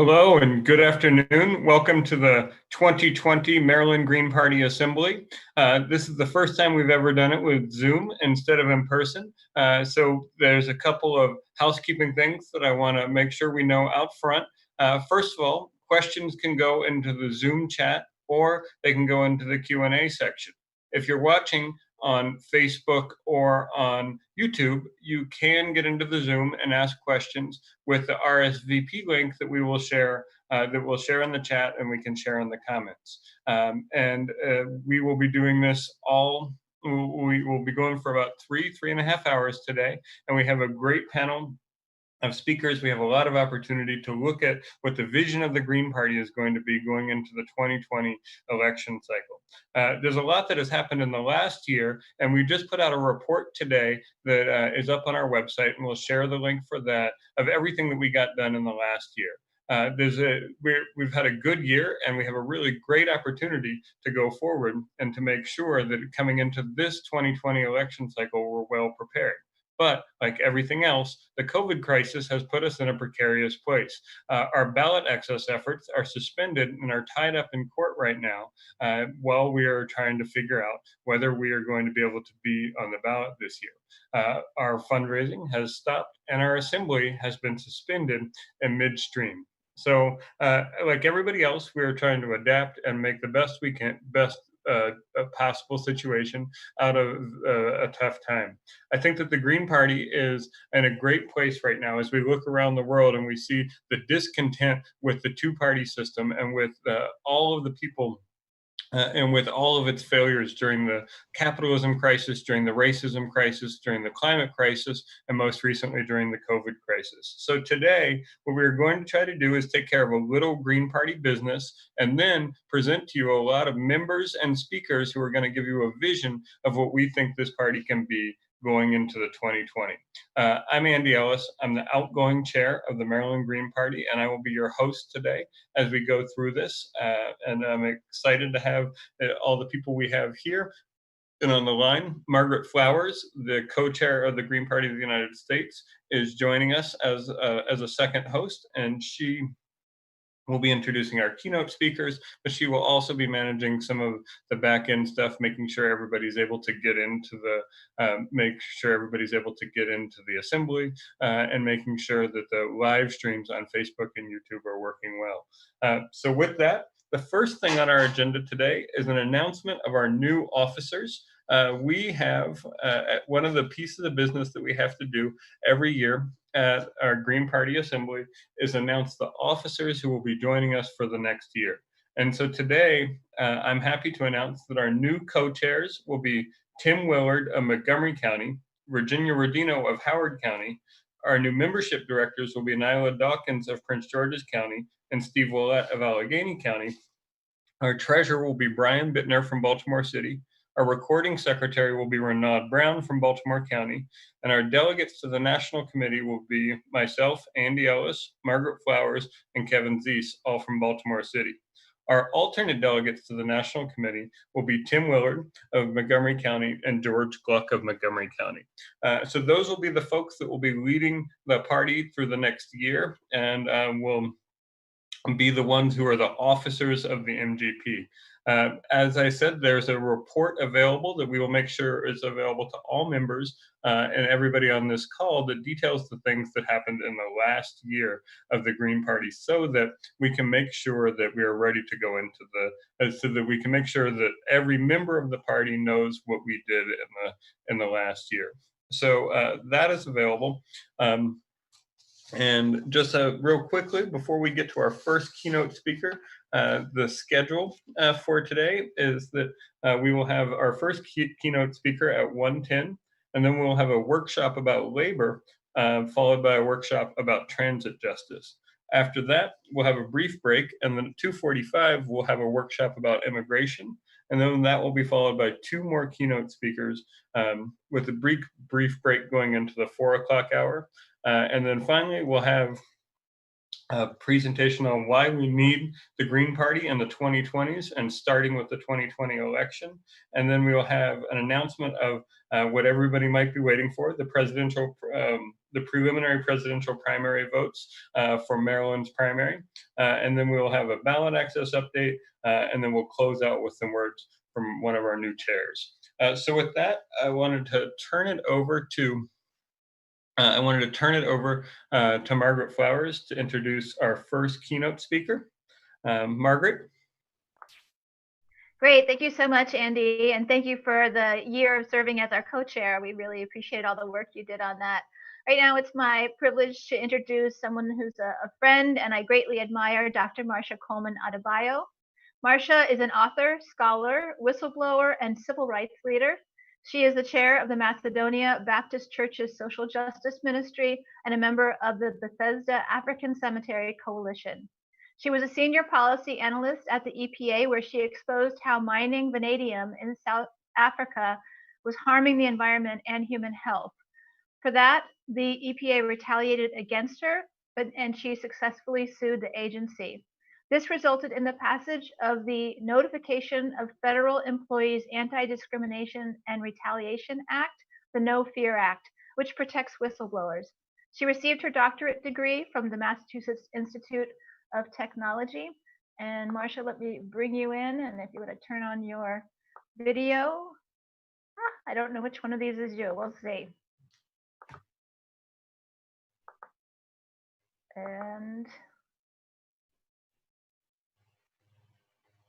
Hello and good afternoon. Welcome to the 2020 Maryland Green Party Assembly. This is the first time we've ever done it with Zoom instead of in person. So there's a couple of housekeeping things that I want to make sure we know out front. First of all, questions can go into the Zoom chat or they can go into the Q&A section. If you're watching on Facebook or on YouTube, you can get into the Zoom and ask questions with the RSVP link that we will share in the chat and we can share in the comments. We will be doing this we will be going for about three and a half hours today, and we have a great panel of speakers. We have a lot of opportunity to look at what the vision of the Green Party is going to be going into the 2020 election cycle. There's a lot that has happened in the last year, and we just put out a report today that is up on our website, and we'll share the link for that, of everything that we got done in the last year. We've had a good year, and we have a really great opportunity to go forward and to make sure that coming into this 2020 election cycle, we're well prepared. But like everything else, the COVID crisis has put us in a precarious place. Our ballot access efforts are suspended and are tied up in court right now while we are trying to figure out whether we are going to be able to be on the ballot this year. Our fundraising has stopped and our assembly has been suspended in midstream. So like everybody else, we are trying to adapt and make the best we can, a possible situation out of a tough time. I think that the Green Party is in a great place right now as we look around the world and we see the discontent with the two-party system and with all of the people and with all of its failures during the capitalism crisis, during the racism crisis, during the climate crisis, and most recently during the COVID crisis. So today, what we're going to try to do is take care of a little Green Party business and then present to you a lot of members and speakers who are going to give you a vision of what we think this party can be going into the 2020. I'm Andy Ellis. I'm the outgoing chair of the Maryland Green Party, and I will be your host today as we go through this. And I'm excited to have all the people we have here. And on the line, Margaret Flowers, the co-chair of the Green Party of the United States, is joining us as a second host, and she will be introducing our keynote speakers, but she will also be managing some of the back end stuff, making sure everybody's able to get into the assembly, and making sure that the live streams on Facebook and YouTube are working well. So with that, the first thing on our agenda today is an announcement of our new officers. We have one of the pieces of business that we have to do every year at our Green Party Assembly is announce the officers who will be joining us for the next year. And so today, I'm happy to announce that our new co-chairs will be Tim Willard of Montgomery County, Virginia Rodino of Howard County. Our new membership directors will be Nyla Dawkins of Prince George's County and Steve Willett of Allegheny County. Our treasurer will be Brian Bittner from Baltimore City. Our recording secretary will be Renaud Brown from Baltimore County, and our delegates to the National Committee will be myself, Andy Ellis, Margaret Flowers, and Kevin Zeese, all from Baltimore City. Our alternate delegates to the National Committee will be Tim Willard of Montgomery County and George Gluck of Montgomery County. So those will be the folks that will be leading the party through the next year, and will be the ones who are the officers of the MGP. As I said, there's a report available that we will make sure is available to all members and everybody on this call that details the things that happened in the last year of the Green Party, so that we can make sure that we are ready to go into so that we can make sure that every member of the party knows what we did in the last year. So that is available. And just real quickly, before we get to our first keynote speaker, the schedule for today is that we will have our first keynote speaker at 1:10, and then we'll have a workshop about labor, followed by a workshop about transit justice. After that, we'll have a brief break, and then at 2:45, we'll have a workshop about immigration, and then that will be followed by two more keynote speakers with a brief break going into the 4 o'clock hour. And then finally, we'll have a presentation on why we need the Green Party in the 2020s and starting with the 2020 election. And then we will have an announcement of what everybody might be waiting for, the presidential the preliminary presidential primary votes for Maryland's primary. And then we will have a ballot access update, and then we'll close out with some words from one of our new chairs. So with that, I wanted to turn it over to Margaret Flowers to introduce our first keynote speaker. Margaret? Great, thank you so much, Andy, and thank you for the year of serving as our co-chair. We really appreciate all the work you did on that. Right now, it's my privilege to introduce someone who's a friend and I greatly admire, Dr. Marsha Adebayo. Marsha is an author, scholar, whistleblower, and civil rights leader. She is the chair of the Macedonia Baptist Church's Social Justice Ministry and a member of the Bethesda African Cemetery Coalition. She was a senior policy analyst at the EPA, where she exposed how mining vanadium in South Africa was harming the environment and human health. For that, the EPA retaliated against her, and she successfully sued the agency. This resulted in the passage of the Notification of Federal Employees Anti-Discrimination and Retaliation Act, the No Fear Act, which protects whistleblowers. She received her doctorate degree from the Massachusetts Institute of Technology. And Marsha, let me bring you in, and if you would turn on your video. I don't know which one of these is you. We'll see. And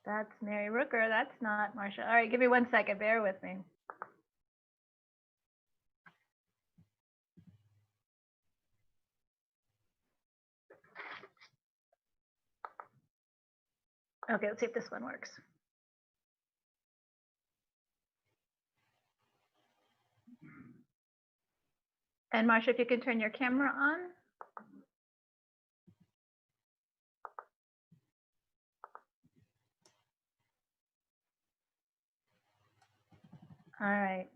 that's Mary Rooker. That's not Marsha. All right, give me 1 second. Bear with me. Okay, let's see if this one works. And Marsha, if you can turn your camera on. All right.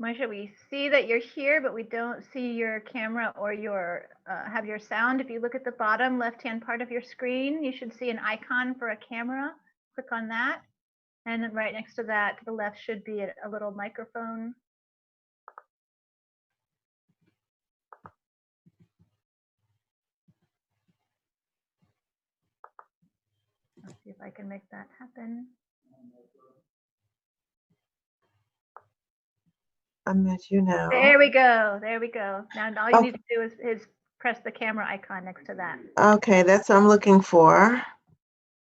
Marsha, we see that you're here, but we don't see your camera or your have your sound. If you look at the bottom left-hand part of your screen, you should see an icon for a camera. Click on that. And then right next to that, to the left, should be a little microphone. Let's see if I can make that happen. I'm at you now. There we go. There we go. Now all you need to do is press the camera icon next to that. Okay, that's what I'm looking for.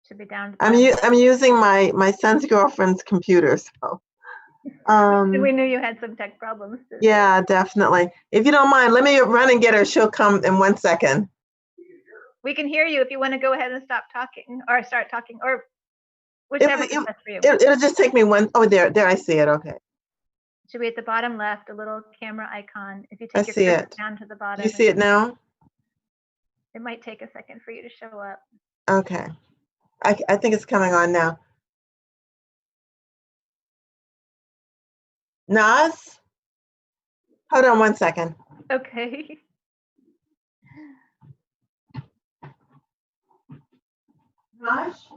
Should be down. I'm using my son's girlfriend's computer, so. We knew you had some tech problems. Yeah, definitely. If you don't mind, let me run and get her. She'll come in 1 second. We can hear you if you want to go ahead and stop talking or start talking, or whichever is best for you. It'll just take me one. Oh, there I see it. Okay. Should be at the bottom left, a little camera icon. If you take your cursor down to the bottom. You see it now? It might take a second for you to show up. Okay. I think it's coming on now. Naz? Hold on 1 second. Okay. Naz?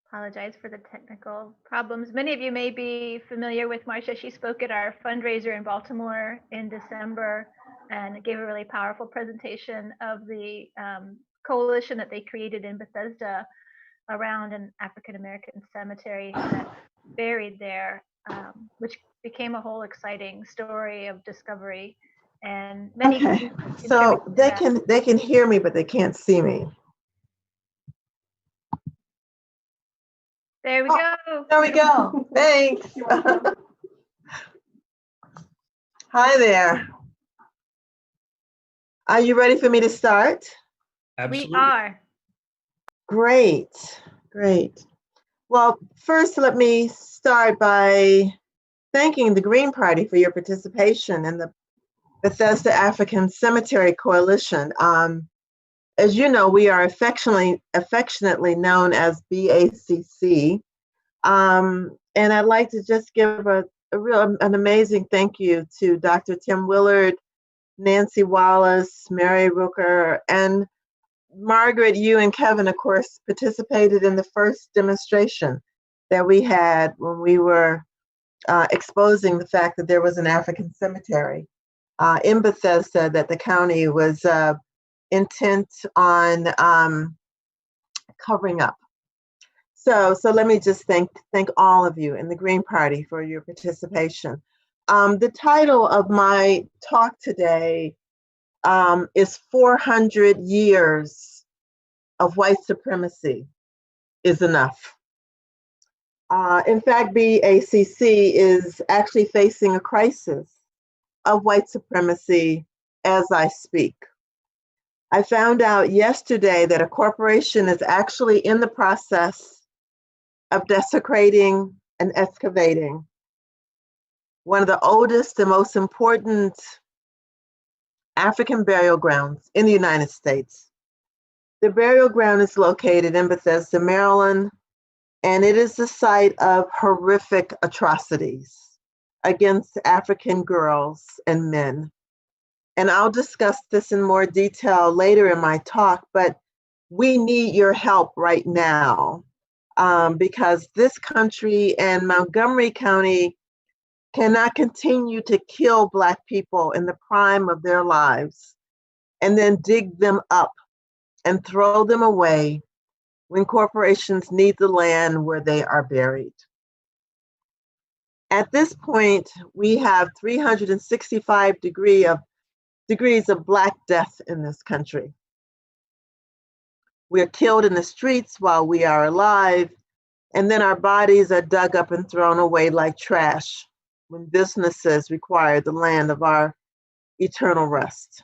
Apologize for the technical problems. Many of you may be familiar with Marsha. She spoke at our fundraiser in Baltimore in December and gave a really powerful presentation of the coalition that they created in Bethesda around an African-American cemetery that's buried there, which became a whole exciting story of discovery. And many okay. So they can hear me, but they can't see me. There we go. There we go. Thanks. Hi there. Are you ready for me to start? Absolutely. We are. Great. Well, first, let me start by thanking the Green Party for your participation in the Bethesda African Cemetery Coalition. As you know, we are affectionately known as BACC. And I'd like to just give an amazing thank you to Dr. Tim Willard, Nancy Wallace, Mary Rooker, and Margaret. You and Kevin, of course, participated in the first demonstration. that we had when we were exposing the fact that there was an African cemetery in Bethesda that the county was intent on covering up. So let me just thank all of you in the Green Party for your participation. The title of my talk today is 400 Years of White Supremacy is Enough. In fact, BACC is actually facing a crisis of white supremacy as I speak. I found out yesterday that a corporation is actually in the process of desecrating and excavating one of the oldest and most important African burial grounds in the United States. The burial ground is located in Bethesda, Maryland, and it is the site of horrific atrocities against African girls and men. And I'll discuss this in more detail later in my talk, but we need your help right now because this country and Montgomery County cannot continue to kill Black people in the prime of their lives and then dig them up and throw them away when corporations need the land where they are buried. At this point, we have 365 degrees of Black death in this country. We are killed in the streets while we are alive, and then our bodies are dug up and thrown away like trash when businesses require the land of our eternal rest.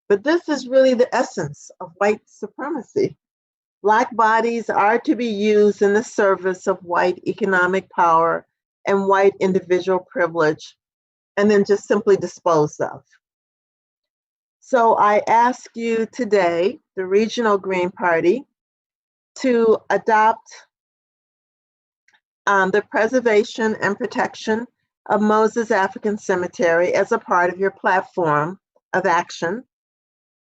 But this is really the essence of white supremacy. Black bodies are to be used in the service of white economic power and white individual privilege, and then just simply disposed of. So I ask you today, the Regional Green Party, to adopt the preservation and protection of Moses African Cemetery as a part of your platform of action,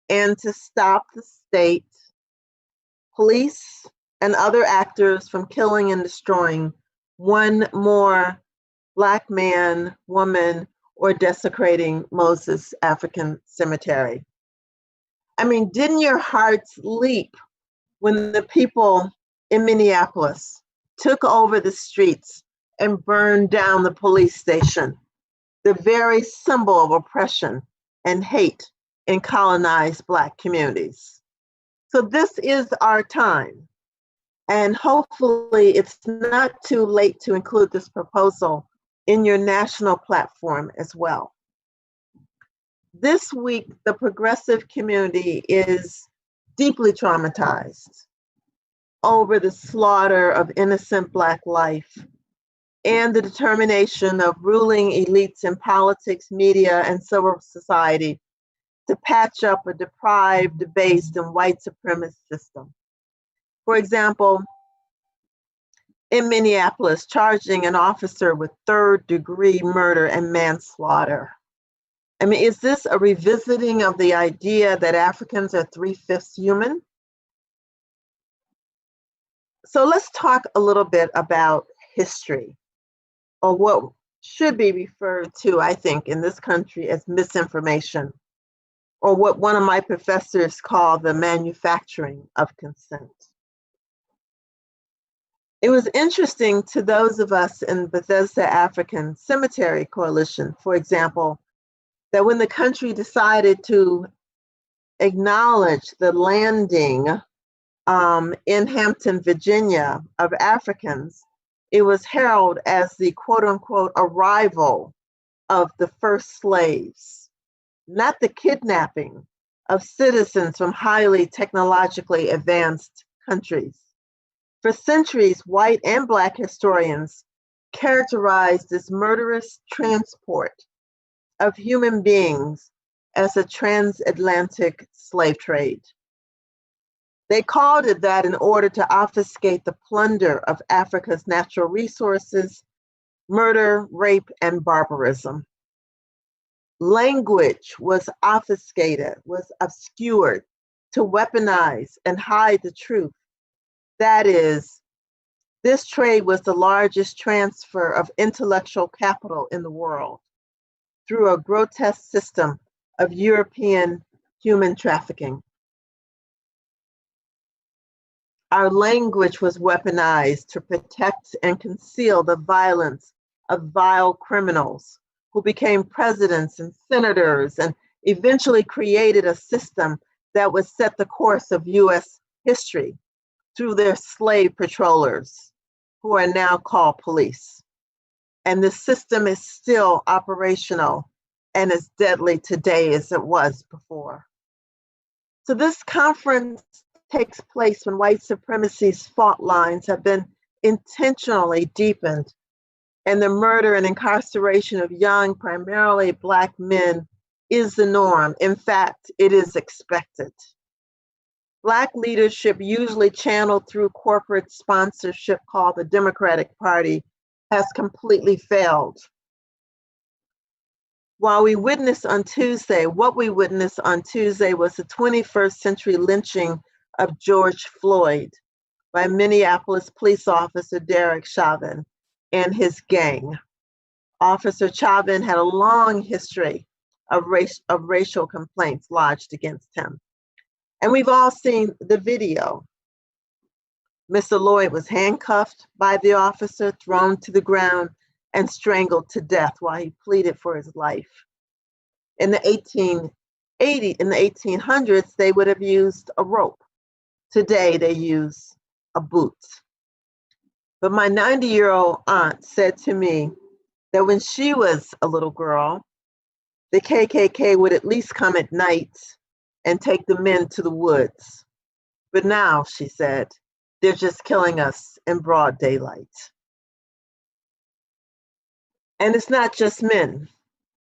and to stop the state, police, and other actors from killing and destroying one more Black man, woman, or desecrating Moses African Cemetery. I mean, didn't your hearts leap when the people in Minneapolis took over the streets and burned down the police station, the very symbol of oppression and hate in colonized Black communities? So this is our time. And hopefully it's not too late to include this proposal in your national platform as well. This week, the progressive community is deeply traumatized over the slaughter of innocent Black life and the determination of ruling elites in politics, media, and civil society to patch up a deprived, debased, and white supremacist system. For example, in Minneapolis, charging an officer with third-degree murder and manslaughter. I mean, is this a revisiting of the idea that Africans are 3/5 human? So let's talk a little bit about history, or what should be referred to, I think, in this country as misinformation, or what one of my professors called the manufacturing of consent. It was interesting to those of us in Bethesda African Cemetery Coalition, for example, that when the country decided to acknowledge the landing in Hampton, Virginia, of Africans, it was heralded as the quote unquote arrival of the first slaves, not the kidnapping of citizens from highly technologically advanced countries. For centuries, white and Black historians characterized this murderous transport of human beings as a transatlantic slave trade. They called it that in order to obfuscate the plunder of Africa's natural resources, murder, rape, and barbarism. Language was obfuscated, was obscured to weaponize and hide the truth. That is, This trade was the largest transfer of intellectual capital in the world through a grotesque system of European human trafficking. Our language was weaponized to protect and conceal the violence of vile criminals who became presidents and senators and eventually created a system that would set the course of US history through their slave patrollers, who are now called police. And the system is still operational and as deadly today as it was before. So this conference takes place when white supremacy's fault lines have been intentionally deepened, and the murder and incarceration of young, primarily Black men is the norm. In fact, it is expected. Black leadership, usually channeled through corporate sponsorship called the Democratic Party, has completely failed. What we witnessed on Tuesday was the 21st century lynching of George Floyd by Minneapolis police officer Derek Chauvin and his gang. Officer Chauvin had a long history of racial complaints lodged against him. And we've all seen the video. Mr. Lloyd was handcuffed by the officer, thrown to the ground, and strangled to death while he pleaded for his life. In the 1800s, they would have used a rope. Today, they use a boot. But my 90-year-old aunt said to me that when she was a little girl, the KKK would at least come at night and take the men to the woods. But now, she said, they're just killing us in broad daylight. And it's not just men.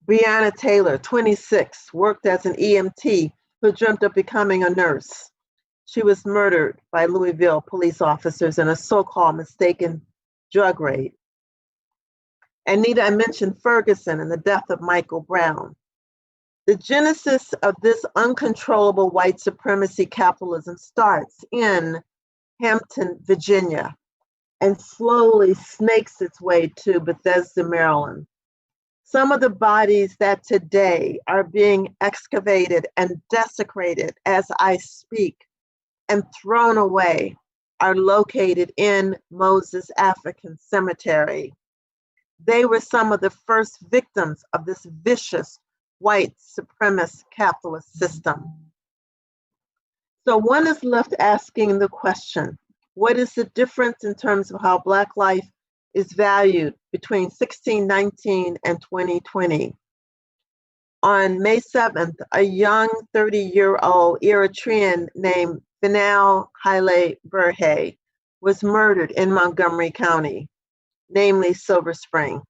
Breonna Taylor, 26, worked as an EMT who dreamt of becoming a nurse. She was murdered by Louisville police officers in a so-called mistaken drug raid. And Nita, I mentioned Ferguson and the death of Michael Brown. The genesis of this uncontrollable white supremacy capitalism starts in Hampton, Virginia, and slowly snakes its way to Bethesda, Maryland. Some of the bodies that today are being excavated and desecrated as I speak and thrown away are located in Moses African Cemetery. They were some of the first victims of this vicious white supremacist capitalist system. So one is left asking the question, what is the difference in terms of how Black life is valued between 1619 and 2020? On May 7th, a young 30-year-old Eritrean named Finau Haile Berhe was murdered in Montgomery County, namely Silver Spring.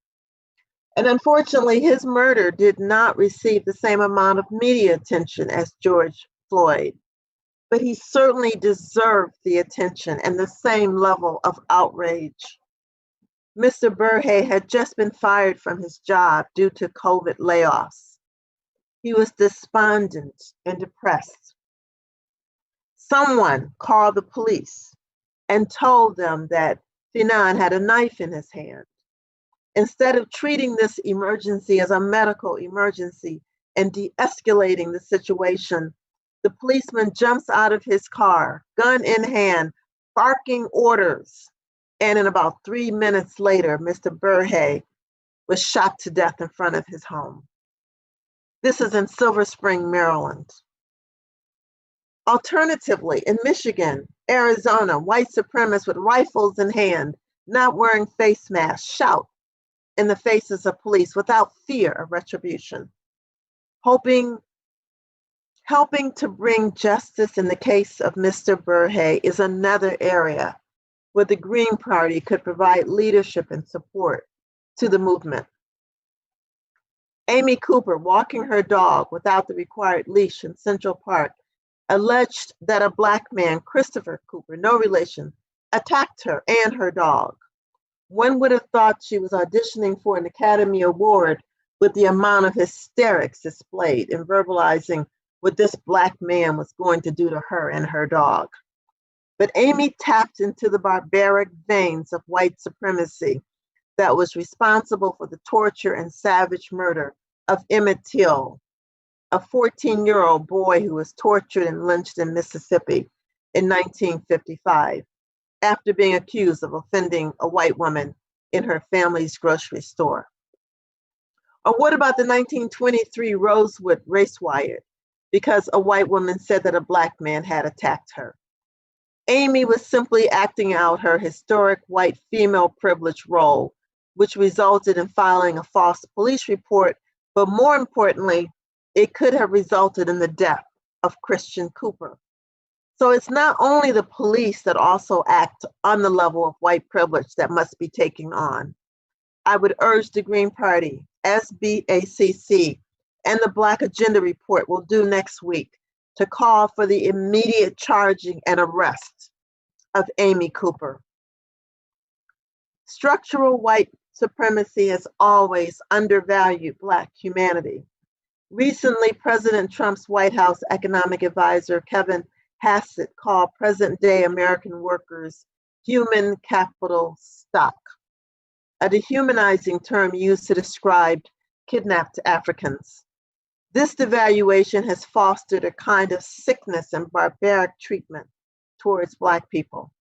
And unfortunately, his murder did not receive the same amount of media attention as George Floyd, but he certainly deserved the attention and the same level of outrage. Mr. Berhe had just been fired from his job due to COVID layoffs. He was despondent and depressed. Someone called the police and told them that Finan had a knife in his hand. Instead of treating this emergency as a medical emergency and de-escalating the situation, the policeman jumps out of his car, gun in hand, barking orders. And in about 3 minutes later, Mr. Berhe was shot to death in front of his home. This is in Silver Spring, Maryland. Alternatively, in Michigan, Arizona, white supremacists with rifles in hand, not wearing face masks, shout in the faces of police without fear of retribution, helping to bring justice in the case of Mr. Berhe is another area where the Green Party could provide leadership and support to the movement. Amy Cooper, walking her dog without the required leash in Central Park, alleged that a Black man, Christopher Cooper, no relation, attacked her and her dog. One would have thought she was auditioning for an Academy Award with the amount of hysterics displayed in verbalizing what this Black man was going to do to her and her dog. But Amy tapped into the barbaric veins of white supremacy that was responsible for the torture and savage murder of Emmett Till, a 14-year-old boy who was tortured and lynched in Mississippi in 1955 after being accused of offending a white woman in her family's grocery store. Or what about the 1923 Rosewood race riot because a white woman said that a Black man had attacked her? Amy was simply acting out her historic white female privilege role, which resulted in filing a false police report, but more importantly, it could have resulted in the death of Christian Cooper. So it's not only the police that also act on the level of white privilege that must be taken on. I would urge the Green Party, SBACC, and the Black Agenda Report will do next week to call for the immediate charging and arrest of Amy Cooper. Structural white supremacy has always undervalued Black humanity. Recently, President Trump's White House economic advisor, Kevin Hassett, called present-day American workers human capital stock, a dehumanizing term used to describe kidnapped Africans. This devaluation has fostered a kind of sickness and barbaric treatment towards Black people.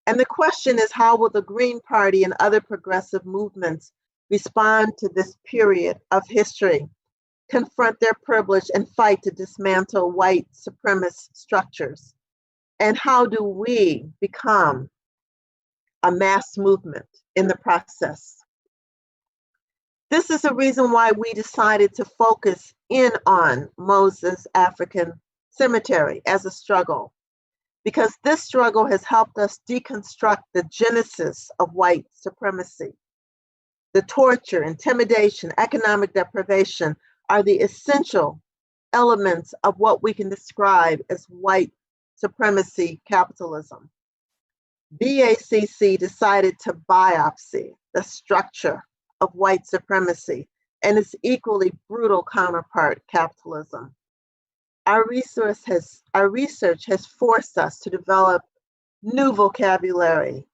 And the question is, how will the Green Party and other progressive movements respond to this period of history, confront their privilege, and fight to dismantle white supremacist structures? And how do we become a mass movement in the process? This is the reason why we decided to focus in on Moses African Cemetery as a struggle, because this struggle has helped us deconstruct the genesis of white supremacy. The torture, intimidation, economic deprivation are the essential elements of what we can describe as white supremacy capitalism. BACC decided to biopsy the structure of white supremacy and its equally brutal counterpart, capitalism. Our research has forced us to develop new vocabulary,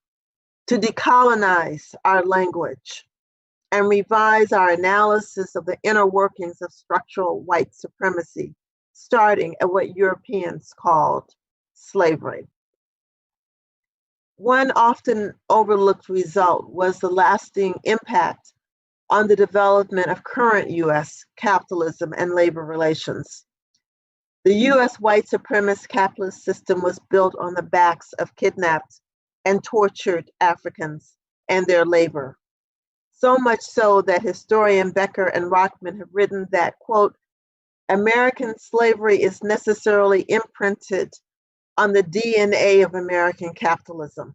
to decolonize our language, and revise our analysis of the inner workings of structural white supremacy, starting at what Europeans called slavery. One often overlooked result was the lasting impact on the development of current US capitalism and labor relations. The US white supremacist capitalist system was built on the backs of kidnapped and tortured Africans and their labor. So much so that historian Becker and Rockman have written that, quote, American slavery is necessarily imprinted on the DNA of American capitalism.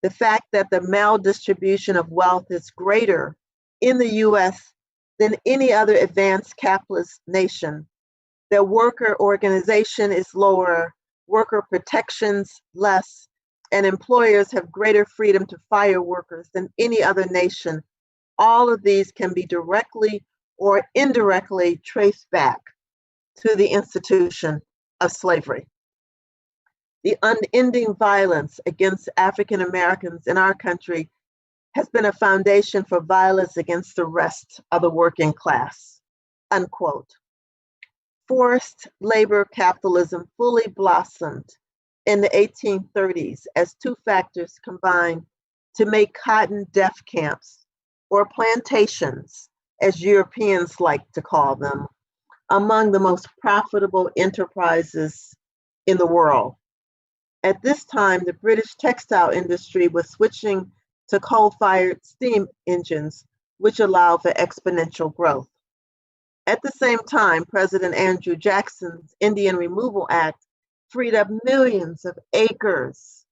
The fact that the maldistribution of wealth is greater in the US than any other advanced capitalist nation, that worker organization is lower, worker protections less, and employers have greater freedom to fire workers than any other nation. All of these can be directly or indirectly traced back to the institution of slavery. The unending violence against African Americans in our country has been a foundation for violence against the rest of the working class, unquote. Forced labor capitalism fully blossomed in the 1830s as two factors combined to make cotton death camps, or plantations, as Europeans like to call them, among the most profitable enterprises in the world. At this time, the British textile industry was switching to coal-fired steam engines, which allowed for exponential growth. At the same time, President Andrew Jackson's Indian Removal Act freed up millions of acres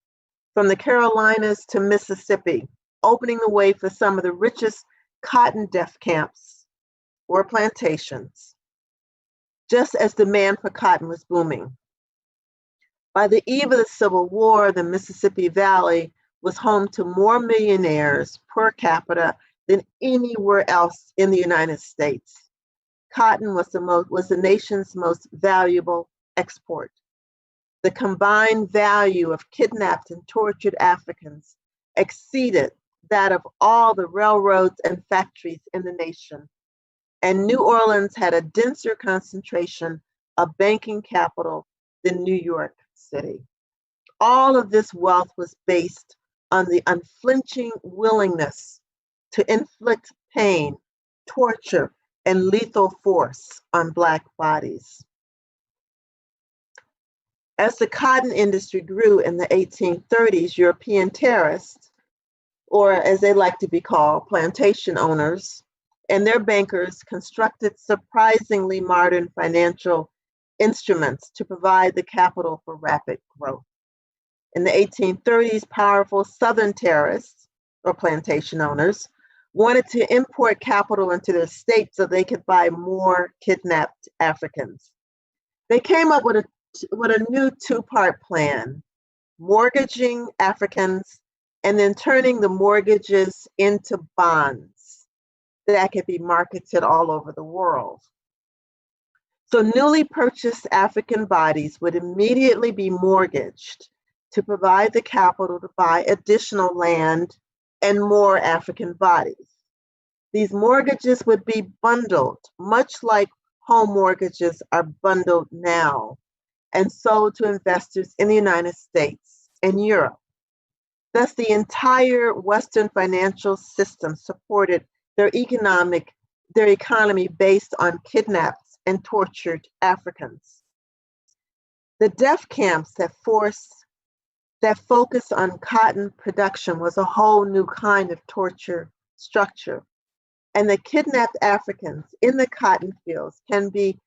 from the Carolinas to Mississippi, opening the way for some of the richest cotton death camps or plantations, just as demand for cotton was booming. By the eve of the Civil War, the Mississippi Valley was home to more millionaires per capita than anywhere else in the United States. Cotton was the nation's most valuable export. the combined value of kidnapped and tortured Africans exceeded that of all the railroads and factories in the nation, and New Orleans had a denser concentration of banking capital than New York City. All of this wealth was based on the unflinching willingness to inflict pain, torture, and lethal force on Black bodies. As the cotton industry grew in the 1830s, European terrorists, or as they like to be called, plantation owners, and their bankers constructed surprisingly modern financial instruments to provide the capital for rapid growth. In the 1830s, powerful Southern terrorists, or plantation owners, wanted to import capital into their state so they could buy more kidnapped Africans. They came up with a new two-part plan: mortgaging Africans and then turning the mortgages into bonds that could be marketed all over the world. So newly purchased African bodies would immediately be mortgaged to provide the capital to buy additional land and more African bodies. These mortgages would be bundled, much like home mortgages are bundled now, and sold to investors in the United States and Europe. Thus, the entire Western financial system supported their economy based on kidnapped and tortured Africans. The death camps that focus on cotton production was a whole new kind of torture structure. And the kidnapped Africans in the cotton fields can be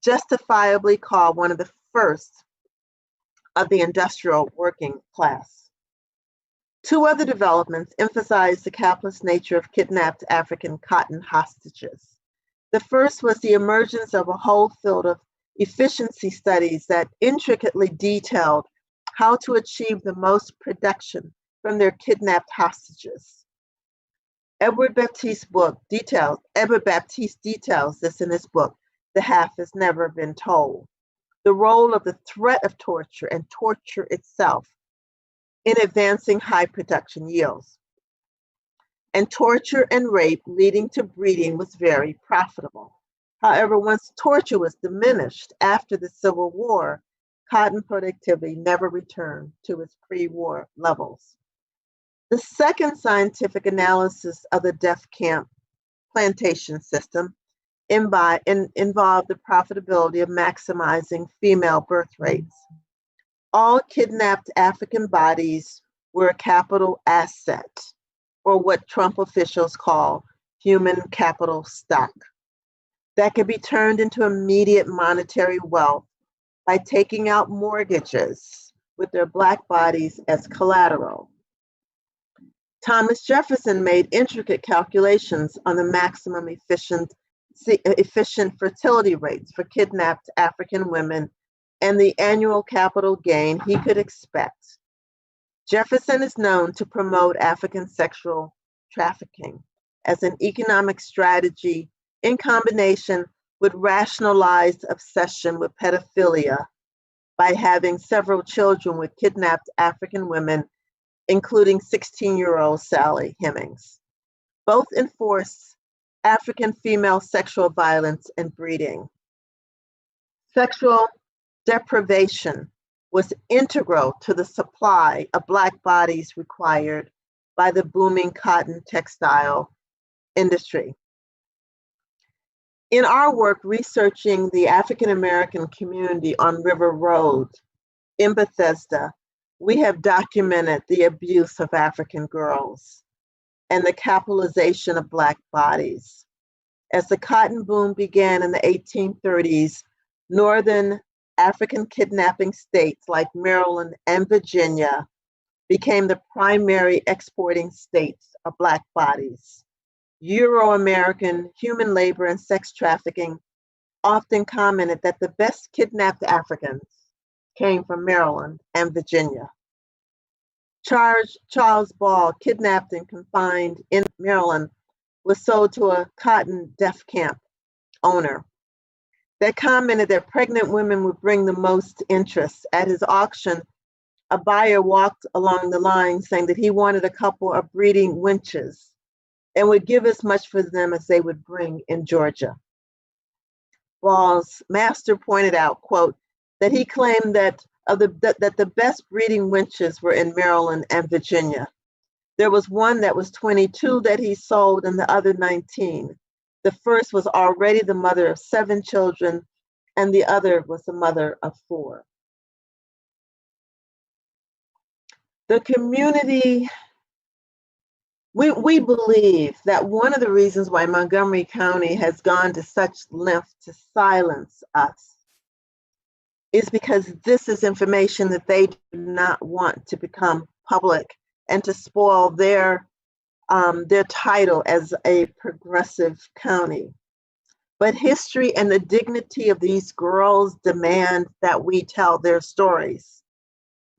justifiably called one of the first of the industrial working class. Two other developments emphasize the capitalist nature of kidnapped African cotton hostages. The first was the emergence of a whole field of efficiency studies that intricately detailed how to achieve the most production from their kidnapped hostages. Edward Baptiste details this in his book, The Half Has Never Been Told, the role of the threat of torture and torture itself in advancing high production yields. And torture and rape leading to breeding was very profitable. However, once torture was diminished after the Civil War, cotton productivity never returned to its pre-war levels. The second scientific analysis of the death camp plantation system involved the profitability of maximizing female birth rates. All kidnapped African bodies were a capital asset, or what Trump officials call human capital stock, that could be turned into immediate monetary wealth by taking out mortgages with their Black bodies as collateral. Thomas Jefferson made intricate calculations on the maximum efficient fertility rates for kidnapped African women and the annual capital gain he could expect. Jefferson is known to promote African sexual trafficking as an economic strategy in combination with rationalized obsession with pedophilia by having several children with kidnapped African women, including 16-year-old Sally Hemings. Both enforce African female sexual violence and breeding. Sexual deprivation was integral to the supply of Black bodies required by the booming cotton textile industry. In our work researching the African American community on River Road in Bethesda, we have documented the abuse of African girls and the capitalization of Black bodies. As the cotton boom began in the 1830s, northern African kidnapping states like Maryland and Virginia became the primary exporting states of Black bodies. Euro-American human labor and sex trafficking often commented that the best kidnapped Africans came from Maryland and Virginia. Charles Ball, kidnapped and confined in Maryland, was sold to a cotton death camp owner. that commented that pregnant women would bring the most interest. At his auction, a buyer walked along the line saying that he wanted a couple of breeding winches and would give as much for them as they would bring in Georgia. Ball's master pointed out, quote, that he claimed that the best breeding winches were in Maryland and Virginia. There was one that was 22 that he sold and the other 19. The first was already the mother of 7 children and the other was the mother of 4. The community, we believe that one of the reasons why Montgomery County has gone to such length to silence us is because this is information that they do not want to become public and to spoil their title as a progressive county. But history and the dignity of these girls demand that we tell their stories.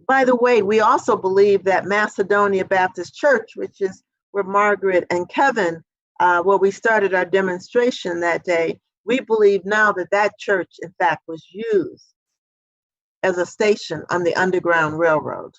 By the way, we also believe that Macedonia Baptist Church, which is where Margaret and Kevin, where we started our demonstration that day, we believe now that that church, in fact, was used as a station on the Underground Railroad.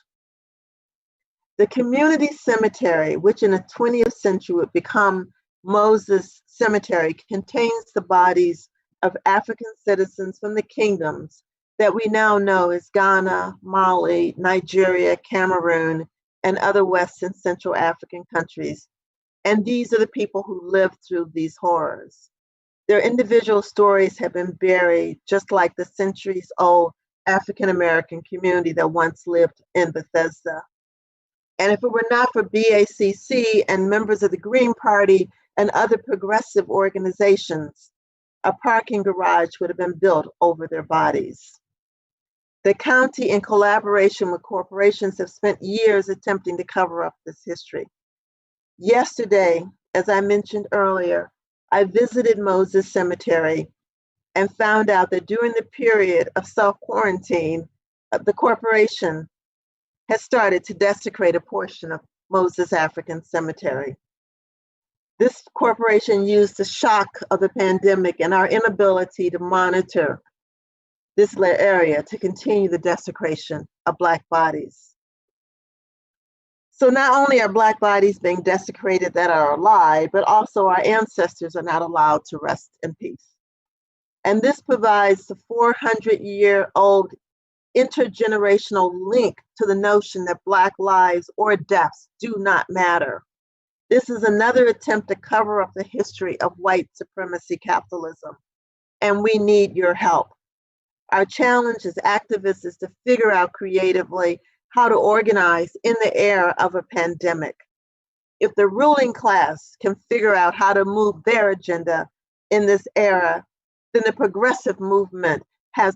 The community cemetery, which in the 20th century would become Moses Cemetery, contains the bodies of African citizens from the kingdoms that we now know as Ghana, Mali, Nigeria, Cameroon, and other West and Central African countries. And these are the people who lived through these horrors. Their individual stories have been buried, just like the centuries-old African American community that once lived in Bethesda. And if it were not for BACC and members of the Green Party and other progressive organizations, a parking garage would have been built over their bodies. The county, in collaboration with corporations, have spent years attempting to cover up this history. Yesterday, as I mentioned earlier, I visited Moses Cemetery and found out that during the period of self-quarantine, the corporation has started to desecrate a portion of Moses African Cemetery. This corporation used the shock of the pandemic and our inability to monitor this area to continue the desecration of Black bodies. So not only are Black bodies being desecrated that are alive, but also our ancestors are not allowed to rest in peace. And this provides the 400-year-old intergenerational link to the notion that Black lives or deaths do not matter. This is another attempt to cover up the history of white supremacy capitalism, and we need your help. Our challenge as activists is to figure out creatively how to organize in the era of a pandemic. If the ruling class can figure out how to move their agenda in this era, then the progressive movement has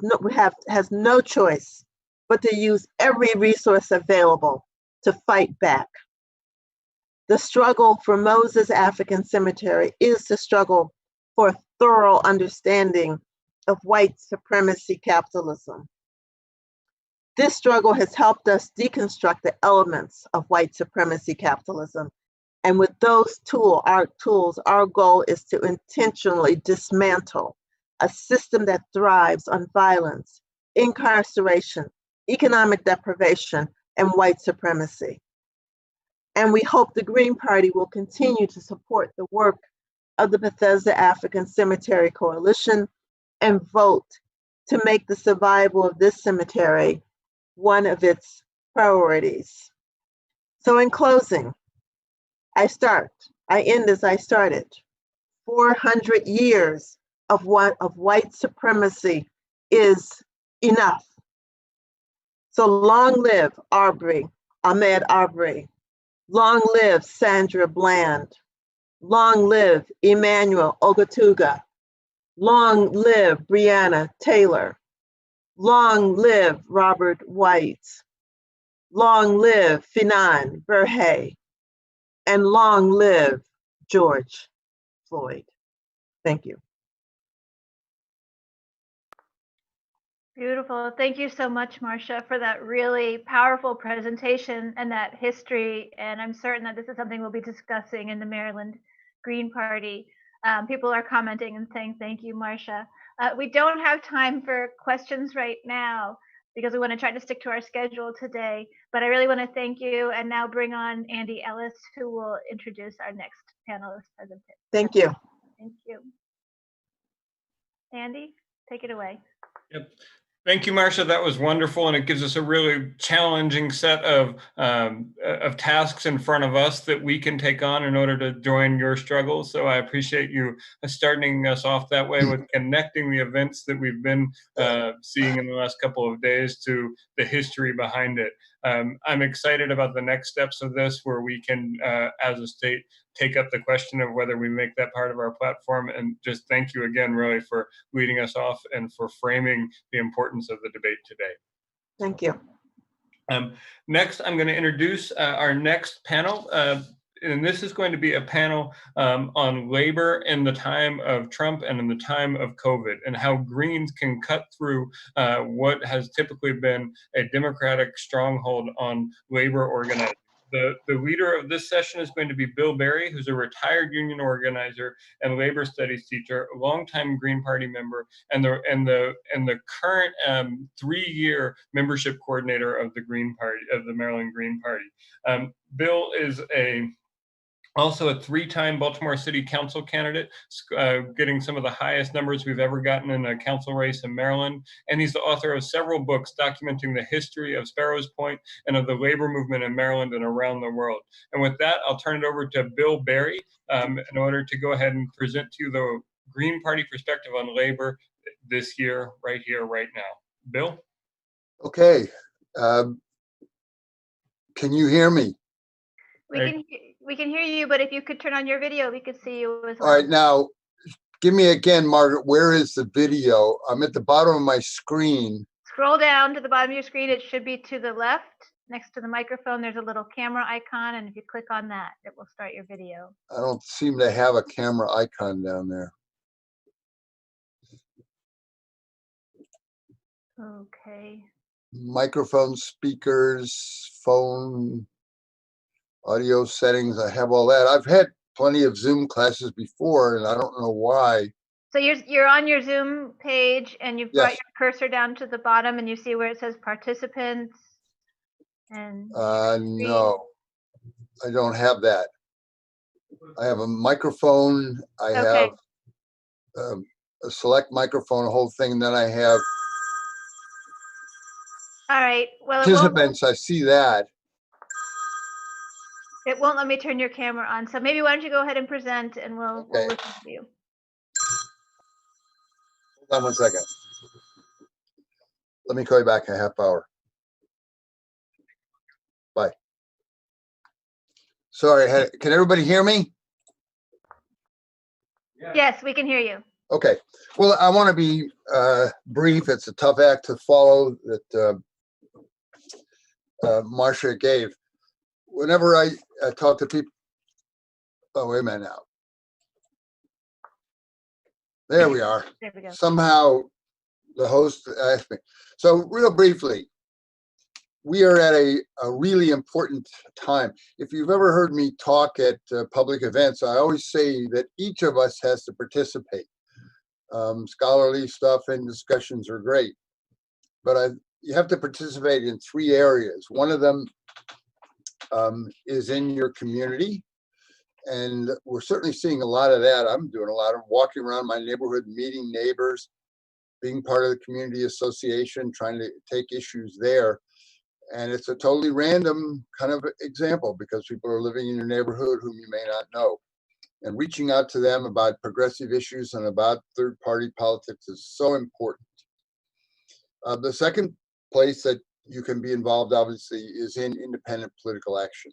no choice but to use every resource available to fight back. The struggle for Moses African Cemetery is the struggle for a thorough understanding of white supremacy capitalism. This struggle has helped us deconstruct the elements of white supremacy capitalism. And with those tools, our goal is to intentionally dismantle a system that thrives on violence, incarceration, economic deprivation, and white supremacy. And we hope the Green Party will continue to support the work of the Bethesda African Cemetery Coalition and vote to make the survival of this cemetery one of its priorities. So in closing, I end as I started. 400 years of white supremacy is enough. So long live Ahmaud Arbery. Long live Sandra Bland. Long live Emmanuel Ogatuga. Long live Breonna Taylor. Long live Robert White. Long live Finan Verhey. And long live George Floyd. Thank you. Beautiful. Thank you so much, Marsha, for that really powerful presentation and that history. And I'm certain that this is something we'll be discussing in the Maryland Green Party. People are commenting and saying thank you, Marsha. We don't have time for questions right now because we want to try to stick to our schedule today. But I really want to thank you and now bring on Andy Ellis, who will introduce our next panelist presentation. Thank you. Thank you. Andy, take it away. Yep. Thank you, Marsha. That was wonderful, and it gives us a really challenging set of tasks in front of us that we can take on in order to join your struggles. So I appreciate you starting us off that way with connecting the events that we've been seeing in the last couple of days to the history behind it. I'm excited about the next steps of this, where we can, as a state, take up the question of whether we make that part of our platform. And just thank you again, really, for leading us off and for framing the importance of the debate today. Thank you. Next, I'm going to introduce our next panel. And this is going to be a panel on labor in the time of Trump and in the time of COVID, and how Greens can cut through what has typically been a Democratic stronghold on labor organizing. The leader of this session is going to be Bill Berry, who's a retired union organizer and labor studies teacher, a longtime Green Party member, and the current 3-year membership coordinator of the Green Party, of the Maryland Green Party. Bill is also a 3-time Baltimore City Council candidate, getting some of the highest numbers we've ever gotten in a council race in Maryland. And he's the author of several books documenting the history of Sparrows Point and of the labor movement in Maryland and around the world. And with that, I'll turn it over to Bill Berry in order to go ahead and present to you the Green Party perspective on labor this year, right here, right now. Bill? Okay. Can you hear me? We can hear you, but if you could turn on your video, we could see you as well. All right, now give me again, Margaret, where is the video? I'm at the bottom of my screen. Scroll down to the bottom of your screen. It should be to the left. Next to the microphone, there's a little camera icon, and if you click on that, it will start your video. I don't seem to have a camera icon down there. Okay. Microphone, speakers, phone, audio settings, I have all that. I've had plenty of Zoom classes before, and I don't know why. So you're on your Zoom page, and you've brought your cursor down to the bottom, and you see where it says participants. And no, I don't have that. I have a microphone. I have a select microphone, a whole thing, and then I have all right. Well, participants. I see that. It won't let me turn your camera on. So maybe why don't you go ahead and present, and we'll listen to you. Hold on 1 second. Let me call you back in a half hour. Bye. Sorry, can everybody hear me? Yes, we can hear you. Okay. Well, I want to be brief. It's a tough act to follow that Marsha gave. Whenever I talk to people, oh, wait a minute now. There we are. There we go. Somehow the host asked me. So real briefly, we are at a really important time. If you've ever heard me talk at public events, I always say that each of us has to participate. Scholarly stuff and discussions are great, but you have to participate in 3 areas. One of them is in your community, and we're certainly seeing a lot of that. I'm doing a lot of walking around my neighborhood, meeting neighbors, being part of the community association, trying to take issues there. And it's a totally random kind of example because people are living in your neighborhood whom you may not know. And reaching out to them about progressive issues and about third-party politics is so important. The second place that you can be involved, obviously, is in independent political action.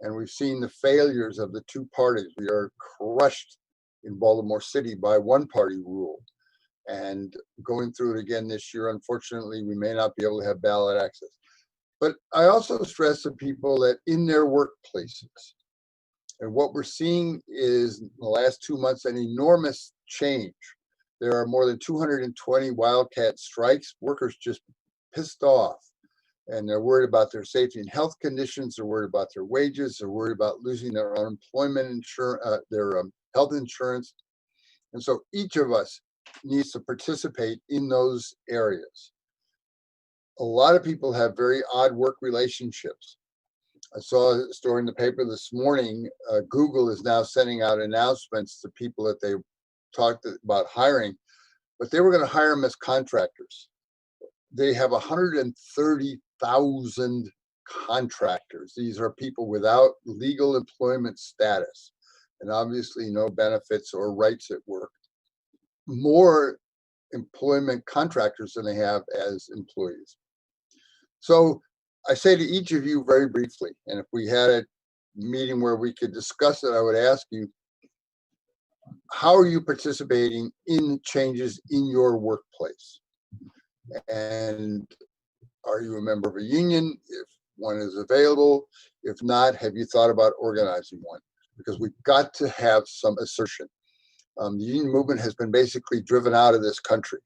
And we've seen the failures of the 2 parties. We are crushed in Baltimore City by one-party rule. And going through it again this year, unfortunately, we may not be able to have ballot access. But I also stress to people that in their workplaces, and what we're seeing is in the last 2 months, an enormous change. There are more than 220 wildcat strikes. Workers just pissed off, and they're worried about their safety and health conditions. They're worried about their wages. They're worried about losing their unemployment insurance, their health insurance. And so each of us needs to participate in those areas. A lot of people have very odd work relationships. I saw a story in the paper this morning. Google is now sending out announcements to people that they talked about hiring, but they were going to hire them as contractors. They have 130,000 contractors. These are people without legal employment status and obviously no benefits or rights at work. More employment contractors than they have as employees. So I say to each of you very briefly, and if we had a meeting where we could discuss it, I would ask you, how are you participating in changes in your workplace? And are you a member of a union? If one is available, if not, have you thought about organizing one? Because we've got to have some assertion. The union movement has been basically driven out of this country.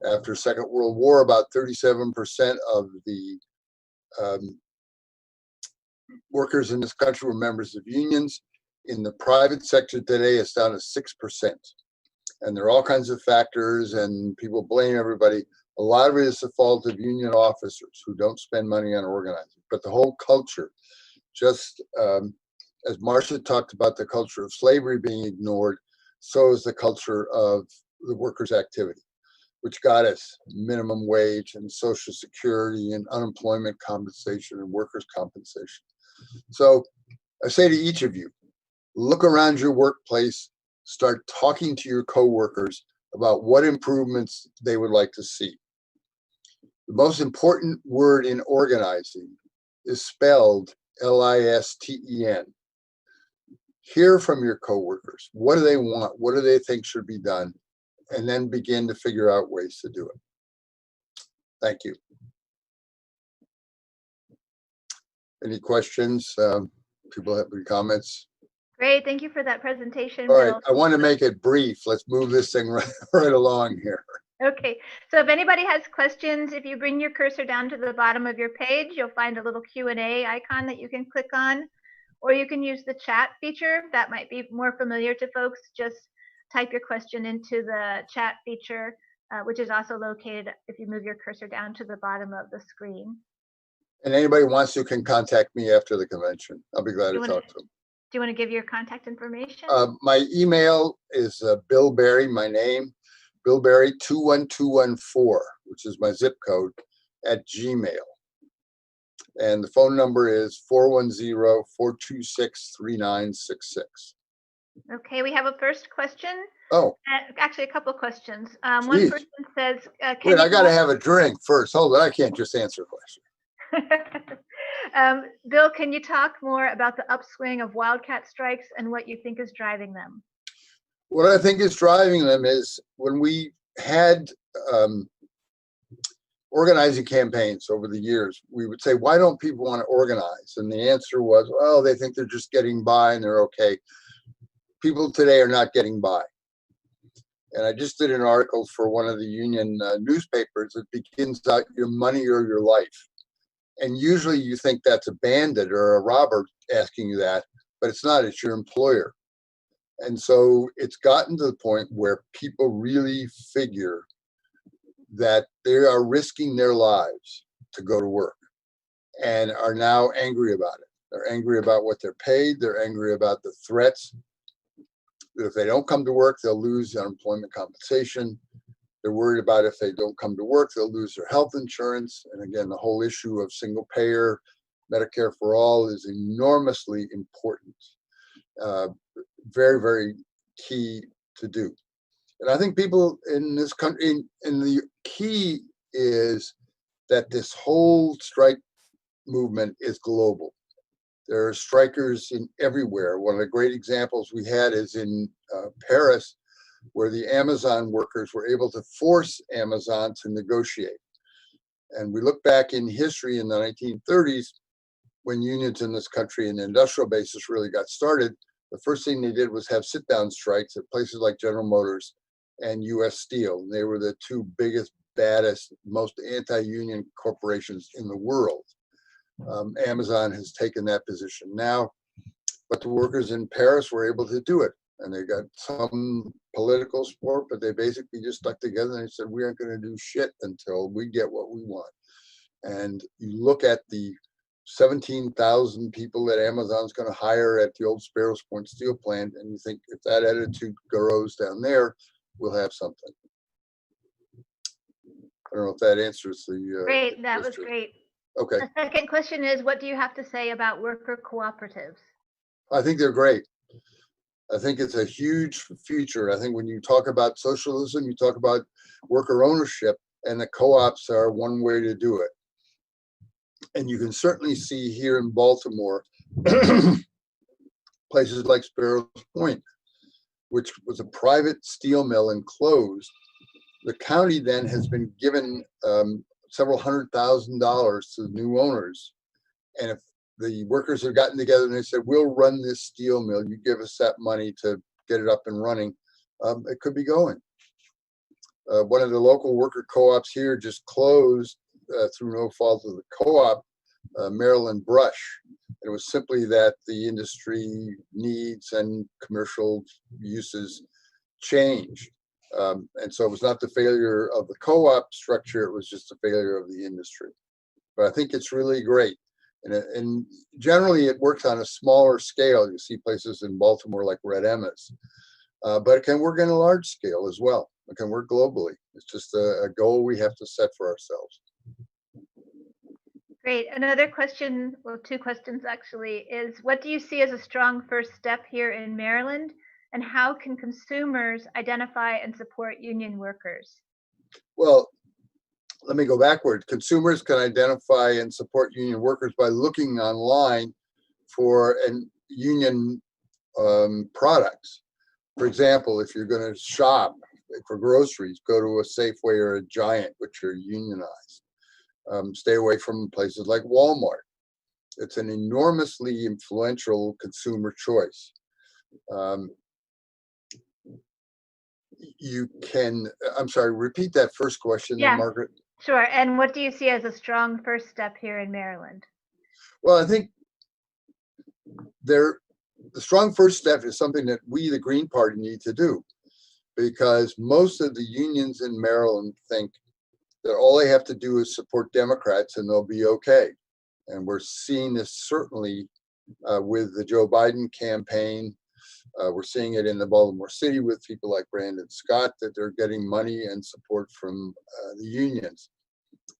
After the Second World War, about 37% of the workers in this country were members of unions. In the private sector today, it's down to 6%. And there are all kinds of factors, and people blame everybody. A lot of it is the fault of union officers who don't spend money on organizing. But the whole culture, just as Marsha talked about the culture of slavery being ignored, so is the culture of the workers' activity, which got us minimum wage and Social Security and unemployment compensation and workers' compensation. So I say to each of you, look around your workplace, start talking to your coworkers about what improvements they would like to see. The most important word in organizing is spelled L-I-S-T-E-N. Hear from your coworkers. What do they want? What do they think should be done? And then begin to figure out ways to do it. Thank you. Any questions? People have any comments? Great, thank you for that presentation, All right, Bill. I want to make it brief. Let's move this thing right along here. Okay, so if anybody has questions, if you bring your cursor down to the bottom of your page, you'll find a little Q&A icon that you can click on, or you can use the chat feature. That might be more familiar to folks. Just type your question into the chat feature, which is also located if you move your cursor down to the bottom of the screen. And anybody wants to can contact me after the convention. I'll be glad to talk to them. Do you want to give your contact information? My email is Bill Berry, my name, Bill Berry 21214, which is my zip code, at Gmail. And the phone number is 410-426-3966. Okay, we have a first question. Oh, actually, a couple of questions. Geez. One person says, wait, I got to have a drink first. Hold on, I can't just answer a question. Bill, can you talk more about the upswing of wildcat strikes and what you think is driving them? What I think is driving them is when we had organizing campaigns over the years, we would say, why don't people want to organize? And the answer was, well, they think they're just getting by and they're okay. People today are not getting by. And I just did an article for one of the union newspapers that begins out your money or your life. And usually you think that's a bandit or a robber asking you that, but it's not, it's your employer. And so it's gotten to the point where people really figure that they are risking their lives to go to work and are now angry about it. They're angry about what they're paid. They're angry about the threats. If they don't come to work, they'll lose unemployment compensation. They're worried about if they don't come to work, they'll lose their health insurance. And again, the whole issue of single payer, Medicare for all is enormously important. Very, very key to do. And I think people in this country, and the key is that this whole strike movement is global. There are strikers in everywhere. One of the great examples we had is in Paris, where the Amazon workers were able to force Amazon to negotiate. And we look back in history in the 1930s, when unions in this country and the industrial basis really got started, the first thing they did was have sit-down strikes at places like General Motors and U.S. Steel. They were the two biggest, baddest, most anti-union corporations in the world. Amazon has taken that position now, but the workers in Paris were able to do it. and they got some political support, but they basically just stuck together and they said, we aren't going to do shit until we get what we want. And you look at the 17,000 people that Amazon's going to hire at the old Sparrows Point steel plant, and you think if that attitude grows down there, we'll have something. I don't know if that answers the Great, that was question. great. Okay, The second question is, what do you have to say about worker cooperatives? I think they're great. I think it's a huge future. I think when you talk about socialism, you talk about worker ownership, and the co-ops are one way to do it. And you can certainly see here in Baltimore, places like Sparrows Point, which was a private steel mill and closed. The county then has been given several $100,000 to the new owners. And if the workers have gotten together and they said, we'll run this steel mill, you give us that money to get it up and running, it could be going. One of the local worker co-ops here just closed through no fault of the co-op, Maryland Brush. It was simply that the industry needs and commercial uses changed. And so it was not the failure of the co-op structure, it was just the failure of the industry. But I think it's really great. And generally it works on a smaller scale. You see places in Baltimore like Red Emma's, but it can work in a large scale as well. It can work globally. It's just a goal we have to set for ourselves. Great. Another question, well, two questions actually, is what do you see as a strong first step here in Maryland? And how can consumers identify and support union workers? Well, let me go backward. Consumers can identify and support union workers by looking online for union products. For example, if you're going to shop for groceries, go to a Safeway or a Giant, which are unionized. Stay away from places like Walmart. It's an enormously influential consumer choice. You can, I'm sorry, repeat that first question there, Margaret. Sure. And what do you see as a strong first step here in Maryland? Well, I think the strong first step is something that we, the Green Party, need to do, because most of the unions in Maryland think that all they have to do is support Democrats and they'll be okay. And we're seeing this certainly with the Joe Biden campaign. We're seeing it in the Baltimore City with people like Brandon Scott, that they're getting money and support from the unions.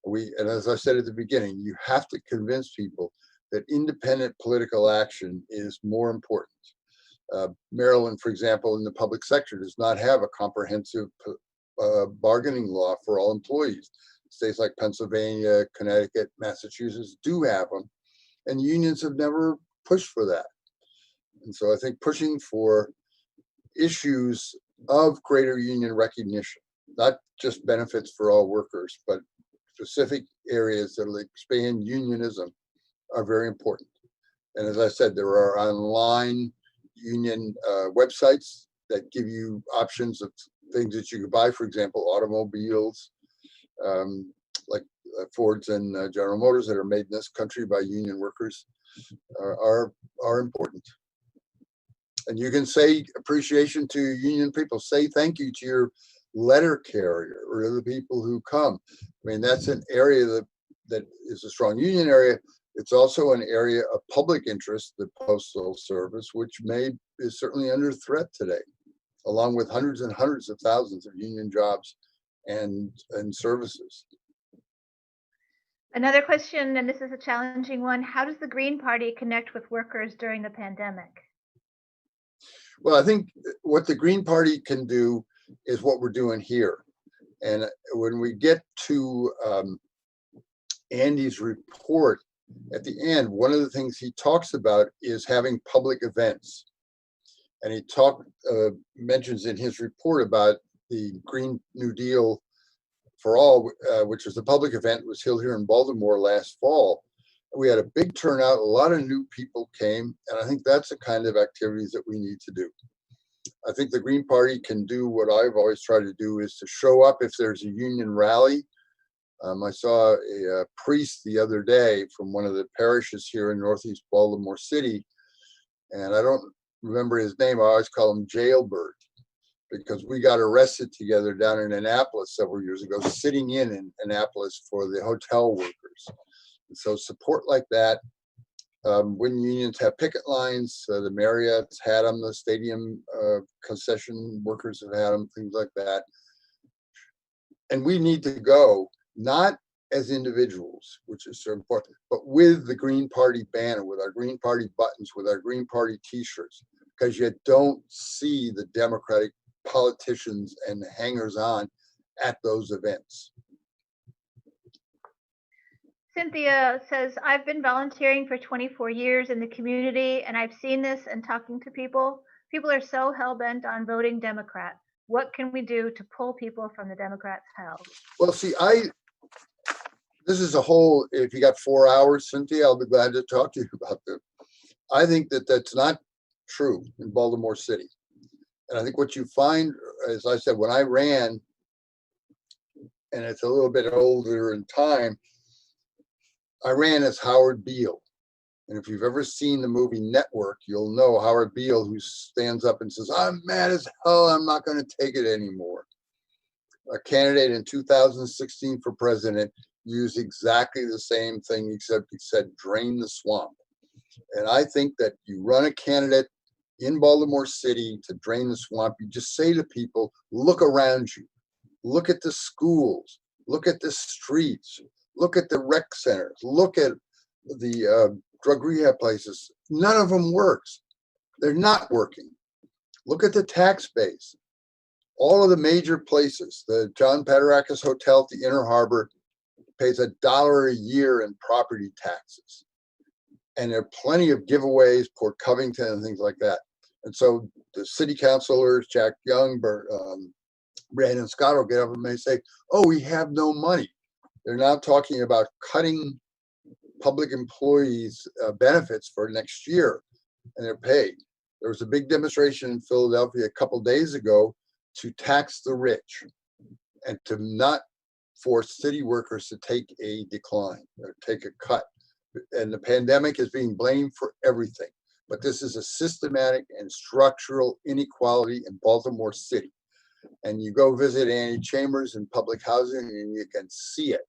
And as I said at the beginning, you have to convince people that independent political action is more important. Maryland, for example, in the public sector does not have a comprehensive bargaining law for all employees. States like Pennsylvania, Connecticut, Massachusetts do have them, and unions have never pushed for that. And so I think pushing for issues of greater union recognition, not just benefits for all workers, but specific areas that will expand unionism, are very important. And as I said, there are online union websites that give you options of things that you could buy. For example, automobiles like Fords and General Motors that are made in this country by union workers are important. And you can say appreciation to union people. Say thank you to your letter carrier or the people who come. I mean, that's an area that is a strong union area. It's also an area of public interest, the Postal Service, which is certainly under threat today, along with hundreds and hundreds of thousands of union jobs and services. Another question, and this is a challenging one, how does the Green Party connect with workers during the pandemic? Well, I think what the Green Party can do is what we're doing here. And when we get to Andy's report at the end, one of the things he talks about is having public events. And he mentions in his report about the Green New Deal for All, which was a public event, was held here in Baltimore last fall. We had a big turnout, a lot of new people came, and I think that's the kind of activities that we need to do. I think the Green Party can do what I've always tried to do, is to show up if there's a union rally. I saw a priest the other day from one of the parishes here in Northeast Baltimore City, and I don't remember his name, I always call him Jailbird, because we got arrested together down in Annapolis several years ago, sitting in Annapolis for the hotel workers. And so support like that, when unions have picket lines, the Marriott's had them, the stadium concession workers have had them, things like that. And we need to go, not as individuals, which is so important, but with the Green Party banner, with our Green Party buttons, with our Green Party t-shirts, because you don't see the Democratic politicians and hangers-on at those events. Cynthia says, I've been volunteering for 24 years in the community, and I've seen this and talking to people. People are so hell-bent on voting Democrat. What can we do to pull people from the Democrats' hell? Well, see, this is a whole, if you got 4 hours, Cynthia, I'll be glad to talk to you about this. I think that that's not true in Baltimore City. And I think what you find, as I said, when I ran, and it's a little bit older in time, I ran as Howard Beale. And if you've ever seen the movie Network, you'll know Howard Beale, who stands up and says, I'm mad as hell, I'm not going to take it anymore. A candidate in 2016 for president used exactly the same thing, except he said, drain the swamp. And I think that you run a candidate in Baltimore City to drain the swamp, you just say to people, look around you, look at the schools, look at the streets, look at the rec centers, look at the drug rehab places. None of them works. They're not working. Look at the tax base. All of the major places, the John Padarakis Hotel at the Inner Harbor pays $1 a year in property taxes. And there are plenty of giveaways, Port Covington and things like that. And so the city councilors, Jack Young, Brandon Scott will get up and they say, oh, we have no money. They're now talking about cutting public employees' benefits for next year, and they're paid. There was a big demonstration in Philadelphia a couple days ago to tax the rich and to not force city workers to take a decline or take a cut. And the pandemic is being blamed for everything. But this is a systematic and structural inequality in Baltimore City. And you go visit Annie Chambers in public housing and you can see it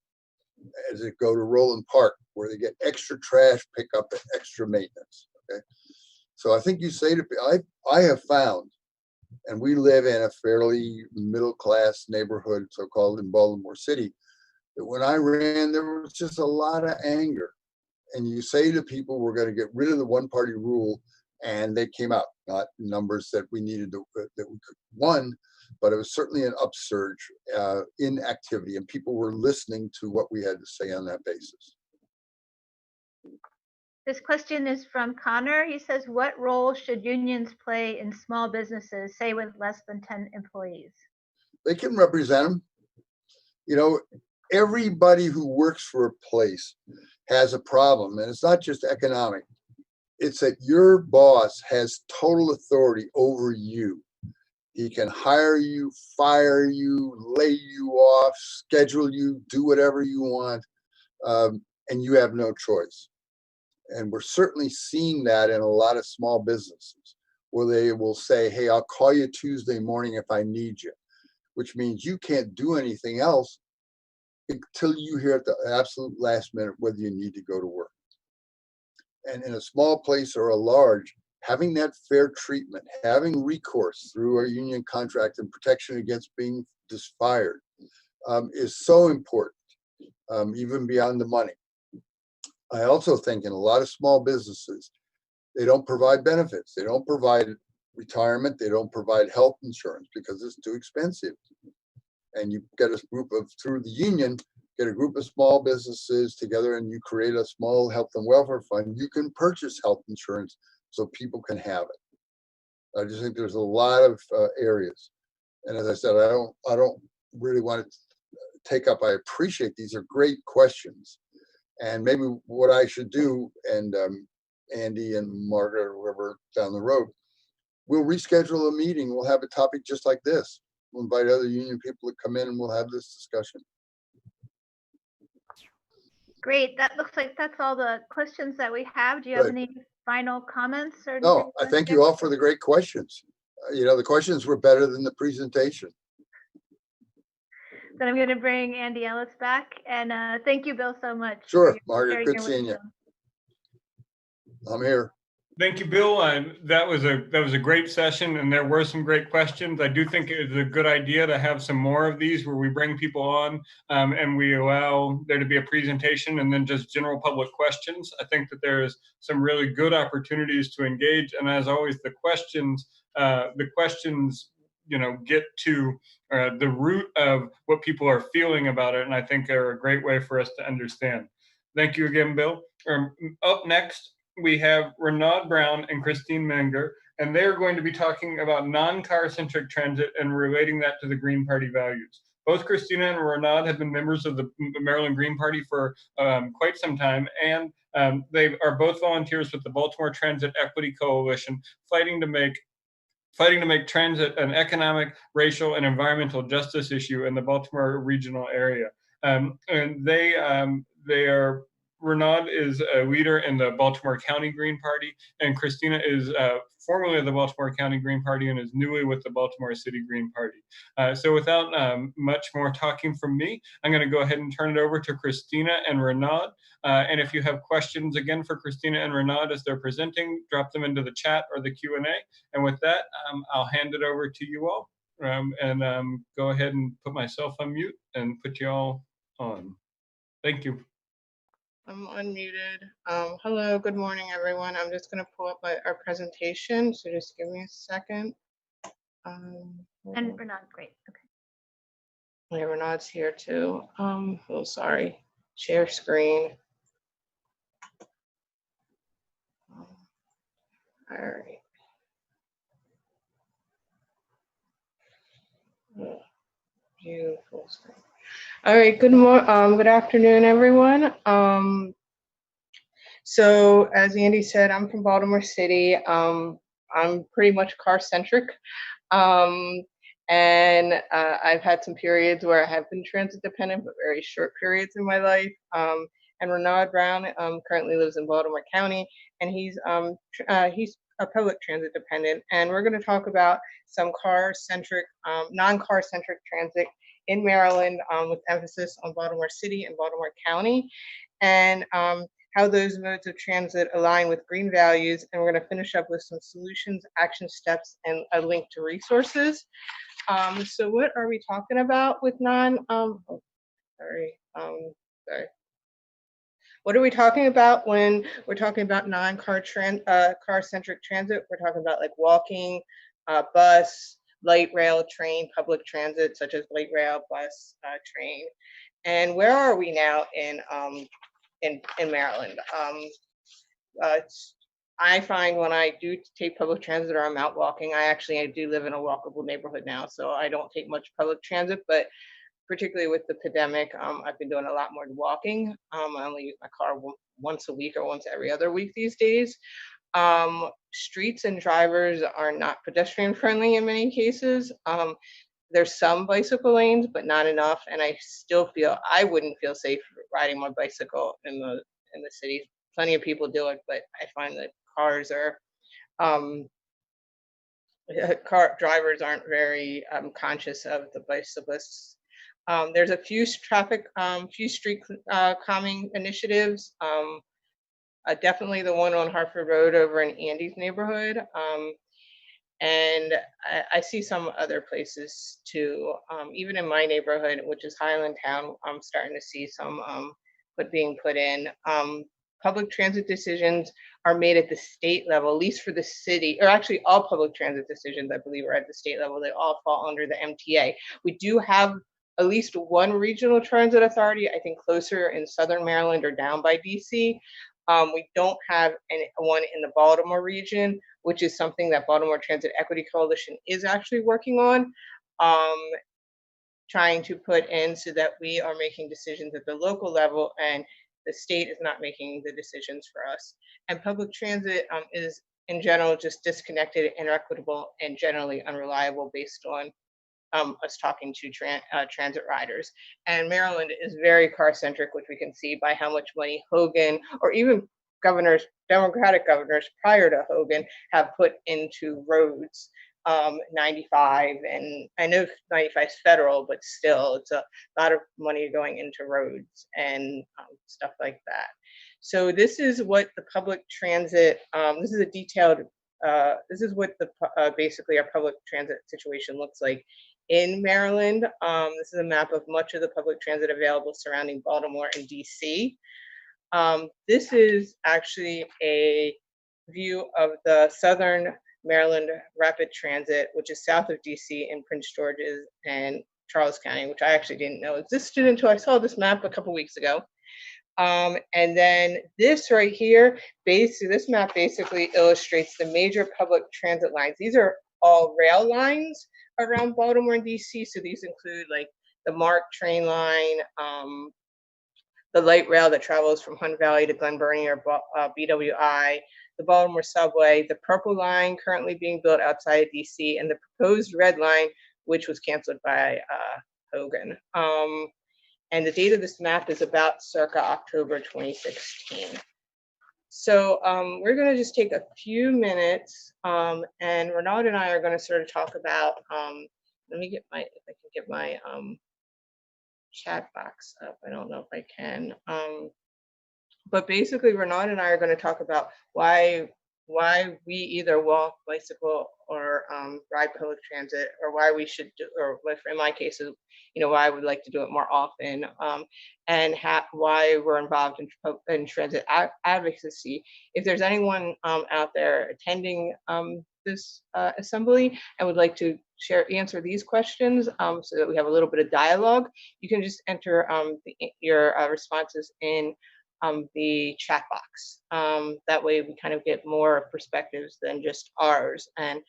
as it go to Roland Park, where they get extra trash pickup and extra maintenance. Okay. So I think you say to people, I have found, and we live in a fairly middle-class neighborhood, so-called in Baltimore City, that when I ran, there was just a lot of anger. And you say to people, we're going to get rid of the one-party rule, and they came out, not numbers that we needed to, that we could won, but it was certainly an upsurge in activity, and people were listening to what we had to say on that basis. This question is from Connor. He says, what role should unions play in small businesses, say with less than 10 employees? They can represent them. You know, everybody who works for a place has a problem, and it's not just economic. It's that your boss has total authority over you. He can hire you, fire you, lay you off, schedule you, do whatever you want, and you have no choice. And we're certainly seeing that in a lot of small businesses where they will say, hey, I'll call you Tuesday morning if I need you, which means you can't do anything else until you hear at the absolute last minute whether you need to go to work. And in a small place or a large, having that fair treatment, having recourse through a union contract and protection against being disfired is so important, even beyond the money. I also think in a lot of small businesses, they don't provide benefits. They don't provide retirement. They don't provide health insurance because it's too expensive. And you get a group of, through the union, get a group of small businesses together and you create a small health and welfare fund. You can purchase health insurance so people can have it. I just think there's a lot of areas. And as I said, I don't really want to take up, I appreciate these are great questions. And maybe what I should do, and Andy and Margaret or whoever down the road, we'll reschedule a meeting. We'll have a topic just like this. We'll invite other union people to come in and we'll have this discussion. Great. That looks like that's all the questions that we have. Do you have Good. any final comments or anything? No, I thank you all for the great questions. The questions were better than the presentation. Then I'm going to bring Andy Ellis back. And thank you, Bill, so much. Sure, for Margaret, sharing good your seeing you. wisdom. I'm here. Thank you, Bill. That was a great session, and there were some great questions. I do think it is a good idea to have some more of these where we bring people on and we allow there to be a presentation and then just general public questions. I think that there is some really good opportunities to engage, and as always, the questions get to the root of what people are feeling about it, and I think they're a great way for us to understand. Thank you again, Bill. Up next, we have Renaud Brown and Christine Menger, and they're going to be talking about non-car-centric transit and relating that to the Green Party values. Both Christina and Renaud have been members of the Maryland Green Party for quite some time, and they are both volunteers with the Baltimore Transit Equity Coalition, fighting to make transit an economic, racial, and environmental justice issue in the Baltimore regional area. And they are Renaud is a leader in the Baltimore County Green Party, and Christina is formerly of the Baltimore County Green Party and is newly with the Baltimore City Green Party. So without much more talking from me, I'm going to go ahead and turn it over to Christina and Renaud. And if you have questions again for Christina and Renaud as they're presenting, drop them into the chat or the Q&A. And with that, I'll hand it over to you all and go ahead and put myself on mute and put you all on. Thank you. I'm unmuted. Hello, good morning, everyone. I'm just going to pull up our presentation, so just give me a second. And Renaud, great. Okay. Yeah, Renaud's here too. Oh, sorry. Share screen. All right. Beautiful screen. All right. Good afternoon, everyone. So as Andy said, I'm from Baltimore City. I'm pretty much car-centric. And I've had some periods where I have been transit dependent, but very short periods in my life. And Renaud Brown currently lives in Baltimore County, and he's a public transit dependent. And we're going to talk about some car-centric, non-car-centric transit in Maryland, with emphasis on Baltimore City and Baltimore County, and how those modes of transit align with green values. And we're going to finish up with some solutions, action steps, and a link to resources. So what are we talking about with What are we talking about when we're talking about car-centric transit? We're talking about like walking, bus, light rail, train, public transit, such as light rail, bus, train. And where are we now in Maryland? I find when I do take public transit or I'm out walking, I do live in a walkable neighborhood now, so I don't take much public transit, but particularly with the pandemic, I've been doing a lot more walking. I only use my car once a week or once every other week these days. Streets and drivers are not pedestrian friendly in many cases. There's some bicycle lanes, but not enough, and I wouldn't feel safe riding my bicycle in the city. Plenty of people do it, but I find that car drivers aren't very conscious of the bicyclists. There's a few street calming initiatives. Definitely the one on Hartford Road over in Andy's neighborhood. And I see some other places too. Even in my neighborhood, which is Highland Town, I'm starting to see some being put in. Public transit decisions are made at the state level, at least for the city, or actually all public transit decisions, I believe, are at the state level. They all fall under the MTA. We do have at least one regional transit authority, I think closer in Southern Maryland or down by DC. We don't have one in the Baltimore region, which is something that Baltimore Transit Equity Coalition is actually working on, trying to put in so that we are making decisions at the local level and the state is not making the decisions for us. And public transit is in general just disconnected, inequitable, and generally unreliable based on us talking to transit riders. And Maryland is very car-centric, which we can see by how much money Hogan, or even governors, Democratic governors prior to Hogan, have put into roads. 95, and I know 95 is federal, but still, it's a lot of money going into roads and stuff like that. So this is what the public transit, this is a detailed, this is what the basically our public transit situation looks like in Maryland. This is a map of much of the public transit available surrounding Baltimore and DC. This is actually a view of the Southern Maryland Rapid Transit, which is south of DC in Prince George's and Charles County, which I actually didn't know existed until I saw this map a couple weeks ago. And then this right here, this map basically illustrates the major public transit lines. These are all rail lines around Baltimore and DC. So these include like the MARC train line, the light rail that travels from Hunt Valley to Glen Burnie or BWI, the Baltimore subway, the Purple line currently being built outside DC, and the proposed Red line, which was canceled by Hogan. And the date of this map is about circa October 2016. So we're going to just take a few minutes, and Renaud and I are going to sort of talk about, let me get my, if I can get my chat box up. I don't know if I can. But basically, Renaud and I are going to talk about why we either walk, bicycle, or ride public transit, or why we should do, or in my case, why I would like to do it more often, and why we're involved in transit advocacy. If there's anyone out there attending this assembly and would like to answer these questions so that we have a little bit of dialogue, you can just enter your responses in the chat box. That way we kind of get more perspectives than just ours. And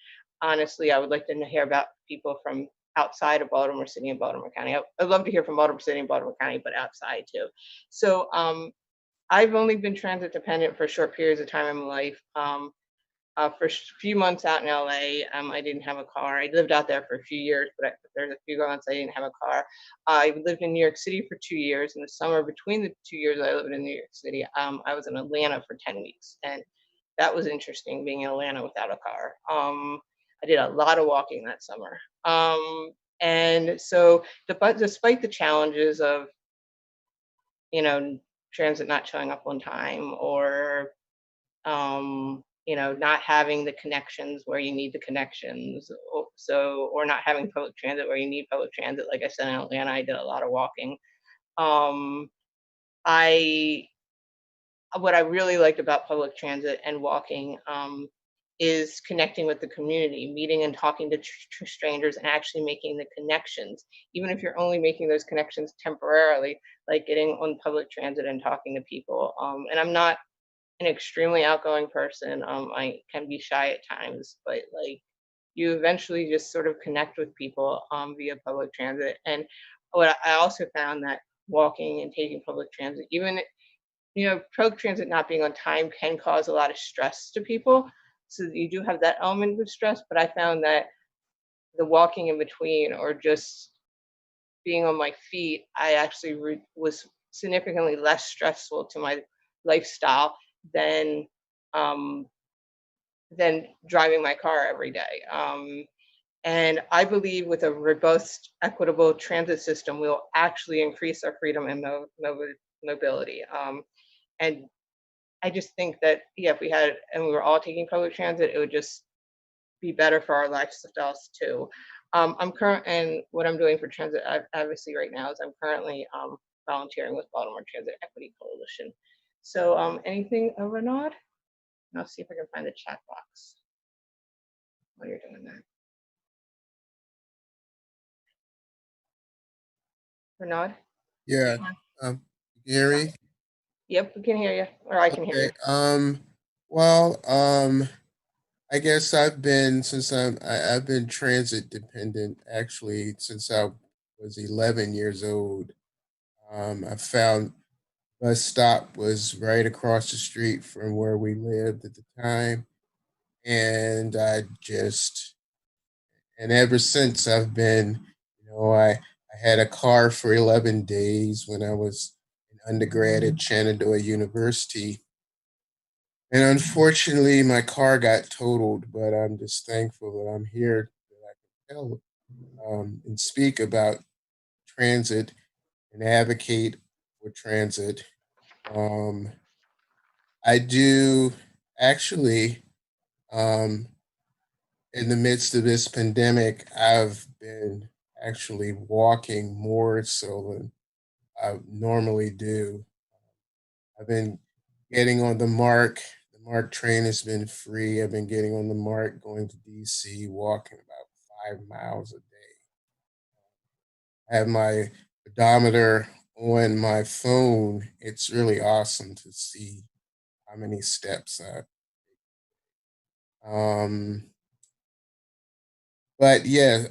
honestly, I would like to hear about people from outside of Baltimore City and Baltimore County. I'd love to hear from Baltimore City and Baltimore County, but outside too. So I've only been transit dependent for short periods of time in my life. For a few months out in LA, I didn't have a car. I lived out there for a few years, but there's a few months I didn't have a car. I lived in New York City for 2 years. In the summer between the 2 years I lived in New York City, I was in Atlanta for 10 weeks. And that was interesting, being in Atlanta without a car. I did a lot of walking that summer. And so despite the challenges of, transit not showing up on time, or not having the connections where you need the connections, or not having public transit where you need public transit. Like I said, in Atlanta, I did a lot of walking. What I really liked about public transit and walking is connecting with the community, meeting and talking to strangers, and actually making the connections, even if you're only making those connections temporarily, like getting on public transit and talking to people. And I'm not an extremely outgoing person. I can be shy at times, but like, you eventually just sort of connect with people via public transit. And what I also found, that walking and taking public transit, even public transit not being on time, can cause a lot of stress to people. So you do have that element of stress, but I found that the walking in between, or just being on my feet, I actually was significantly less stressful to my lifestyle than driving my car every day. And I believe with a robust, equitable transit system, we'll actually increase our freedom and mobility. And I just think that, if we had, and we were all taking public transit, it would just be better for our lifestyles too. And what I'm doing for transit advocacy right now is I'm currently volunteering with Baltimore Transit Equity Coalition. So anything, Renaud? And I'll see if I can find the chat box while you're doing that. Renaud? Yeah. Gary? Yep, we can hear you, or I can hear you. Well, I guess I've been transit dependent actually since I was 11 years old. I found bus stop was right across the street from where we lived at the time, and ever since I've been I had a car for 11 days when I was an undergrad at Shenandoah University. And unfortunately, my car got totaled, but I'm just thankful that I'm here, that I can tell and speak about transit and advocate for transit. Um, I do actually, um, in the midst of this pandemic, I've been actually walking more so than I normally do. I've been getting on the Mark. The Mark train has been free. I've been getting on the Mark, going to DC, walking about 5 miles a day. I have my pedometer on my phone. It's really awesome to see how many steps um, but yeah,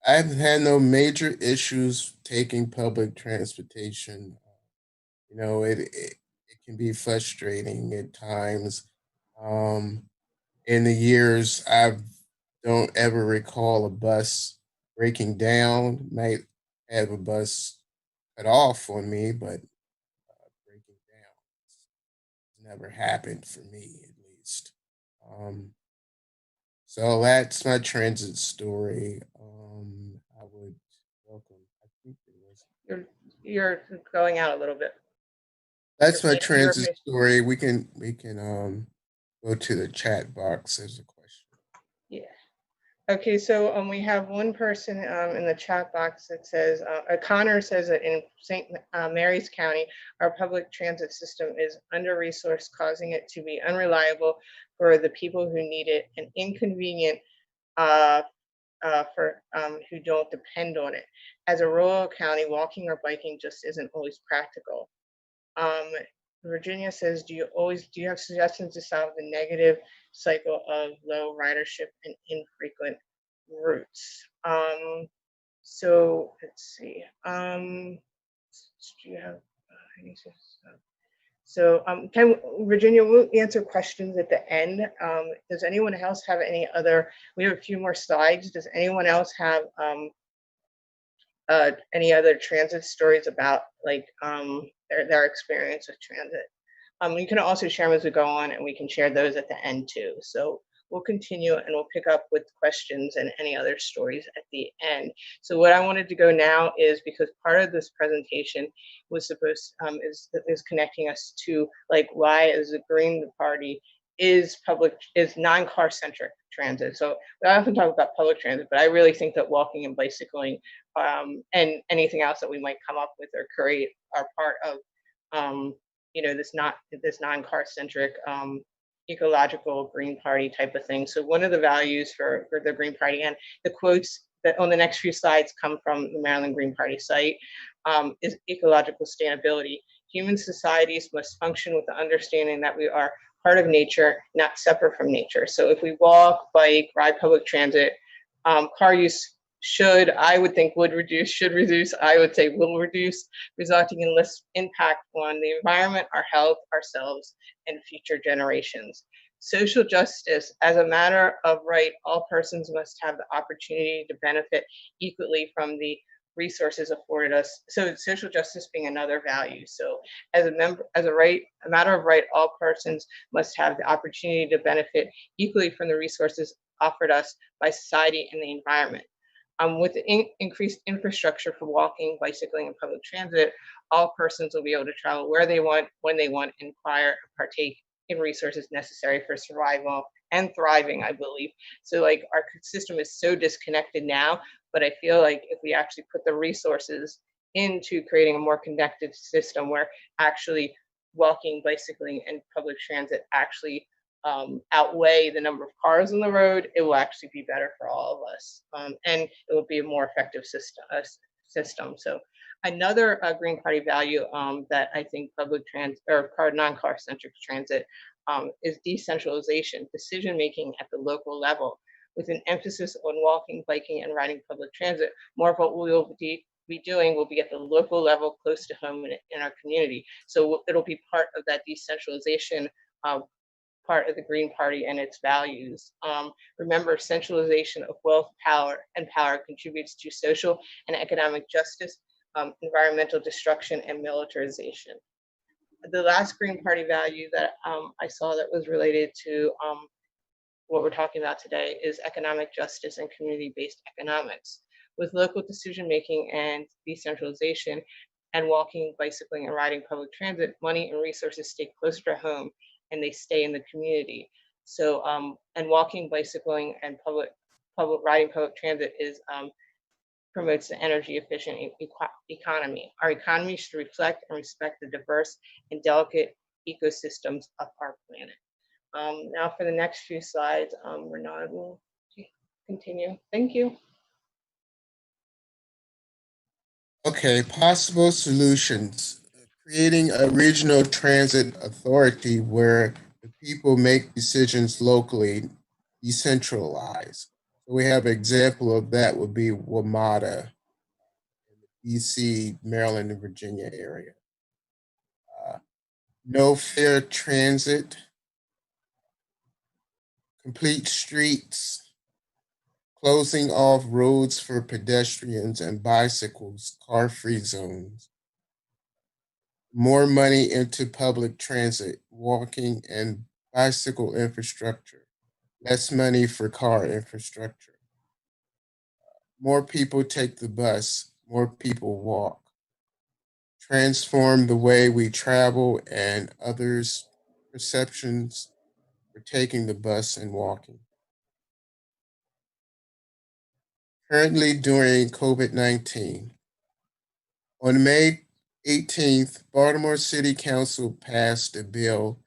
I've had no major issues taking public transportation. It can be frustrating at times. Um, in the years, I don't ever recall a bus breaking down. Might have a bus cut off on me, but breaking down never happened for me, at least. Um, so that's my transit story. I would welcome. I think there was. You're going out a little bit. That's my You're transit story. We can go to the chat box as a question. Yeah. Okay, so we have one person in the chat box that says, Connor says that in St. Mary's County, our public transit system is under-resourced, causing it to be unreliable for the people who need it and inconvenient uh, for who don't depend on it. As a rural county, walking or biking just isn't always practical. Um, Virginia says, do you have suggestions to solve the negative cycle of low ridership and infrequent routes? So let's see. Do you have any so can Virginia will answer questions at the end. Does anyone else have any other? We have a few more slides. Does anyone else have any other transit stories about like their experience with transit? You can also share them as we go on, and we can share those at the end too. So we'll continue and we'll pick up with questions and any other stories at the end. So what I wanted to go now is, because part of this presentation was supposed is connecting us to like why as a Green Party is non-car centric transit. So I often talk about public transit, but I really think that walking and bicycling and anything else that we might come up with or create are part of this non-car centric ecological Green Party type of thing. So one of the values for the Green Party, and the quotes that on the next few slides come from the Maryland Green Party site, is ecological sustainability. Human societies must function with the understanding that we are part of nature, not separate from nature. So if we walk, bike, ride public transit, car use should reduce, I would say will reduce, resulting in less impact on the environment, our health, ourselves, and future generations. Social justice, as a matter of right, all persons must have the opportunity to benefit equally from the resources afforded us. So social justice being another value. So as a matter of right, all persons must have the opportunity to benefit equally from the resources offered us by society and the environment. With increased infrastructure for walking, bicycling, and public transit, all persons will be able to travel where they want, when they want, and acquire and partake in resources necessary for survival and thriving, I believe. So like our system is so disconnected now, but I feel like if we actually put the resources into creating a more connected system where actually walking, bicycling, and public transit actually outweigh the number of cars on the road, it will actually be better for all of us, and it will be a more effective system. So another Green Party value that I think public transit or non-car centric transit is decentralization, decision making at the local level, with an emphasis on walking, biking, and riding public transit. More of what we will be doing will be at the local level, close to home in our community. So it'll be part of that decentralization part of the Green Party and its values. Remember, centralization of wealth, power contributes to social and economic justice, environmental destruction, and militarization. The last Green Party value that I saw that was related to what we're talking about today is economic justice and community-based economics. With local decision-making and decentralization and walking, bicycling, and riding public transit, money and resources stay closer to home and they stay in the community. So, and walking, bicycling, and riding public transit promotes the energy efficient economy. Our economy should reflect and respect the diverse and delicate ecosystems of our planet. Now for the next few slides, Renard will continue. Thank you. Okay, possible solutions. Creating a regional transit authority where the people make decisions locally, decentralized. So we have an example of that would be WMATA in the DC, Maryland, and Virginia area. No fare transit, complete streets, closing off roads for pedestrians and bicycles, car-free zones, more money into public transit, walking, and bicycle infrastructure, less money for car infrastructure. More people take the bus, more people walk. Transform the way we travel and others' perceptions for taking the bus and walking. Currently during COVID-19, on May 18th, Baltimore City Council passed a bill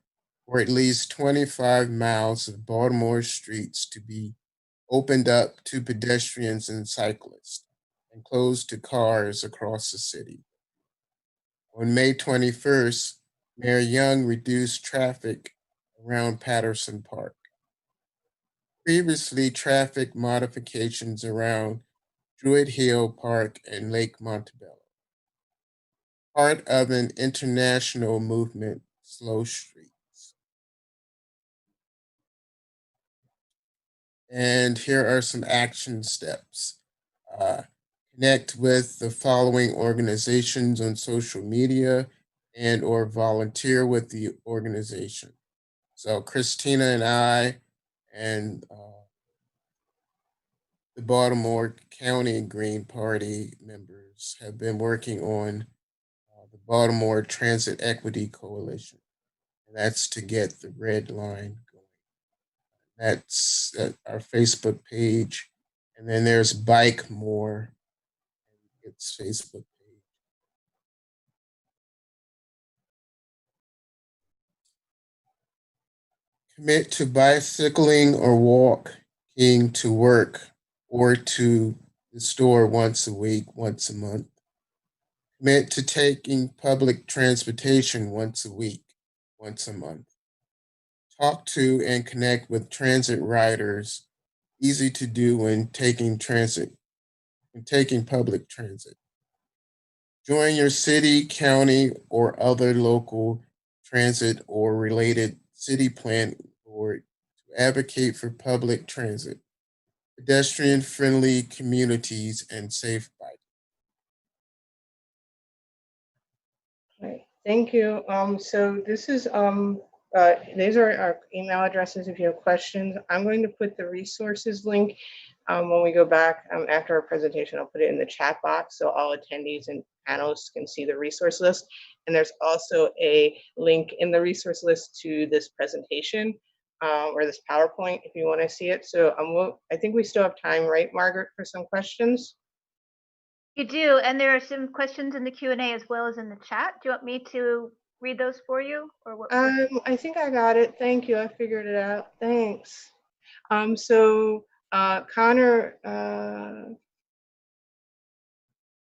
for at least 25 miles of Baltimore streets to be opened up to pedestrians and cyclists and closed to cars across the city. On May 21st, Mayor Young reduced traffic around Patterson Park. Previously, traffic modifications around Druid Hill Park and Lake Montebello. Part of an international movement, Slow Streets. And here are some action steps. Connect with the following organizations on social media and or volunteer with the organization. So Christina and I and the Baltimore County Green Party members have been working on the Baltimore Transit Equity Coalition. And that's to get the red line going. That's our Facebook page. And then there's Bike More, its Facebook page. Commit to bicycling or walking to work or to the store once a week, once a month. Commit to taking public transportation once a week, once a month. Talk to and connect with transit riders. Easy to do when taking public transit. Join your city, county, or other local transit or related city planning board to advocate for public transit, pedestrian-friendly communities, and safe biking. Right. Thank you. So this is these are our email addresses if you have questions. I'm going to put the resources link when we go back after our presentation. I'll put it in the chat box so all attendees and panelists can see the resource list. And there's also a link in the resource list to this presentation or this PowerPoint if you want to see it. So I think we still have time, right, Margaret, for some questions? You do, and there are some questions in the Q&A as well as in the chat. Do you want me to read those for you, or what? I think I got it. Thank you. I figured it out. Thanks. So Connor,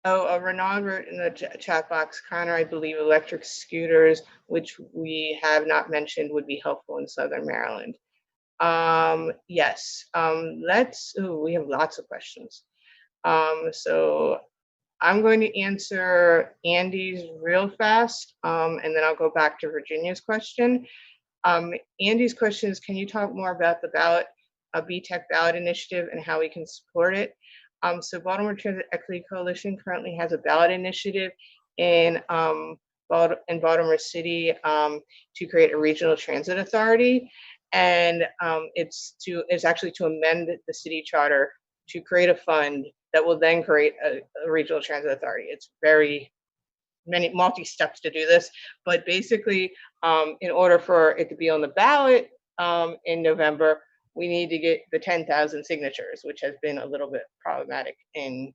Renaud wrote in the chat box, Connor, I believe electric scooters, which we have not mentioned, would be helpful in Southern Maryland. Yes. We have lots of questions. So I'm going to answer Andy's real fast, and then I'll go back to Virginia's question. Andy's question is, can you talk more about the ballot, BTEC ballot initiative and how we can support it? So Baltimore Transit Equity Coalition currently has a ballot initiative in Baltimore City to create a regional transit authority. And it's actually to amend the city charter to create a fund that will then create a regional transit authority. It's very many multi-steps to do this, but basically, in order for it to be on the ballot in November, we need to get the 10,000 signatures, which has been a little bit problematic in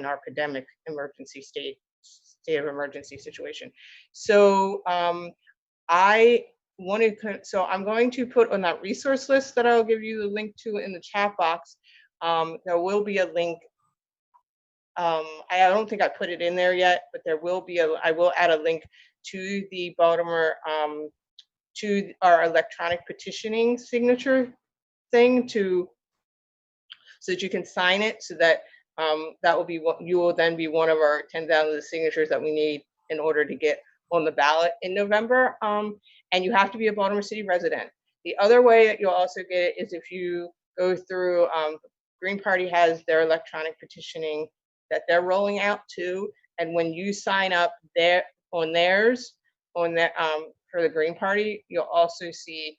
our pandemic emergency state of emergency situation. So so I'm going to put on that resource list that I'll give you the link to in the chat box. There will be a link. I don't think I put it in there yet, but there will be I will add a link to the Baltimore, to our electronic petitioning signature thing so that you can sign it, so that that will be what you will then be one of our 10,000 signatures that we need in order to get on the ballot in November. And you have to be a Baltimore City resident. The other way that you'll also get it is if you go through, Green Party has their electronic petitioning that they're rolling out too. And when you sign up there on theirs, for the Green Party, you'll also see,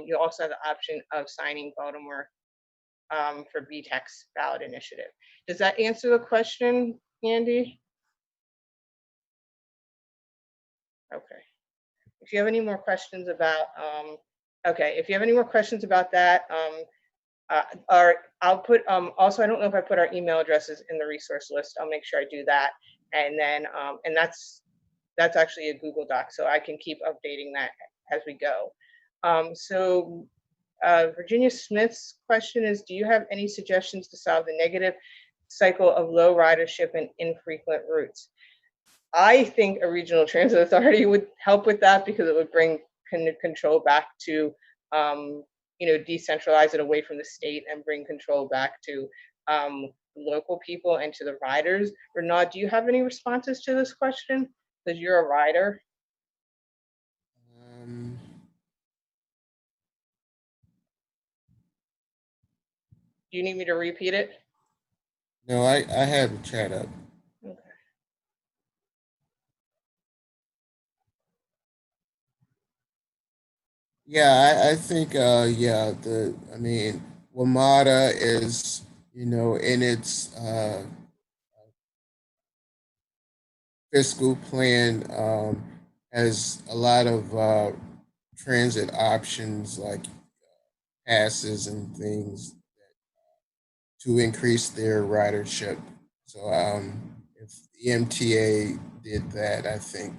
you'll also have the option of signing Baltimore for BTEC's ballot initiative. Does that answer the question, Andy? Okay. If you have any more questions about, if you have any more questions about that, I'll put, also, I don't know if I put our email addresses in the resource list. I'll make sure I do that. And then, and that's actually a Google Doc, so I can keep updating that as we go. Virginia Smith's question is, do you have any suggestions to solve the negative cycle of low ridership and infrequent routes? I think a regional transit authority would help with that, because it would bring control back to, decentralize it away from the state and bring control back to local people and to the riders. Renaud, do you have any responses to this question? Because you're a rider. Do you need me to repeat it? No, I have the chat up. Okay. Yeah, I think, WMATA is, in its fiscal plan, has a lot of transit options like passes and things to increase their ridership. So if the MTA did that, I think,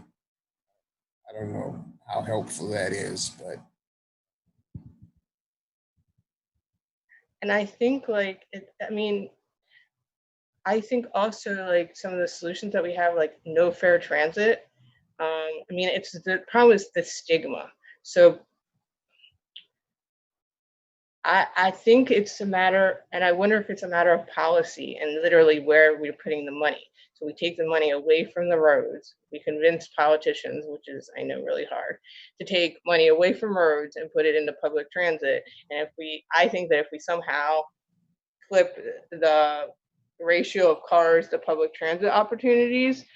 I don't know how helpful that is, but. And I think I think also like some of the solutions that we have, like no fare transit. It's the problem is the stigma. So I think it's a matter, and I wonder if it's a matter of policy and literally where we're putting the money. So we take the money away from the roads. We convince politicians, which is, I know, really hard, to take money away from roads and put it into public transit. And I think that if we somehow flip the ratio of cars to public transit opportunities,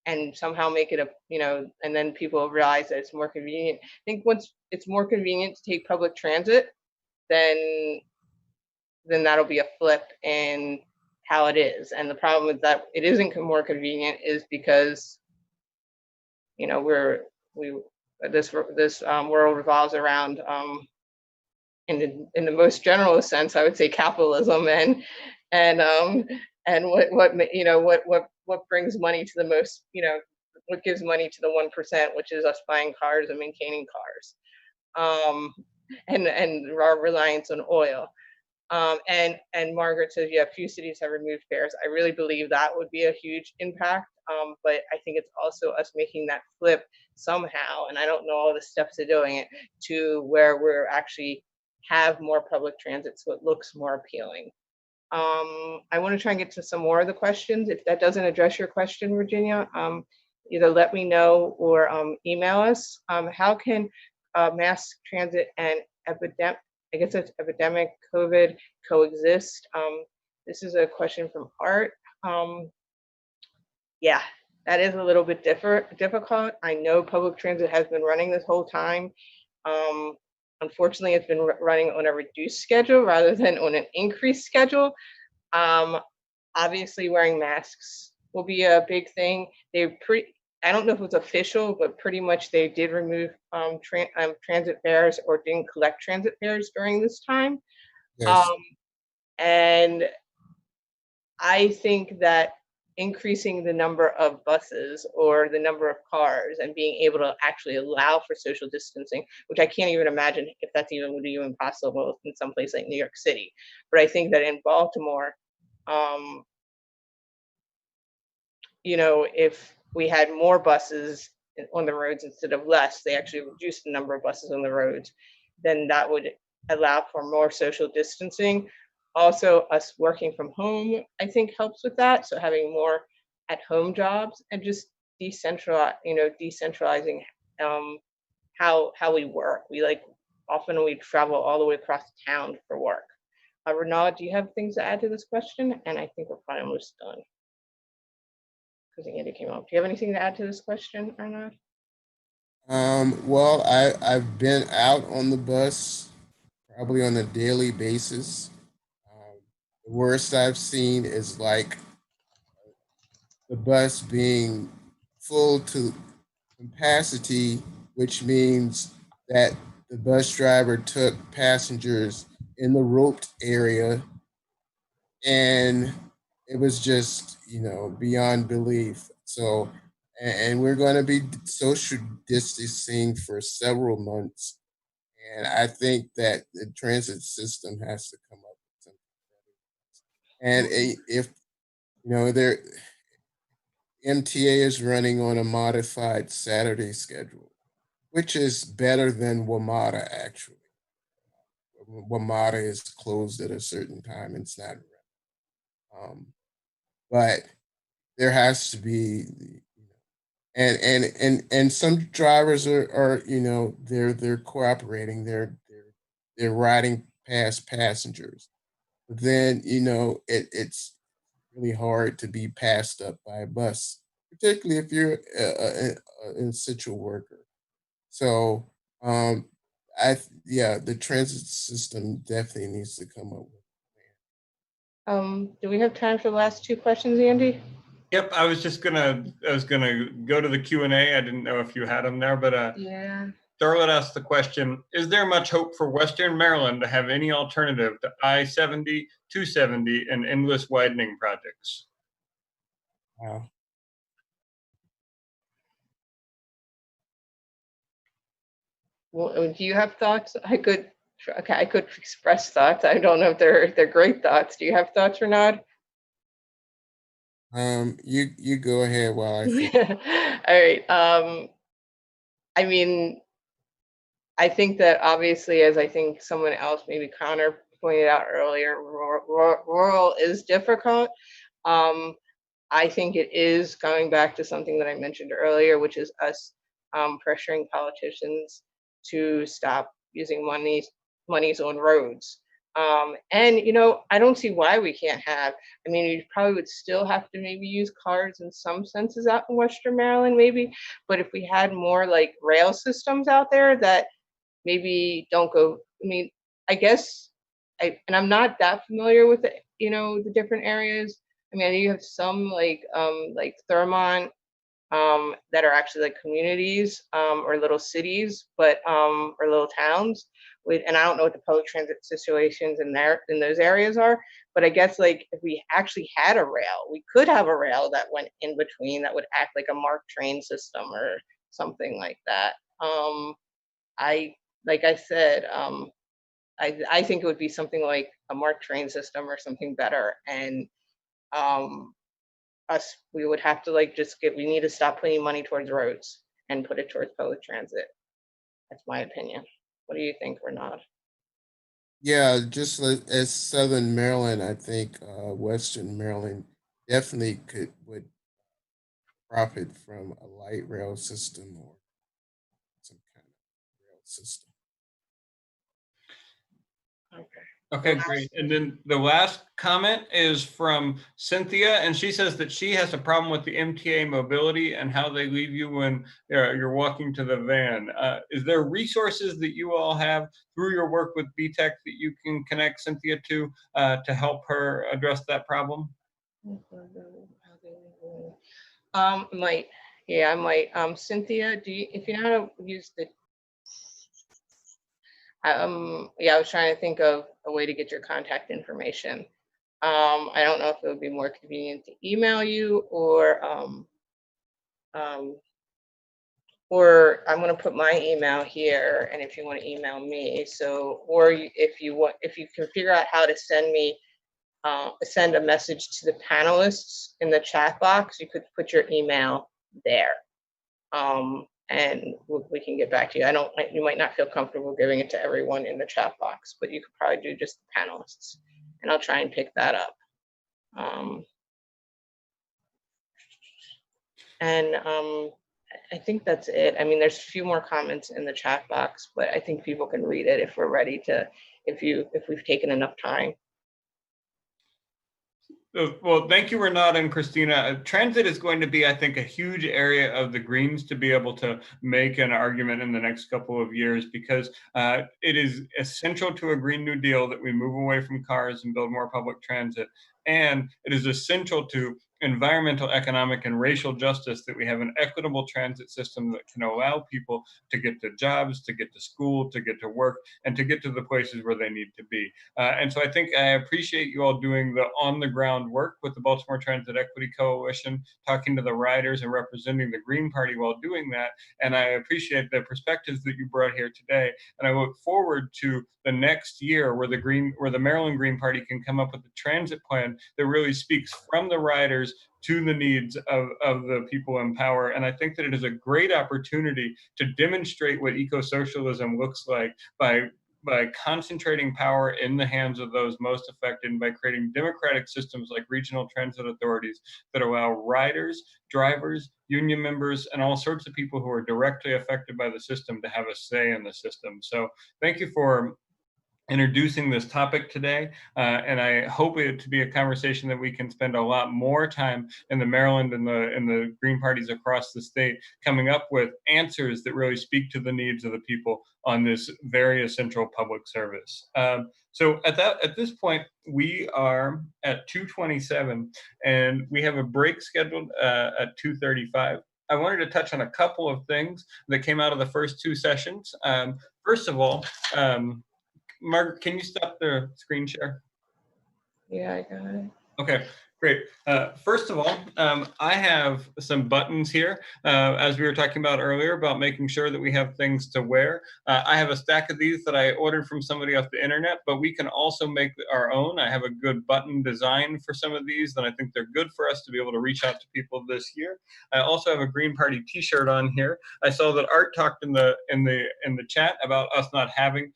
and somehow make it and then people realize that it's more convenient. I think once it's more convenient to take public transit, then that'll be a flip in how it is. And the problem with that, it isn't more convenient, is because this world revolves around, in the most general sense, I would say, capitalism and what brings money to the most, what gives money to the 1%, which is us buying cars and maintaining cars, and our reliance on oil. And Margaret says, yeah, few cities have removed fares. I really believe that would be a huge impact, but I think it's also us making that flip somehow, and I don't know all the steps of doing it, to where we're actually have more public transit so it looks more appealing. I want to try and get to some more of the questions. If that doesn't address your question, Virginia, either let me know or email us. How can mass transit and epidemic, I guess it's epidemic COVID coexist? This is a question from Art. Um, yeah, that is a little bit difficult. I know public transit has been running this whole time. Um, Unfortunately, it's been running on a reduced schedule rather than on an increased schedule. Um, Obviously, wearing masks will be a big thing. I don't know if it's official, but pretty much they did remove transit fares or didn't collect transit fares during this time. Yes. Um, and I think that increasing the number of buses or the number of cars and being able to actually allow for social distancing, which I can't even imagine if that's even would be even possible in some place like New York City. But I think that in Baltimore, um, if we had more buses on the roads instead of less, they actually reduced the number of buses on the roads, then that would allow for more social distancing. Also, us working from home, I think helps with that. So having more at home jobs and just decentralizing how we work. Often we travel all the way across town for work. Renaud, do you have things to add to this question? And I think we're probably almost done because Andy came up. Do you have anything to add to this question or not? Well, I've been out on the bus probably on a daily basis. The worst I've seen is like the bus being full to capacity, which means that the bus driver took passengers in the roped area, and it was just, beyond belief. So, and we're going to be social distancing for several months. And I think that the transit system has to come up with something. And if, their MTA is running on a modified Saturday schedule, which is better than WMATA, actually. WMATA is closed at a certain time and it's not running. But there has to be, and some drivers are they're cooperating, they're riding past passengers, but then it's really hard to be passed up by a bus, particularly if you're an essential worker. So yeah, the transit system definitely needs to come up with. Do we have time for the last two questions, Andy? Yep, I was gonna go to the Q&A. I didn't know if you had them there, but Yeah. Darla asked the question, is there much hope for Western Maryland to have any alternative to I-70, 270, and endless widening projects? Wow. Well, do you have thoughts? I could express thoughts. I don't know if they're great thoughts. Do you have thoughts, Renaud? You go ahead while I think. All right. I mean, I think that obviously, as I think someone else, maybe Connor pointed out earlier, rural is difficult. Um, I think it is going back to something that I mentioned earlier, which is us pressuring politicians to stop using monies on roads. And I don't see why we can't have. I mean, you probably would still have to maybe use cars in some senses out in Western Maryland, maybe. But if we had more like rail systems out there that maybe don't go. I mean, I guess I'm not that familiar with the different areas. I mean, you have some like Thurmont that are actually like communities or little cities, but or little towns. And I don't know what the public transit situations in those areas are, but I guess like if we actually had a rail, we could have a rail that went in between that would act like a MARC train system or something like that. I like I said, I think it would be something like a MARC train system or something better, and um, we would have to we need to stop putting money towards roads and put it towards public transit. That's my opinion. What do you think, Renaud? Yeah, just as Southern Maryland, I think Western Maryland definitely would profit from a light rail system or some kind of rail system. Okay. Okay, great. And then the last comment is from Cynthia, and she says that she has a problem with the MTA mobility and how they leave you when you're walking to the van. Is there resources that you all have through your work with BTEC that you can connect Cynthia to help her address that problem? Might, yeah, I might. Cynthia, if you know how to use the, yeah, I was trying to think of a way to get your contact information. I don't know if it would be more convenient to email you um, or I'm going to put my email here, and if you want to email me, so, or if you can figure out how to send a message to the panelists in the chat box, you could put your email there. And we can get back to you. You might not feel comfortable giving it to everyone in the chat box, but you could probably do just the panelists, and I'll try and pick that up. I think that's it. I mean, there's a few more comments in the chat box, but I think people can read it if we're ready to, if we've taken enough time. Well, thank you, Renata and Christina. Transit is going to be, I think, a huge area of the Greens to be able to make an argument in the next couple of years, because it is essential to a Green New Deal that we move away from cars and build more public transit. And it is essential to environmental, economic, and racial justice that we have an equitable transit system that can allow people to get to jobs, to get to school, to get to work, and to get to the places where they need to be. And so I think I appreciate you all doing the on-the-ground work with the Baltimore Transit Equity Coalition, talking to the riders and representing the Green Party while doing that. And I appreciate the perspectives that you brought here today. And I look forward to the next year where the Maryland Green Party can come up with a transit plan that really speaks from the riders to the needs of the people in power. And I think that it is a great opportunity to demonstrate what eco-socialism looks like by concentrating power in the hands of those most affected, and by creating democratic systems like regional transit authorities that allow riders, drivers, union members, and all sorts of people who are directly affected by the system to have a say in the system. So thank you for introducing this topic today, and I hope it to be a conversation that we can spend a lot more time in the Maryland and the Green parties across the state coming up with answers that really speak to the needs of the people on this very essential public service. So at this point, we are at 2:27, and we have a break scheduled at 2:35. I wanted to touch on a couple of things that came out of the first two sessions. First of all, Margaret, can you stop the screen share? Yeah, I got it. Okay, great. First of all, I have some buttons here, as we were talking about earlier, about making sure that we have things to wear. I have a stack of these that I ordered from somebody off the internet, but we can also make our own. I have a good button design for some of these, and I think they're good for us to be able to reach out to people this year. I also have a Green Party T-shirt on here. I saw that Art talked in the chat about us not having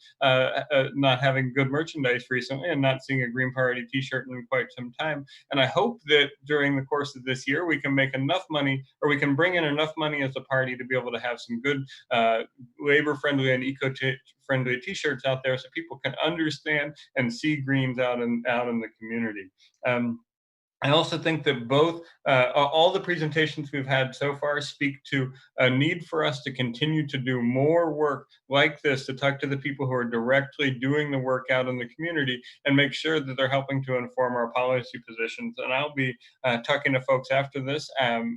good merchandise recently and not seeing a Green Party T-shirt in quite some time. And I hope that during the course of this year, we can make enough money, or we can bring in enough money as a party to be able to have some good labor-friendly and eco-friendly T-shirts out there, so people can understand and see greens out in the community. I also think that both, all the presentations we've had so far speak to a need for us to continue to do more work like this, to talk to the people who are directly doing the work out in the community and make sure that they're helping to inform our policy positions. And I'll be talking to folks after this.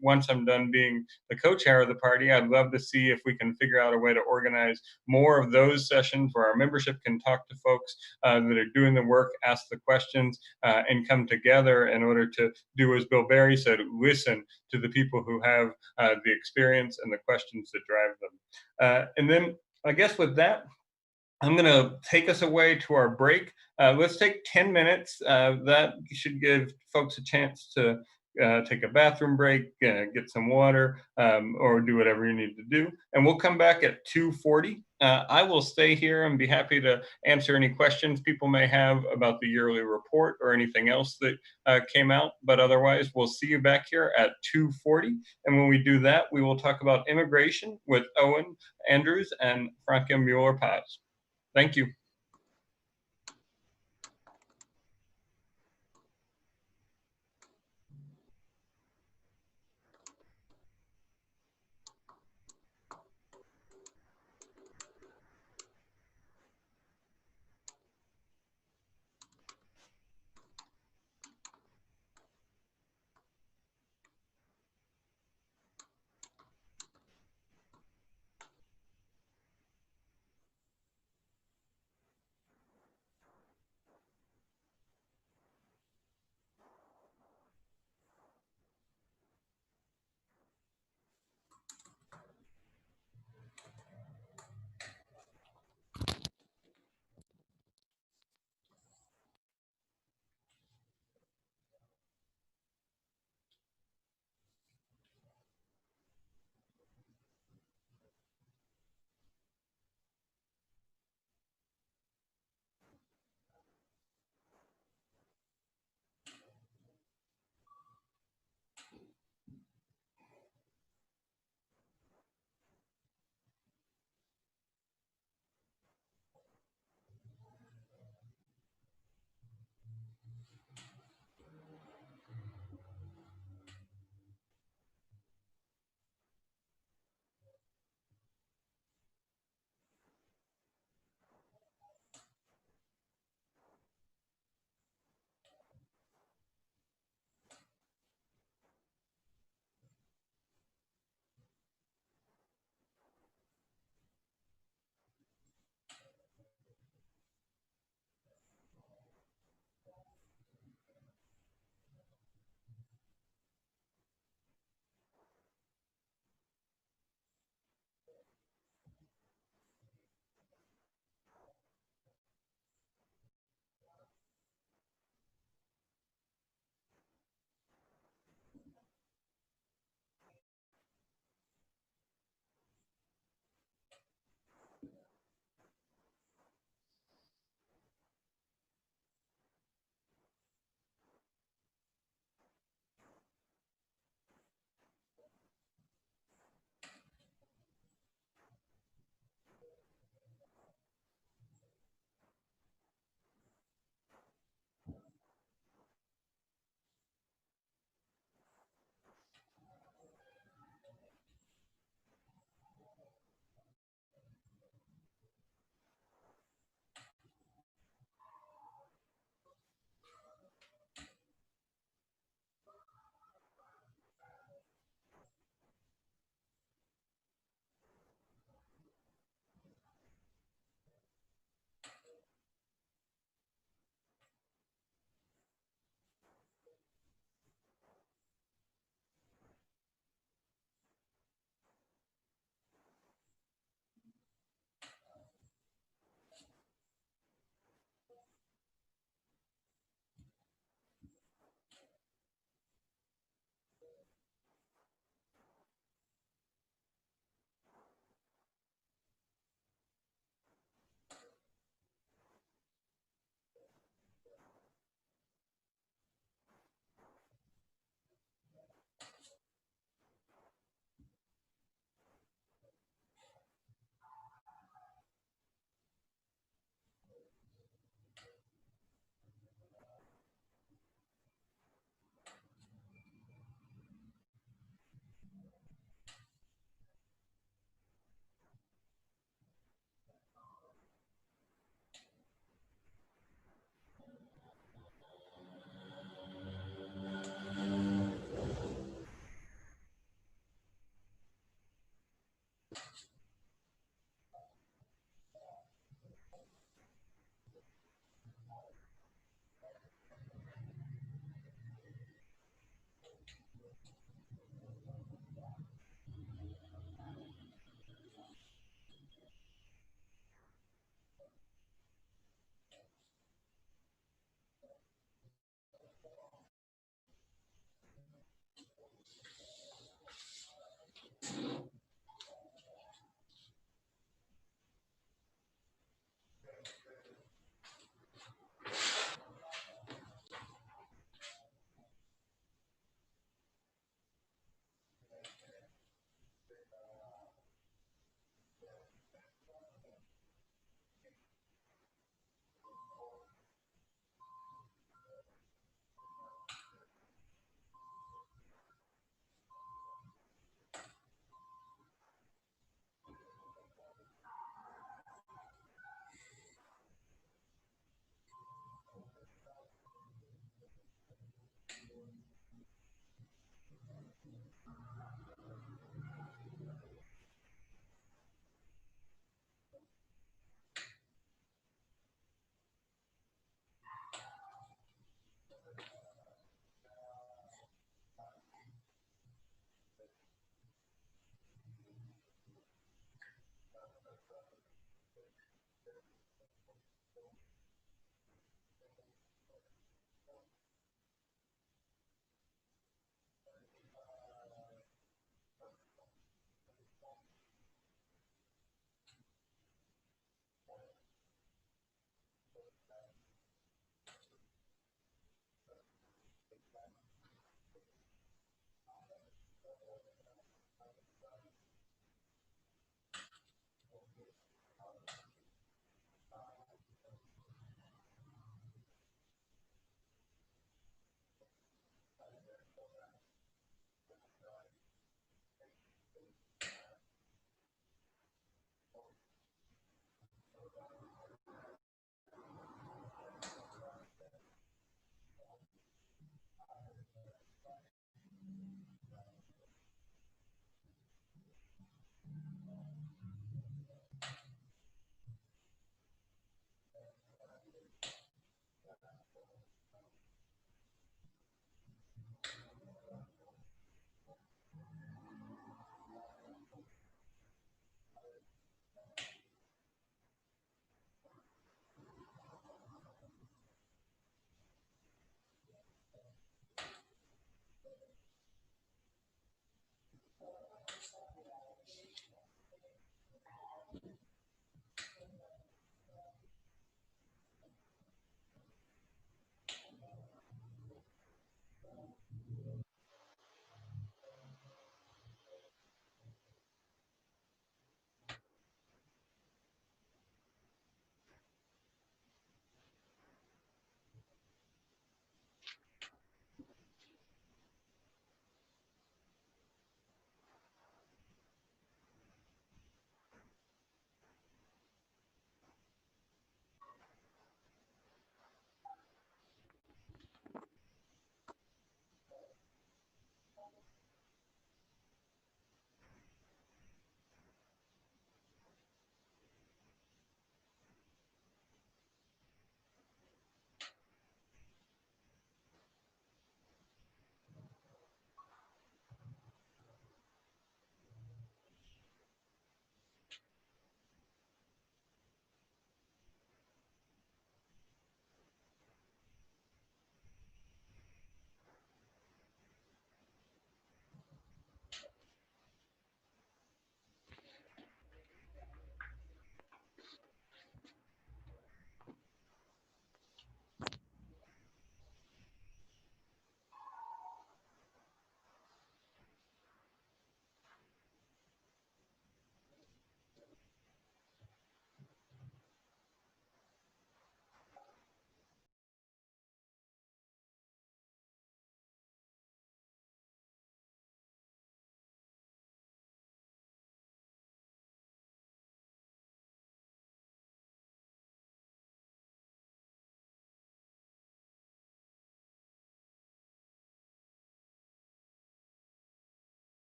Once I'm done being the co-chair of the party, I'd love to see if we can figure out a way to organize more of those sessions where our membership can talk to folks that are doing the work, ask the questions, and come together in order to do as Bill Barry said, listen to the people who have the experience and the questions that drive them. And then I guess with that, I'm going to take us away to our break. Let's take 10 minutes. That should give folks a chance to take a bathroom break, get some water, or do whatever you need to do. And we'll come back at 2:40. I will stay here and be happy to answer any questions people may have about the yearly report or anything else that came out. But otherwise, we'll see you back here at 2:40. And when we do that, we will talk about immigration with Owen Andrews and Franca Mueller-Paz. Thank you.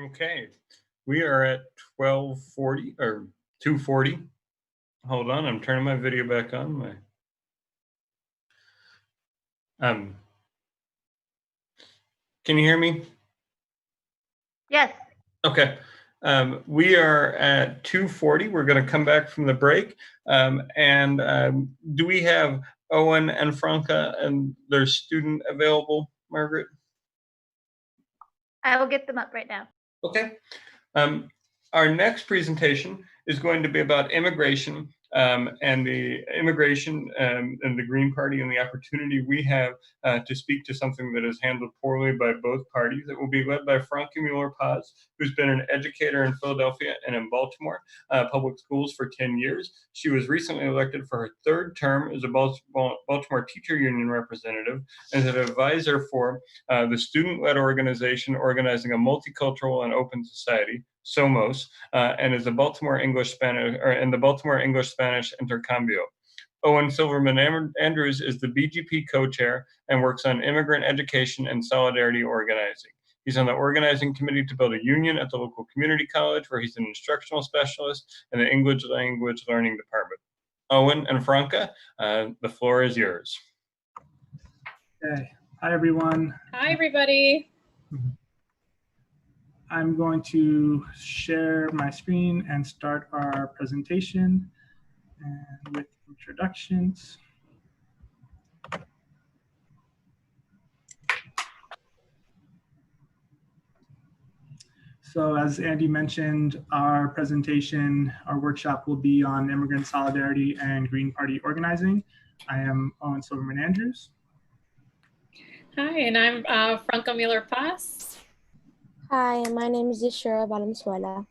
Okay, we are at 12:40 or 2:40. Hold on, I'm turning my video back on. Um, can you hear me? Yes. Okay. We are at 2:40. We're going to come back from the break. Do we have Owen and Franca and their student available, Margaret? I will get them up right now. Okay. Our next presentation is going to be about immigration and the immigration and the Green Party and the opportunity we have to speak to something that is handled poorly by both parties. It will be led by Franca Mueller-Paz, who's been an educator in Philadelphia and in Baltimore public schools for 10 years. She was recently elected for her third term as a Baltimore Teacher Union representative and is an advisor for the student-led organization organizing a multicultural and open society, SOMOS, and is a Baltimore English Spanish in the Baltimore English Spanish Intercambio. Owen Silverman Andrews is the BGP co-chair and works on immigrant education and solidarity organizing. He's on the organizing committee to build a union at the local community college, where he's an instructional specialist in the English language learning department. Owen and Franca, the floor is yours. Okay. Hi, everyone. Hi, everybody. I'm going to share my screen and start our presentation and with introductions. So as Andy mentioned, our presentation, our workshop will be on immigrant solidarity and Green Party organizing. I am Owen Silverman Andrews. Hi, and I'm Franca Mueller-Paz. Hi, my name is Yashira Valenzuela.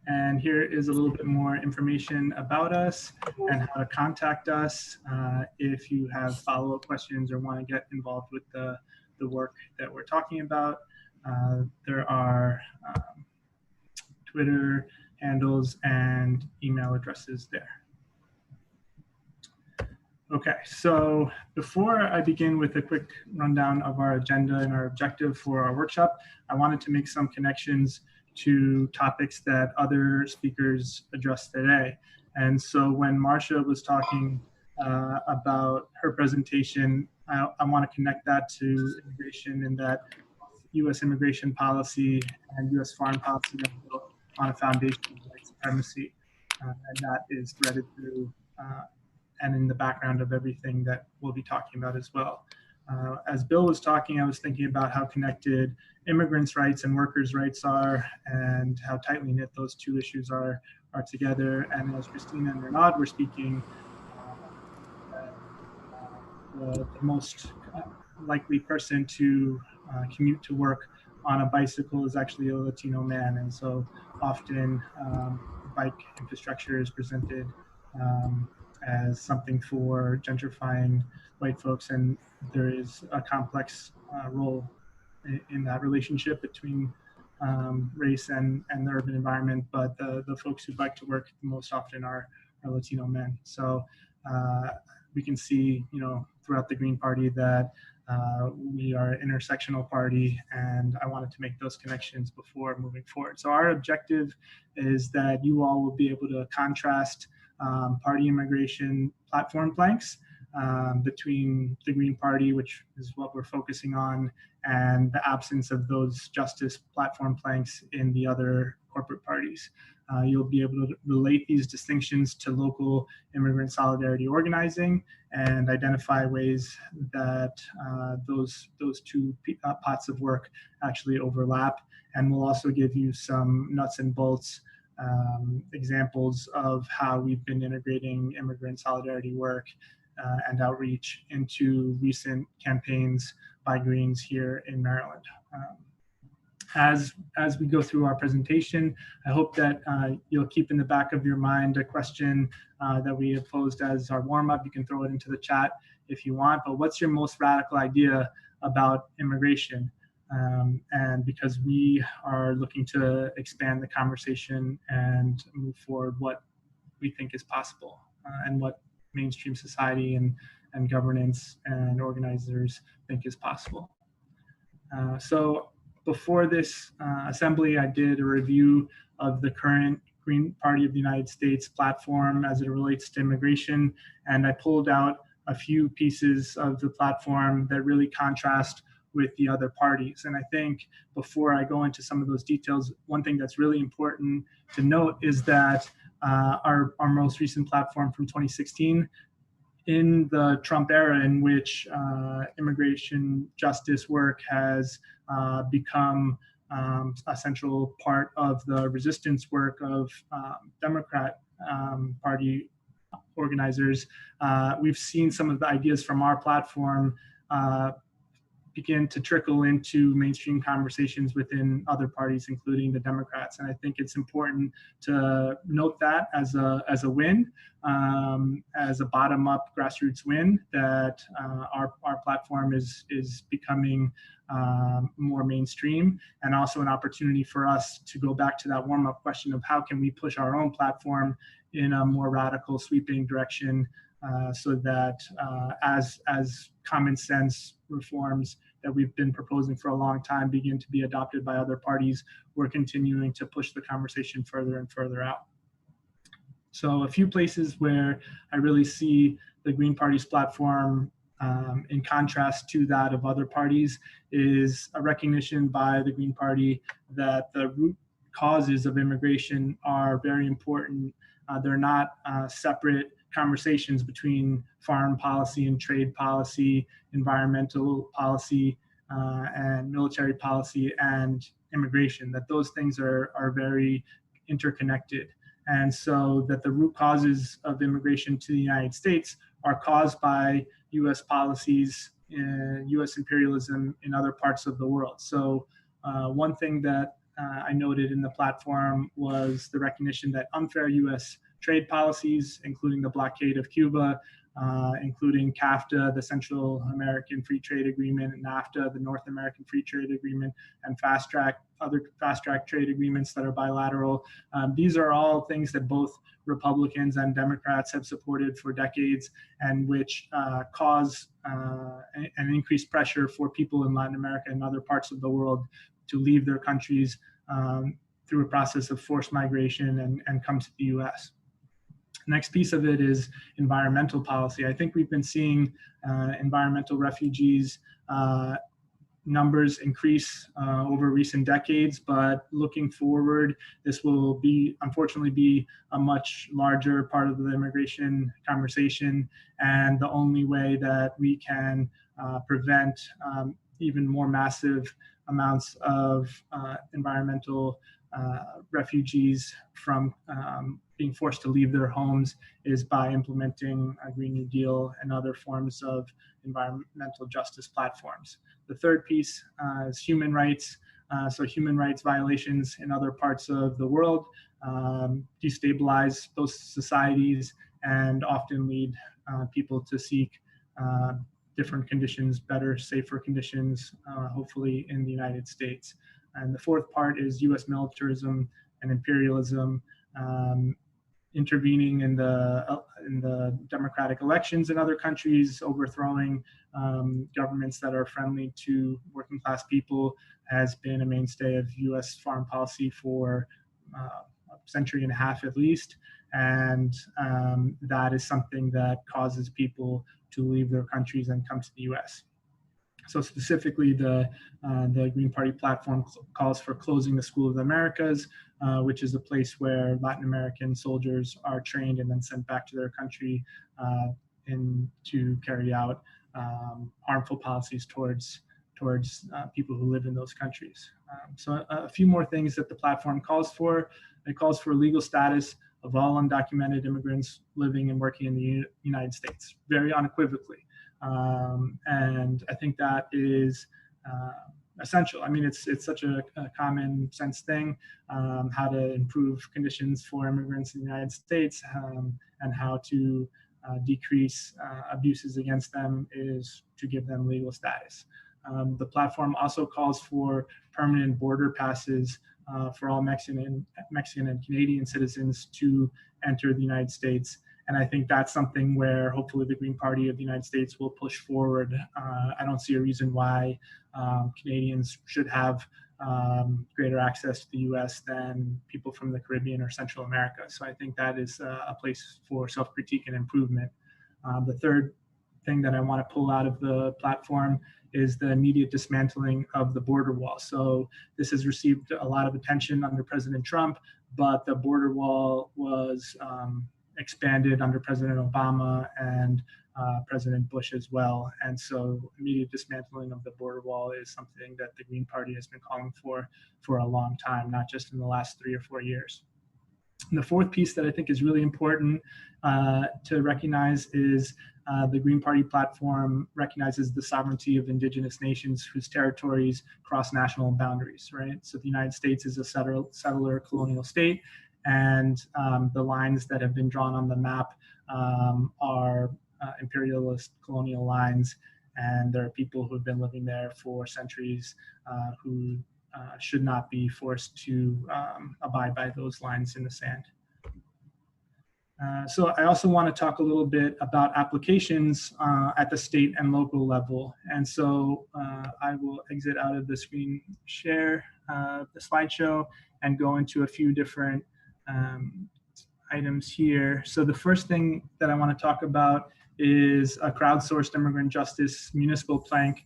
And here is a little bit more information about us and how to contact us if you have follow-up questions or want to get involved with the work that we're talking about. There are Twitter handles and email addresses there. Okay, so before I begin with a quick rundown of our agenda and our objective for our workshop, I wanted to make some connections to topics that other speakers addressed today. And so when Marsha was talking about her presentation, I want to connect that to immigration, and that U.S. immigration policy and U.S. foreign policy are built on a foundation of white supremacy, and that is threaded through and in the background of everything that we'll be talking about as well. As Bill was talking, I was thinking about how connected immigrants' rights and workers' rights are, and how tightly knit those two issues are together. And as Christina and Renaud were speaking, the most likely person to commute to work on a bicycle is actually a Latino man. And so often bike infrastructure is presented as something for gentrifying white folks, and there is a complex role in that relationship between race and the urban environment, but the folks who bike to work most often are Latino men. So we can see, throughout the Green Party that we are an intersectional party, and I wanted to make those connections before moving forward. So our objective is that you all will be able to contrast party immigration platform planks between the Green Party, which is what we're focusing on, and the absence of those justice platform planks in the other corporate parties. You'll be able to relate these distinctions to local immigrant solidarity organizing and identify ways that those two pots of work actually overlap. And we'll also give you some nuts and bolts examples of how we've been integrating immigrant solidarity work and outreach into recent campaigns by Greens here in Maryland. As we go through our presentation, I hope that you'll keep in the back of your mind a question that we have posed as our warm-up. You can throw it into the chat if you want, but what's your most radical idea about immigration? And because we are looking to expand the conversation and move forward what we think is possible and what mainstream society and governance and organizers think is possible. So before this assembly, I did a review of the current Green Party of the United States platform as it relates to immigration, and I pulled out a few pieces of the platform that really contrast with the other parties. And I think before I go into some of those details, one thing that's really important to note is that our most recent platform from 2016, in the Trump era, in which immigration justice work has become a central part of the resistance work of Democrat Party organizers, we've seen some of the ideas from our platform begin to trickle into mainstream conversations within other parties, including the Democrats. And I think it's important to note that as a win, as a bottom-up grassroots win, that our platform is becoming more mainstream, and also an opportunity for us to go back to that warm-up question of how can we push our own platform in a more radical, sweeping direction, so that as common sense reforms that we've been proposing for a long time begin to be adopted by other parties, we're continuing to push the conversation further and further out. So a few places where I really see the Green Party's platform in contrast to that of other parties is a recognition by the Green Party that the root causes of immigration are very important. They're not separate conversations between foreign policy and trade policy, environmental policy, and military policy and immigration, that those things are very interconnected. And so that the root causes of immigration to the United States are caused by US policies, US imperialism in other parts of the world. So one thing that I noted in the platform was the recognition that unfair US trade policies, including the blockade of Cuba, including CAFTA, the Central American Free Trade Agreement, and NAFTA, the North American Free Trade Agreement, and other fast-track trade agreements that are bilateral. These are all things that both Republicans and Democrats have supported for decades, and which cause an increased pressure for people in Latin America and other parts of the world to leave their countries through a process of forced migration and come to the US. Next piece of it is environmental policy. I think we've been seeing environmental refugees numbers increase over recent decades, but looking forward, this will unfortunately be a much larger part of the immigration conversation. And the only way that we can prevent even more massive amounts of environmental refugees from being forced to leave their homes is by implementing a Green New Deal and other forms of environmental justice platforms. The third piece is human rights. So human rights violations in other parts of the world destabilize those societies and often lead people to seek different conditions, better, safer conditions, hopefully in the United States. And the fourth part is US militarism and imperialism, intervening in the democratic elections in other countries, overthrowing governments that are friendly to working class people, has been a mainstay of US foreign policy for a century and a half at least. And that is something that causes people to leave their countries and come to the US. So specifically, the Green Party platform calls for closing the School of the Americas, which is a place where Latin American soldiers are trained and then sent back to their country to carry out harmful policies towards people who live in those countries. So a few more things that the platform calls for. It calls for legal status of all undocumented immigrants living and working in the United States, very unequivocally. And I think that is essential. I mean, it's such a common sense thing, how to improve conditions for immigrants in the United States, and how to decrease abuses against them is to give them legal status. The platform also calls for permanent border passes for all Mexican and Canadian citizens to enter the United States. And I think that's something where hopefully the Green Party of the United States will push forward. I don't see a reason why Canadians should have greater access to the US than people from the Caribbean or Central America. So I think that is a place for self-critique and improvement. The third thing that I want to pull out of the platform is the immediate dismantling of the border wall. So this has received a lot of attention under President Trump, but the border wall was expanded under President Obama and President Bush as well. And so immediate dismantling of the border wall is something that the Green Party has been calling for a long time, not just in the last 3 or 4 years. And the fourth piece that I think is really important to recognize is the Green Party platform recognizes the sovereignty of indigenous nations whose territories cross national boundaries, right? So the United States is a settler colonial state, and the lines that have been drawn on the map are imperialist colonial lines, and there are people who have been living there for centuries who should not be forced to abide by those lines in the sand. So I also want to talk a little bit about applications at the state and local level. And so I will exit out of the screen share, the slideshow, and go into a few different items here. So the first thing that I want to talk about is a crowdsourced immigrant justice municipal plank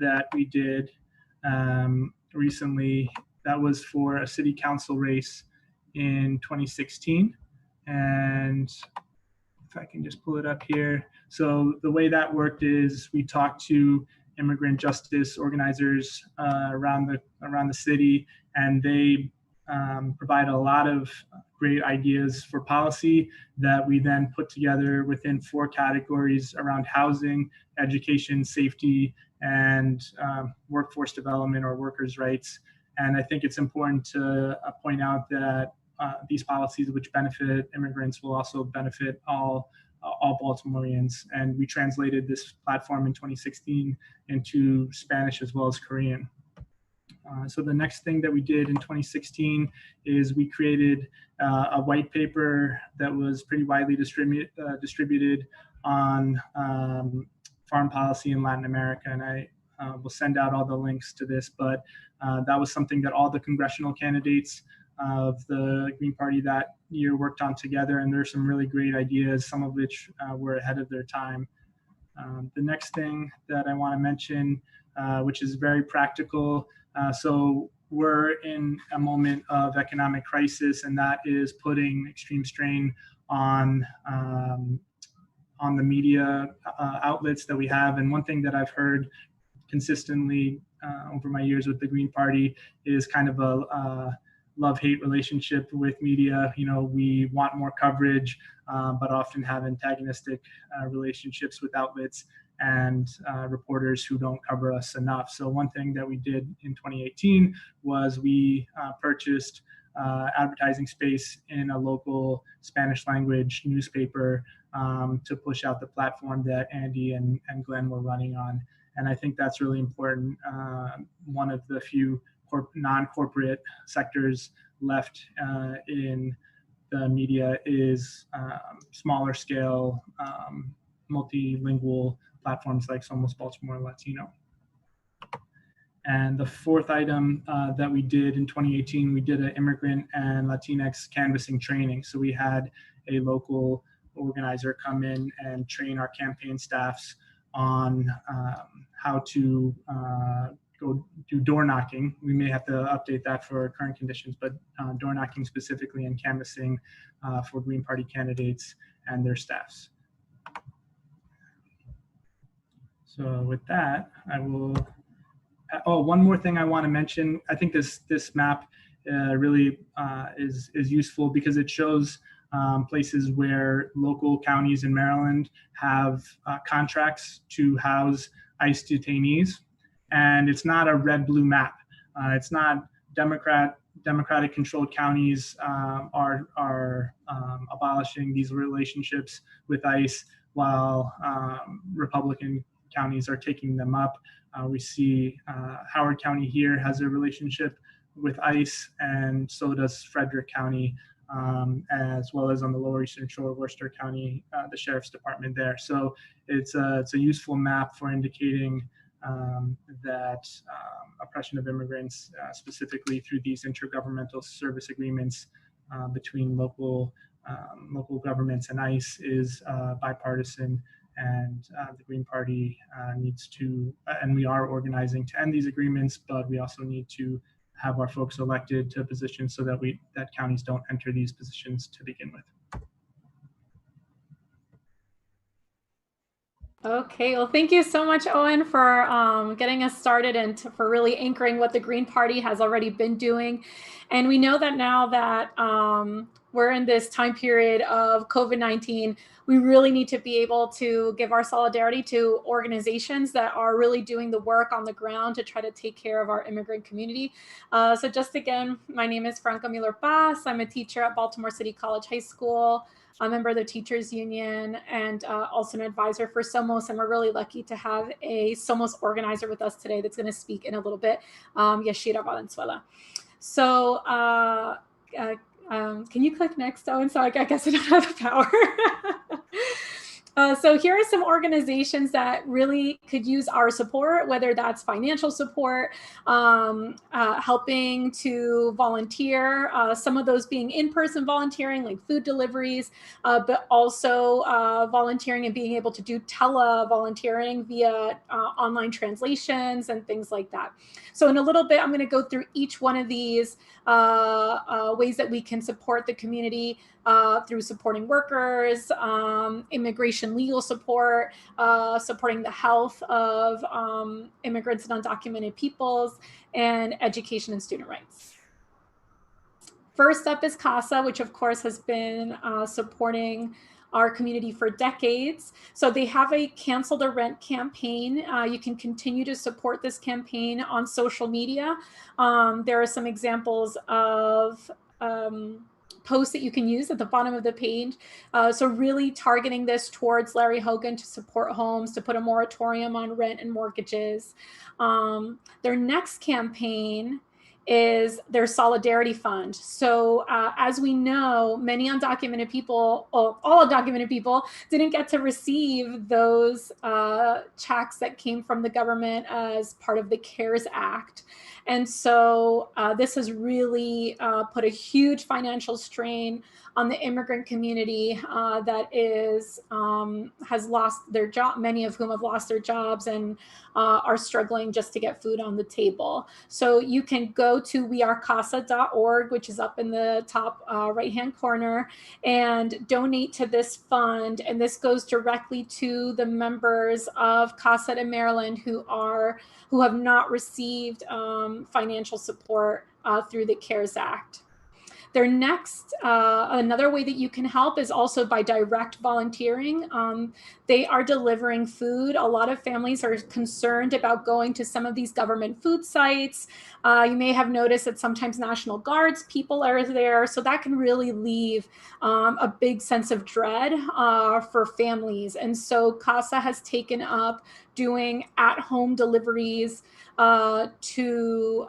that we did recently. That was for a city council race in 2016. And if I can just pull it up here. So the way that worked is we talked to immigrant justice organizers around the city, and they provide a lot of great ideas for policy that we then put together within 4 categories around housing, education, safety, and workforce development or workers' rights. And I think it's important to point out that these policies which benefit immigrants will also benefit all Baltimoreans. And we translated this platform in 2016 into Spanish as well as Korean. So the next thing that we did in 2016 is we created a white paper that was pretty widely distributed on foreign policy in Latin America. And I will send out all the links to this, but that was something that all the congressional candidates of the Green Party that year worked on together, and there's some really great ideas, some of which were ahead of their time. The next thing that I want to mention, which is very practical, so we're in a moment of economic crisis, and that is putting extreme strain on the media outlets that we have. And one thing that I've heard consistently over my years with the Green Party is kind of a love-hate relationship with media. You know, we want more coverage, but often have antagonistic relationships with outlets and reporters who don't cover us enough. So one thing that we did in 2018 was we purchased advertising space in a local Spanish language newspaper to push out the platform that Andy and Glenn were running on. And I think that's really important. One of the few non-corporate sectors left in the media is smaller scale, multilingual platforms like Somos Baltimore Latino. And the fourth item that we did in 2018, we did an immigrant and Latinx canvassing training. So we had a local organizer come in and train our campaign staffs on how to go do door knocking. We may have to update that for current conditions, but door knocking specifically and canvassing for Green Party candidates and their staffs. So with that, I will, oh, one more thing I want to mention. I think this map really is useful because it shows places where local counties in Maryland have contracts to house ICE detainees. And it's not a red-blue map. It's not Democratic controlled counties are abolishing these relationships with ICE while Republican counties are taking them up. We see Howard County here has a relationship with ICE, and so does Frederick County, as well as on the Lower Eastern Shore, Worcester County, the Sheriff's Department there. So it's a useful map for indicating that oppression of immigrants, specifically through these intergovernmental service agreements between local governments and ICE, is bipartisan and the Green Party needs to, and we are organizing to end these agreements, but we also need to have our folks elected to positions so that that counties don't enter these positions to begin with. Okay, well, thank you so much, Owen, for getting us started and for really anchoring what the Green Party has already been doing. And we know that now that we're in this time period of COVID-19, we really need to be able to give our solidarity to organizations that are really doing the work on the ground to try to take care of our immigrant community. So just again, my name is Franca Mueller-Paz. I'm a teacher at Baltimore City College High School, a member of the Teachers Union, and also an advisor for Somos. And we're really lucky to have a Somos organizer with us today that's going to speak in a little bit, Yashira Valenzuela. So can you click next, Owen? So I guess I don't have the power. So here are some organizations that really could use our support, whether that's financial support, helping to volunteer, some of those being in-person volunteering like food deliveries, but also volunteering and being able to do tele-volunteering via online translations and things like that. So in a little bit, I'm going to go through each one of these ways that we can support the community through supporting workers, immigration legal support, supporting the health of immigrants and undocumented peoples, and education and student rights. First up is CASA, which of course has been supporting our community for decades. So they have a Cancel the Rent campaign. You can continue to support this campaign on social media. There are some examples of posts that you can use at the bottom of the page. So really targeting this towards Larry Hogan to support homes, to put a moratorium on rent and mortgages. Their next campaign is their Solidarity Fund. So as we know, many undocumented people, all undocumented people, didn't get to receive those checks that came from the government as part of the CARES Act. And so this has really put a huge financial strain on the immigrant community that has lost their job, many of whom have lost their jobs and are struggling just to get food on the table. So you can go to wearecasa.org, which is up in the top right-hand corner, and donate to this fund. And this goes directly to the members of CASA in Maryland who have not received financial support through the CARES Act. Their next, another way that you can help is also by direct volunteering. They are delivering food. A lot of families are concerned about going to some of these government food sites. You may have noticed that sometimes National Guards people are there. So that can really leave a big sense of dread for families. And so CASA has taken up doing at-home deliveries to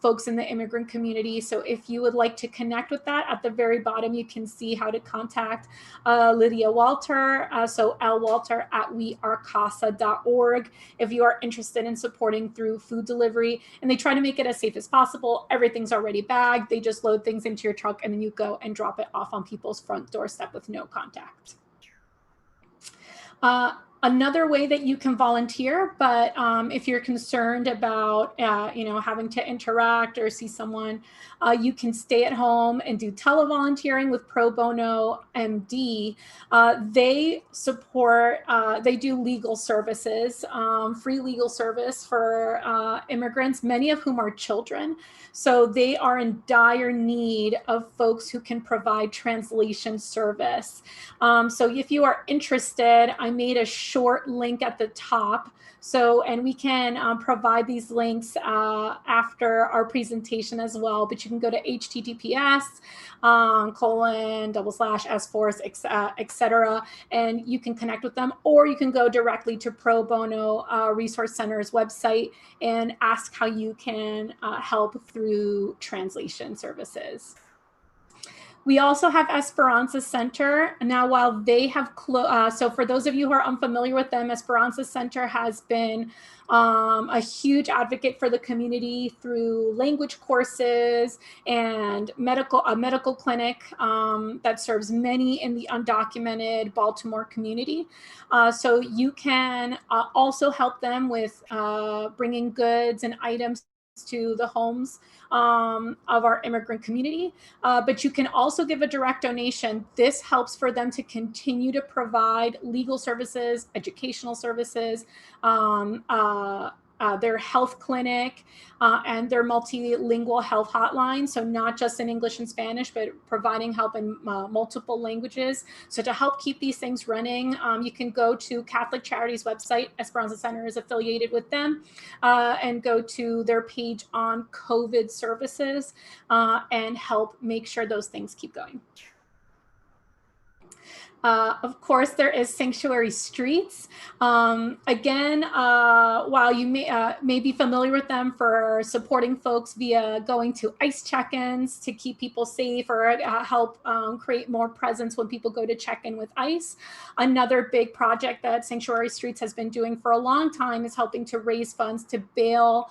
folks in the immigrant community. So if you would like to connect with that, at the very bottom, you can see how to contact Lydia Walter. So lwalter@wearecasa.org if you are interested in supporting through food delivery. And they try to make it as safe as possible. Everything's already bagged. They just load things into your truck and then you go and drop it off on people's front doorstep with no contact. Another way that you can volunteer, but if you're concerned about having to interact or see someone, you can stay at home and do televolunteering with Pro Bono MD. They support, they do legal services, free legal service for immigrants, many of whom are children. So they are in dire need of folks who can provide translation service. So if you are interested, I made a short link at the top. So, and we can provide these links after our presentation as well, but you can go to https://s-force, etc., and you can connect with them, or you can go directly to Pro Bono Resource Center's website and ask how you can help through translation services. We also have Esperanza Center. Now, while they have so for those of you who are unfamiliar with them, Esperanza Center has been a huge advocate for the community through language courses and a medical clinic that serves many in the undocumented Baltimore community. So you can also help them with bringing goods and items to the homes of our immigrant community, but you can also give a direct donation. This helps for them to continue to provide legal services, educational services, their health clinic, and their multilingual health hotline. So not just in English and Spanish, but providing help in multiple languages. So to help keep these things running, you can go to Catholic Charities website. Esperanza Center is affiliated with them, and go to their page on COVID services and help make sure those things keep going. Of course, there is Sanctuary Streets. Again, while you may be familiar with them for supporting folks via going to ICE check-ins to keep people safe or help create more presence when people go to check-in with ICE. Another big project that Sanctuary Streets has been doing for a long time is helping to raise funds to bail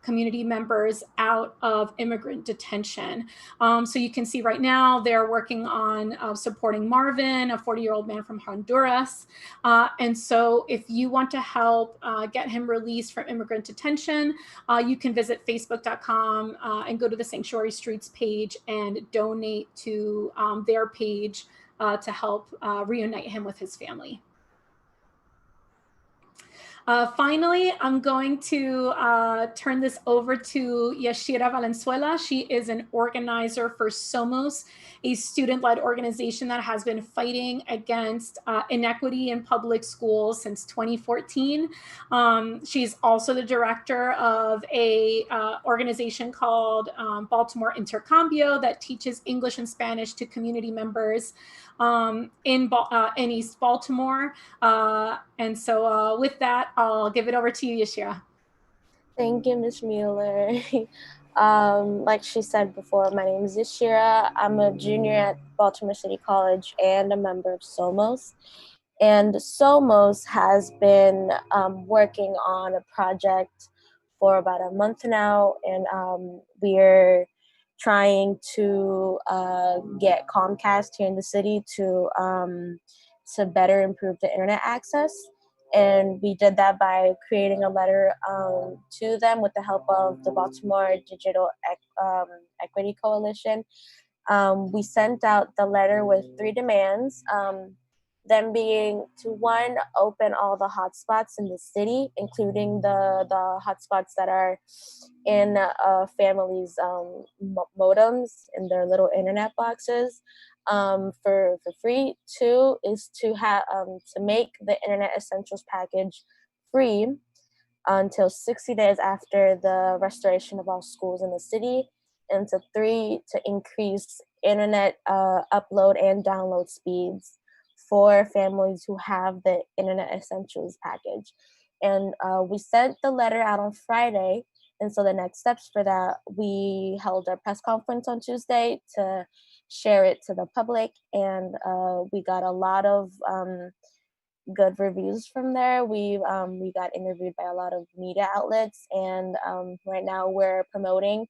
community members out of immigrant detention. So you can see right now they're working on supporting Marvin, a 40-year-old man from Honduras. And so if you want to help get him released from immigrant detention, you can visit facebook.com and go to the Sanctuary Streets page and donate to their page to help reunite him with his family. Finally, I'm going to turn this over to Yashira Valenzuela. She is an organizer for Somos, a student-led organization that has been fighting against inequity in public schools since 2014. She's also the director of a organization called Baltimore Intercambio that teaches English and Spanish to community members in East Baltimore. And so with that, I'll give it over to you, Yashira. Thank you, Ms. Mueller. Like she said before, my name is Yashira. I'm a junior at Baltimore City College and a member of Somos. And Somos has been working on a project for about a month now, and we're trying to get Comcast here in the city to better improve the internet access. And we did that by creating a letter to them with the help of the Baltimore Digital Equity Coalition. We sent out the letter with 3 demands, them being to, 1, open all the hotspots in the city, including the hotspots that are in families' modems in their little internet boxes, for free. 2 is to have to make the Internet Essentials package free until 60 days after the restoration of all schools in the city. And 3, to increase internet upload and download speeds for families who have the Internet Essentials package. And we sent the letter out on Friday. And so the next steps for that, we held a press conference on Tuesday to share it to the public. And we got a lot of good reviews from there. We got interviewed by a lot of media outlets, and right now we're promoting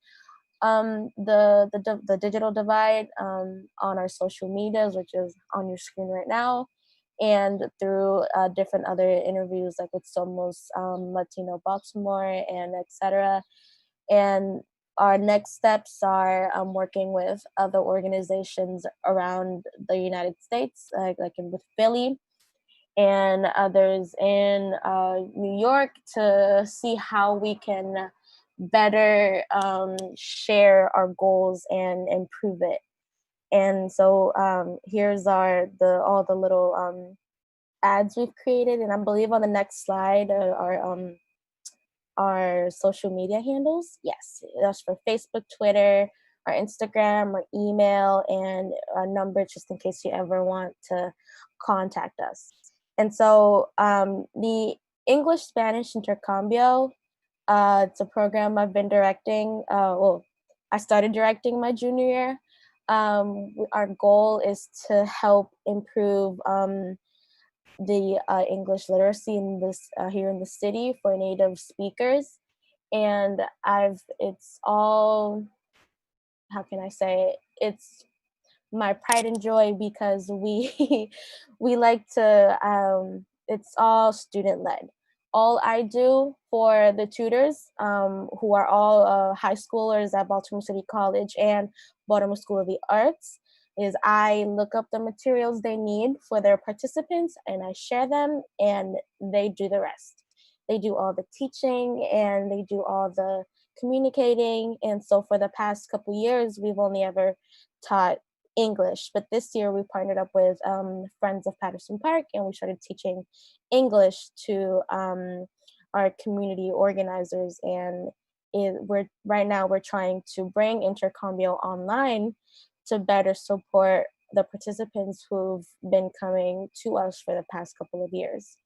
the digital divide on our social medias, which is on your screen right now, and through different other interviews like with Somos Latino Baltimore and etc. And our next steps are working with other organizations around the United States, like with Philly and others in New York, to see how we can better share our goals and improve it. And so here's all the little ads we've created, and I believe on the next slide are our social media handles. Yes, that's for Facebook, Twitter, our Instagram, our email, and a number just in case you ever want to contact us. And so the English-Spanish Intercambio, it's a program I've been directing. I started directing my junior year. Our goal is to help improve the English literacy in this here in the city for native speakers. And it's all, how can I say it? It's my pride and joy because we we like to it's all student led. All I do for the tutors, who are all high schoolers at Baltimore City College and Baltimore School of the Arts, is I look up the materials they need for their participants and I share them, and they do the rest. They do all the teaching and they do all the communicating. And so for the past couple years, we've only ever taught English, but this year we partnered up with Friends of Patterson Park, and we started teaching English to our community organizers. And right now we're trying to bring Intercambio online to better support the participants who've been coming to us for the past couple of years.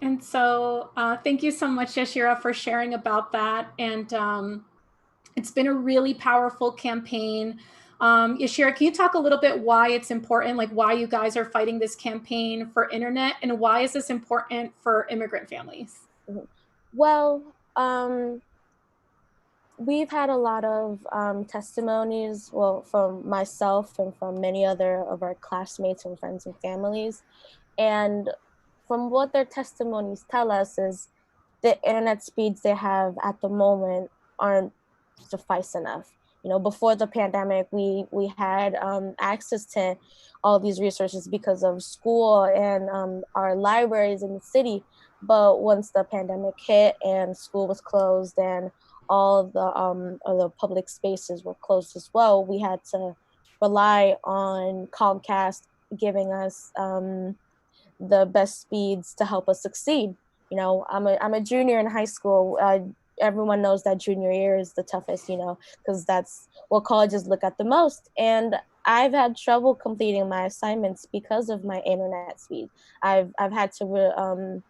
And so thank you so much, Yashira, for sharing about that. And it's been a really powerful campaign. Yashira, can you talk a little bit why it's important, like why you guys are fighting this campaign for internet, and why is this important for immigrant families? Well, we've had a lot of testimonies, well, from myself and from many other of our classmates and friends and families. And from what their testimonies tell us is the internet speeds they have at the moment aren't suffice enough. You know, before the pandemic, we had access to all these resources because of school and our libraries in the city. But once the pandemic hit and school was closed and all the public spaces were closed as well, we had to rely on Comcast giving us the best speeds to help us succeed. You know, I'm a junior in high school. Everyone knows that junior year is the toughest, you know, because that's what colleges look at the most. And I've had trouble completing my assignments because of my internet speed. I've had to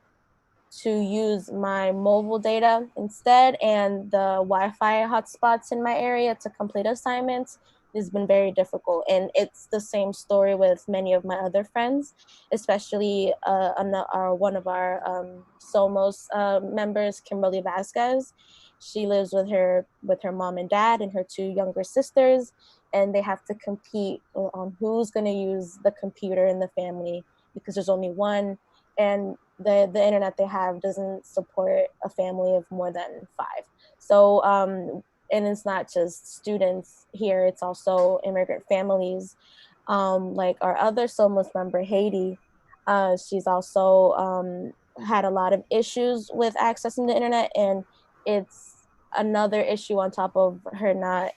use my mobile data instead, and the Wi-Fi hotspots in my area to complete assignments has been very difficult. And it's the same story with many of my other friends, especially one of our Somos members, Kimberly Vasquez. She lives with her mom and dad and her two younger sisters, and they have to compete on who's going to use the computer in the family because there's only one, and the internet they have doesn't support a family of more than 5. So and it's not just students here, it's also immigrant families. Like our other Somos member, Haiti, she's also had a lot of issues with accessing the internet, and it's another issue on top of her not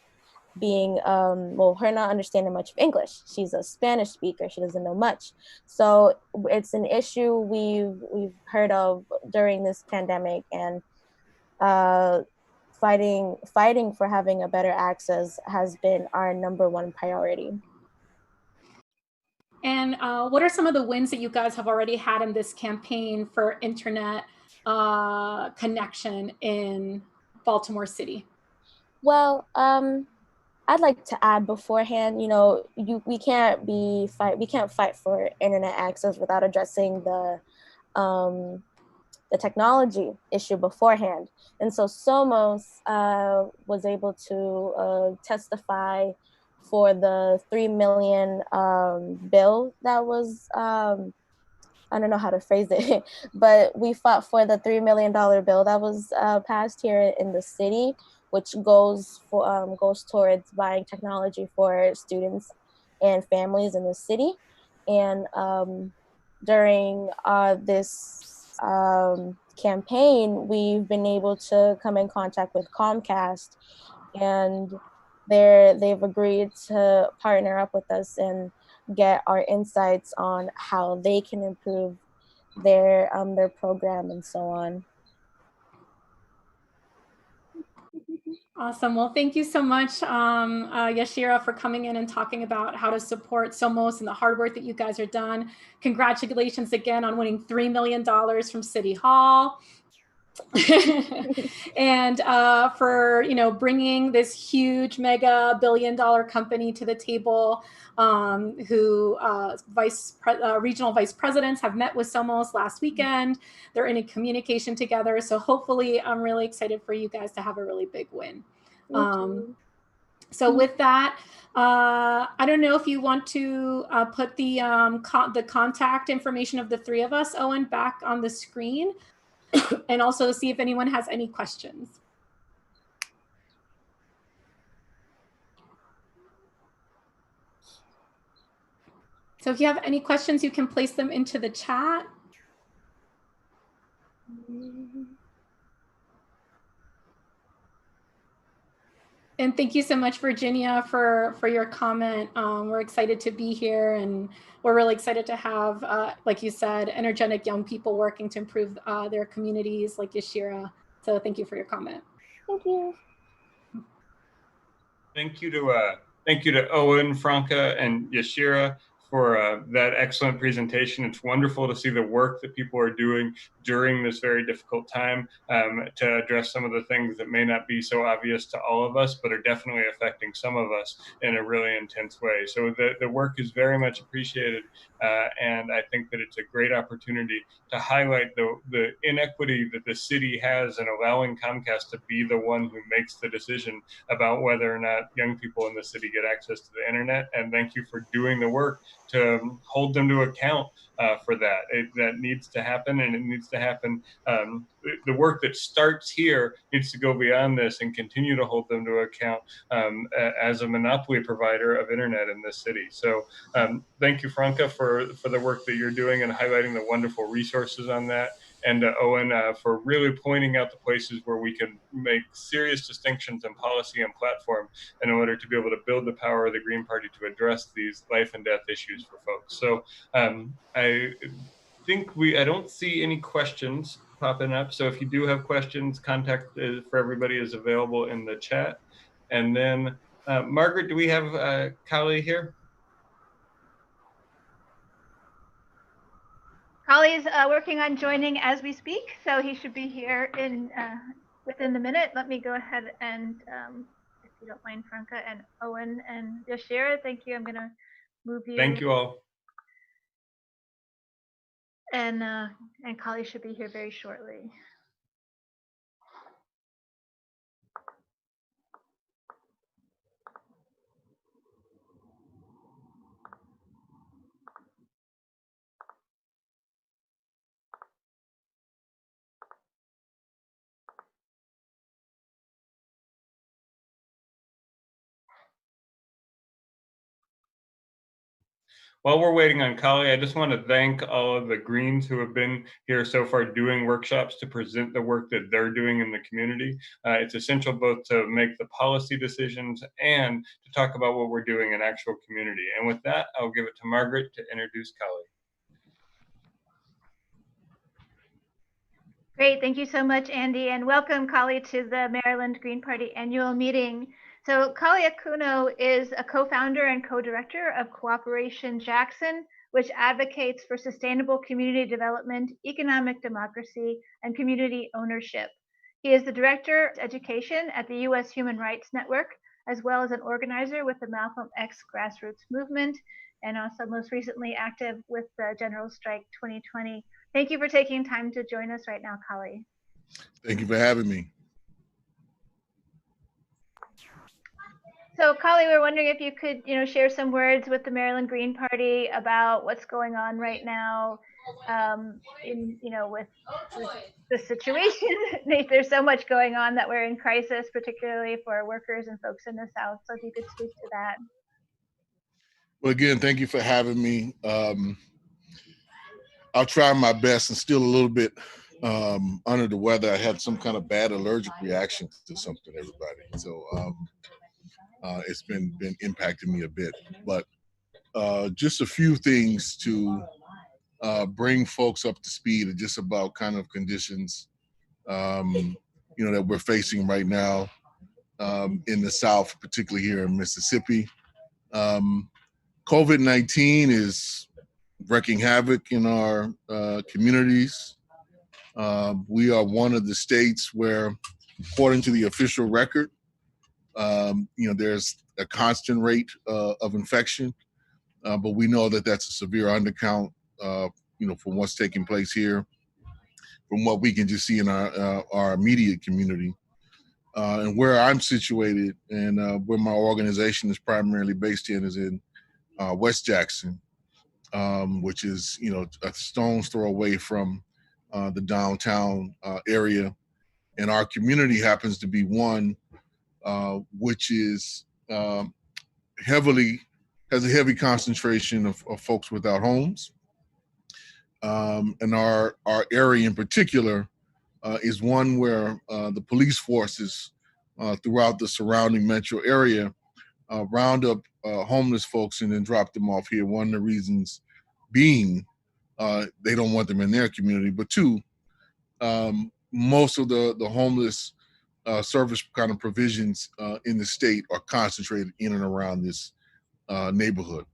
being her not understanding much of English. She's a Spanish speaker, she doesn't know much. So it's an issue we've heard of during this pandemic, and fighting for having a better access has been our #1 priority. And what are some of the wins that you guys have already had in this campaign for internet connection in Baltimore City? Well, I'd like to add beforehand, you know, we can't fight for internet access without addressing the technology issue beforehand. And so Somos was able to testify for the $3 million bill that was, I don't know how to phrase it, but we fought for the $3 million bill that was passed here in the city, which goes towards buying technology for students and families in the city. And during this campaign, we've been able to come in contact with Comcast, and they've agreed to partner up with us and get our insights on how they can improve their program and so on. Awesome. Well, thank you so much, Yashira, for coming in and talking about how to support Somos and the hard work that you guys are done. Congratulations again on winning $3 million from City Hall. And for bringing this huge mega billion-dollar company to the table, who regional vice presidents have met with Somos last weekend. They're in a communication together, so hopefully I'm really excited for you guys to have a really big win. So with that, I don't know if you want to put the contact information of the three of us, Owen, back on the screen, and also see if anyone has any questions. So if you have any questions, you can place them into the chat. And thank you so much, Virginia, for your comment. We're excited to be here, and we're really excited to have, like you said, energetic young people working to improve their communities, like Yashira. So thank you for your comment. Thank you. Thank you to Owen, Franca, and Yashira for that excellent presentation. It's wonderful to see the work that people are doing during this very difficult time to address some of the things that may not be so obvious to all of us, but are definitely affecting some of us in a really intense way. So the work is very much appreciated, and I think that it's a great opportunity to highlight the inequity that the city has in allowing Comcast to be the one who makes the decision about whether or not young people in the city get access to the internet. And thank you for doing the work to hold them to account for that. That needs to happen, and it needs to happen. The work that starts here needs to go beyond this and continue to hold them to account as a monopoly provider of internet in this city. So thank you, Franca, for the work that you're doing and highlighting the wonderful resources on that. And Owen, for really pointing out the places where we can make serious distinctions in policy and platform in order to be able to build the power of the Green Party to address these life and death issues for folks. So I think I don't see any questions popping up. So if you do have questions, contact for everybody is available in the chat. And then, Margaret, do we have Kali here? Kali is working on joining as we speak, so he should be here in within the minute. Let me go ahead and, if you don't mind, Franca and Owen and Yashira, thank you. I'm going to move you. Thank you all. And Kali should be here very shortly. While we're waiting on Kali, I just want to thank all of the Greens who have been here so far doing workshops to present the work that they're doing in the community. It's essential both to make the policy decisions and to talk about what we're doing in actual community. And with that, I'll give it to Margaret to introduce Kali. Great, thank you so much, Andy, and welcome, Kali, to the Maryland Green Party annual meeting. So Kali Akuno is a co-founder and co-director of Cooperation Jackson, which advocates for sustainable community development, economic democracy, and community ownership. He is the director of education at the U.S. Human Rights Network, as well as an organizer with the Malcolm X grassroots movement, and also most recently active with the General Strike 2020. Thank you for taking time to join us right now, Kali. Thank you for having me. So, Kali, we're wondering if you could, share some words with the Maryland Green Party about what's going on right now, with the situation. There's so much going on that we're in crisis, particularly for workers and folks in the South. So, if you could speak to that. Well, again, thank you for having me. I'll try my best and still a little bit under the weather. I had some kind of bad allergic reaction to something, everybody. So it's been impacting me a bit. But just a few things to bring folks up to speed just about kind of conditions, that we're facing right now in the South, particularly here in Mississippi. COVID-19 is wreaking havoc in our communities. We are one of the states where, according to the official record, there's a constant rate of infection, but we know that that's a severe undercount, from what's taking place here, from what we can just see in our immediate community. And where I'm situated and where my organization is primarily based in is in West Jackson, which is, a stone's throw away from the downtown area. And our community happens to be one which is has a heavy concentration of folks without homes. And our area in particular is one where the police forces throughout the surrounding metro area round up homeless folks and then drop them off here. One of the reasons being they don't want them in their community, but two, most of the homeless service kind of provisions in the state are concentrated in and around this neighborhood.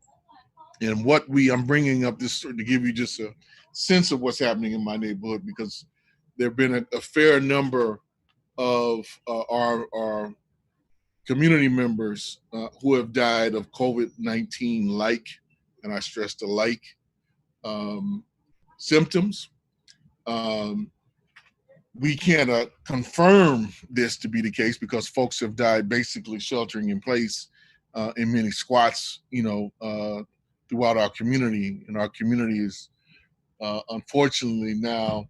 And I'm bringing up this to give you just a sense of what's happening in my neighborhood, because there have been a fair number of our community members who have died of COVID-19 like, and I stress the like, symptoms. We can't confirm this to be the case because folks have died basically sheltering in place in many squats, throughout our community. And our community is unfortunately now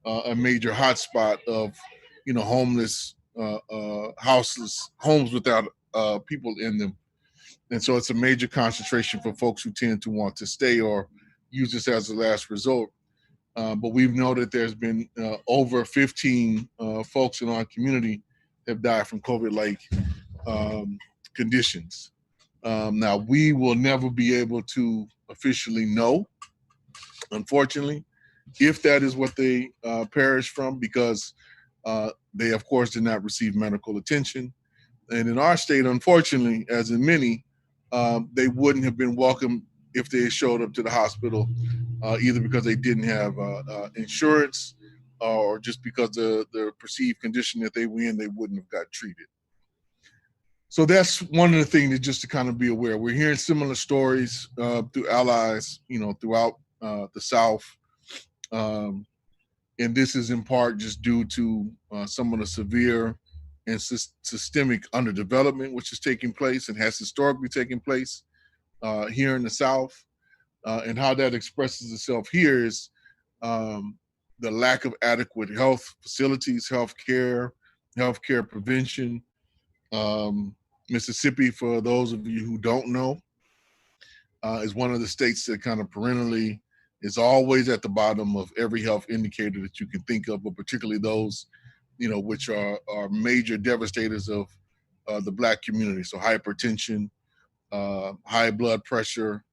a major hotspot of, homeless, houseless, homes without people in them. And so it's a major concentration for folks who tend to want to stay or use this as a last resort. But we've noted there's been over 15 folks in our community have died from COVID-like conditions. Now, we will never be able to officially know, unfortunately, if that is what they perished from, because they, of course, did not receive medical attention. And in our state, unfortunately, as in many, they wouldn't have been welcome if they showed up to the hospital, either because they didn't have insurance or just because the perceived condition that they were in, they wouldn't have got treated. So that's one of the things that just to kind of be aware. We're hearing similar stories through allies, throughout the South. And this is in part just due to some of the severe and systemic underdevelopment which is taking place and has historically taken place here in the South. And how that expresses itself here is the lack of adequate health facilities, healthcare prevention. Mississippi, for those of you who don't know, is one of the states that kind of perennially is always at the bottom of every health indicator that you can think of, but particularly those, which are major devastators of the Black community. So hypertension, high blood pressure,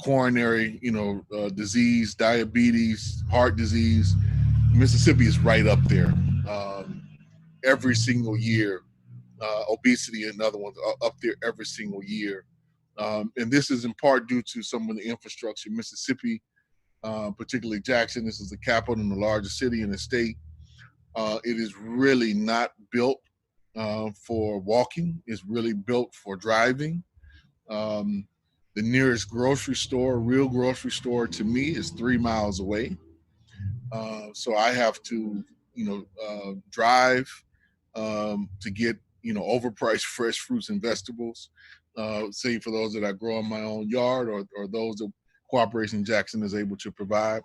coronary, disease, diabetes, heart disease. Mississippi is right up there every single year. Obesity and other ones are up there every single year. And this is in part due to some of the infrastructure. Mississippi, particularly Jackson, this is the capital and the largest city in the state. It is really not built for walking. It's really built for driving. The nearest grocery store, real grocery store to me, is 3 miles away. So I have to, drive to get, overpriced fresh fruits and vegetables, say for those that I grow in my own yard or those that Cooperation Jackson is able to provide.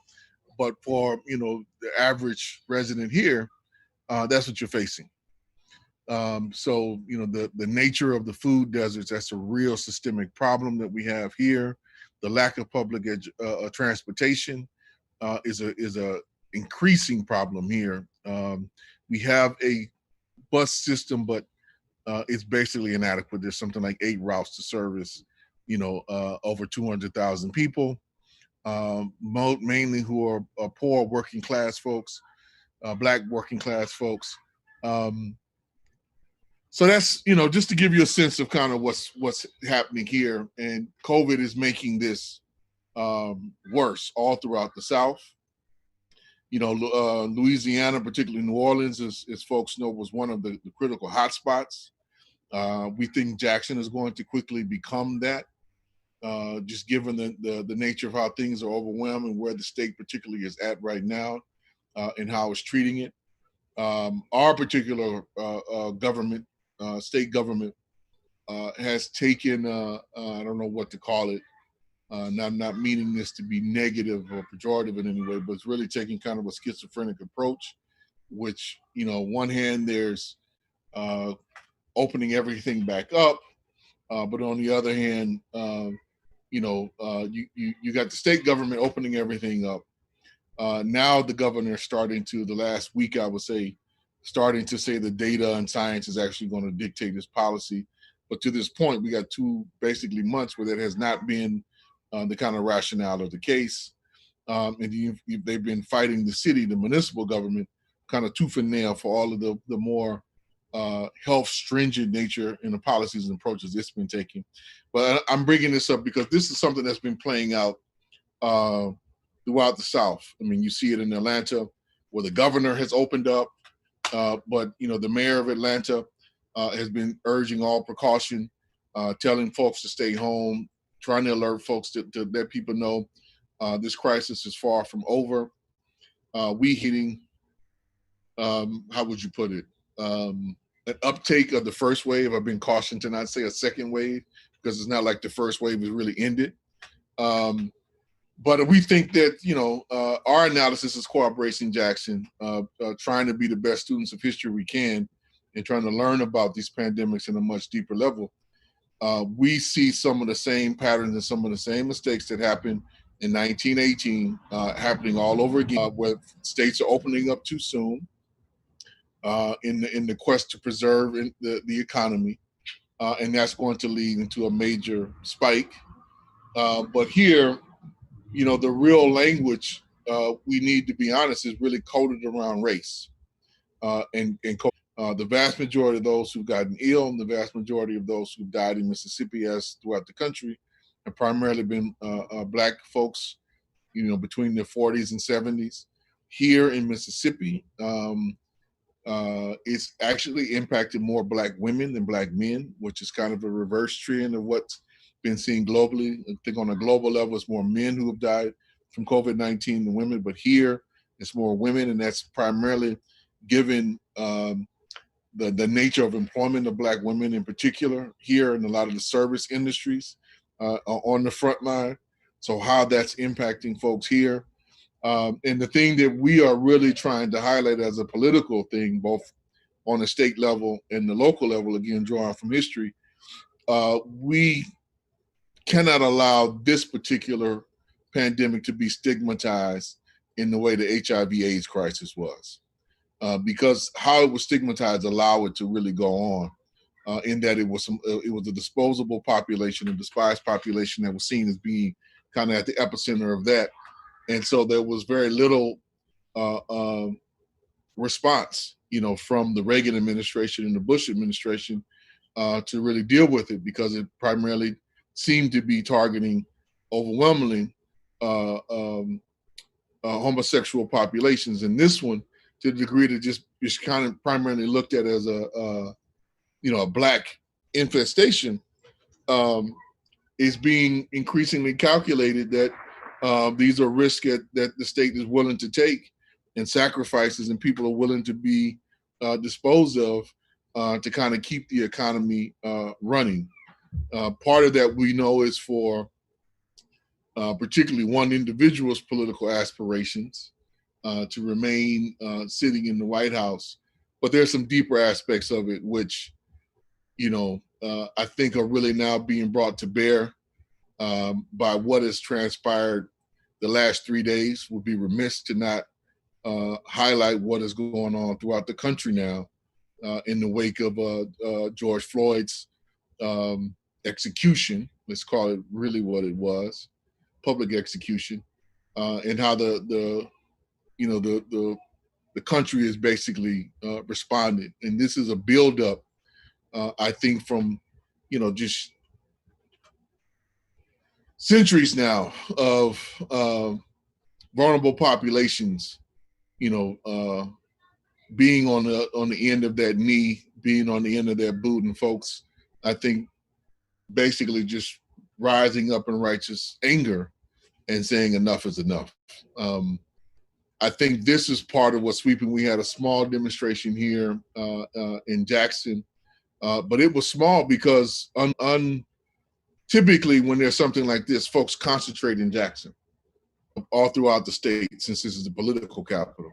But for, the average resident here, that's what you're facing. So, the nature of the food deserts, that's a real systemic problem that we have here. The lack of public transportation is a increasing problem here. We have a bus system, but it's basically inadequate. There's something like 8 routes to service, over 200,000 people, mainly who are poor working class folks, Black working class folks. So that's, just to give you a sense of kind of what's happening here. And COVID is making this worse all throughout the South. Louisiana, particularly New Orleans, as folks know, was one of the critical hotspots. We think Jackson is going to quickly become that, just given the nature of how things are overwhelmed and where the state particularly is at right now, and how it's treating it. Our particular government, state government, has taken, I don't know what to call it, not meaning this to be negative or pejorative in any way, but it's really taking kind of a schizophrenic approach, which, one hand there's opening everything back up, but on the other hand, you got the state government opening everything up. Now the governor is starting to, the last week I would say, starting to say the data and science is actually going to dictate this policy. But to this point, we got 2 basically months where that has not been the kind of rationale of the case. And they've been fighting the city, the municipal government, kind of tooth and nail for all of the more health stringent nature in the policies and approaches it's been taking. But I'm bringing this up because this is something that's been playing out throughout the South. I mean, you see it in Atlanta, where the governor has opened up, but the mayor of Atlanta has been urging all precaution, telling folks to stay home, trying to alert folks to let people know this crisis is far from over. We hitting, how would you put it, an uptake of the first wave. I've been cautioned to not say a second wave because it's not like the first wave is really ended. But we think that, our analysis is Corporation Jackson, trying to be the best students of history we can and trying to learn about these pandemics in a much deeper level. We see some of the same patterns and some of the same mistakes that happened in 1918 happening all over again, where states are opening up too soon in the quest to preserve the economy, and that's going to lead into a major spike. But here, the real language, we need to be honest, is really coded around race. The vast majority of those who've gotten ill and the vast majority of those who've died in Mississippi, as throughout the country, have primarily been Black folks, between their 40s and 70s. Here in Mississippi, it's actually impacted more Black women than Black men, which is kind of a reverse trend of what's been seen globally. I think on a global level, it's more men who have died from COVID-19 than women, but here it's more women, and that's primarily given the nature of employment of Black women in particular here in a lot of the service industries on the front line. So how that's impacting folks here. And the thing that we are really trying to highlight as a political thing, both on the state level and the local level, again, drawing from history, we cannot allow this particular pandemic to be stigmatized in the way the HIV/AIDS crisis was. Because how it was stigmatized allowed it to really go on, in that it was a disposable population, a despised population that was seen as being kind of at the epicenter of that. And so there was very little response, from the Reagan administration and the Bush administration to really deal with it, because it primarily seemed to be targeting overwhelmingly homosexual populations. And this one, to the degree that just kind of primarily looked at as a Black infestation, is being increasingly calculated that these are risks that the state is willing to take, and sacrifices, and people are willing to be disposed of to kind of keep the economy running. Part of that we know is for particularly one individual's political aspirations to remain sitting in the White House. But there's some deeper aspects of it, which, I think are really now being brought to bear by what has transpired the last 3 days. Would be remiss to not highlight what is going on throughout the country now in the wake of George Floyd's execution. Let's call it really what it was, public execution, and how the country is basically responded. And this is a buildup, I think, from just centuries now of vulnerable populations being on the end of that knee, being on the end of that boot, and folks, I think, basically just rising up in righteous anger and saying enough is enough. I think this is part of what's sweeping. We had a small demonstration here in Jackson, but it was small because typically when there's something like this, folks concentrate in Jackson all throughout the state, since this is the political capital.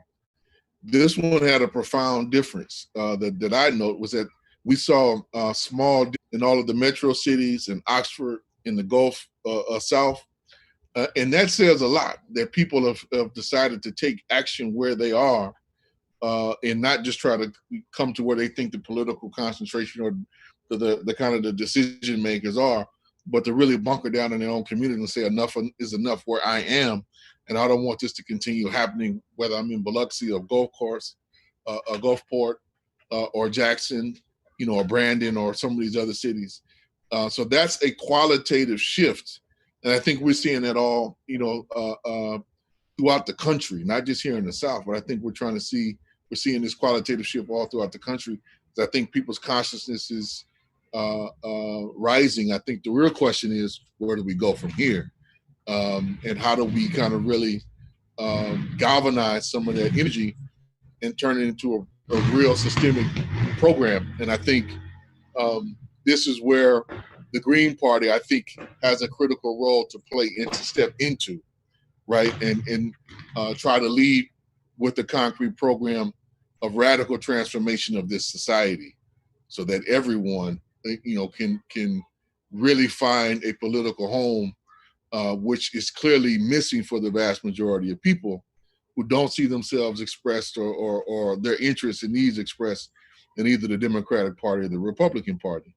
This one had a profound difference that I note, was that we saw small in all of the metro cities, in Oxford, in the Gulf South. And that says a lot, that people have decided to take action where they are and not just try to come to where they think the political concentration or the kind of the decision makers are, but to really bunker down in their own community and say enough is enough where I am. And I don't want this to continue happening, whether I'm in Biloxi or Gulfport or Jackson, or Brandon or some of these other cities. So that's a qualitative shift. And I think we're seeing that all, throughout the country, not just here in the South, but I think we're seeing this qualitative shift all throughout the country. I think people's consciousness is rising. I think the real question is, where do we go from here? And how do we kind of really galvanize some of that energy and turn it into a real systemic program? And I think this is where the Green Party, I think, has a critical role to play and to step into, right? And try to lead with the concrete program of radical transformation of this society, so that everyone, can really find a political home, which is clearly missing for the vast majority of people who don't see themselves expressed or their interests and needs expressed in either the Democratic Party or the Republican Party.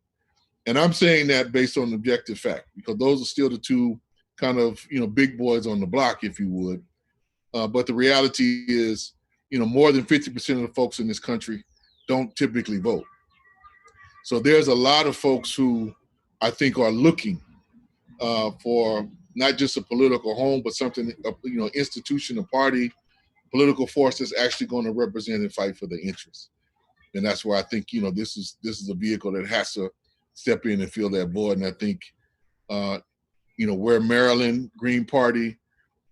And I'm saying that based on objective fact, because those are still the two kind of, big boys on the block, if you would. But the reality is, more than 50% of the folks in this country don't typically vote. So there's a lot of folks who I think are looking for not just a political home, but something, institution, a party, political force that's actually going to represent and fight for their interests. And that's where I think, this is a vehicle that has to step in and fill that void. And I think, where Maryland, Green Party,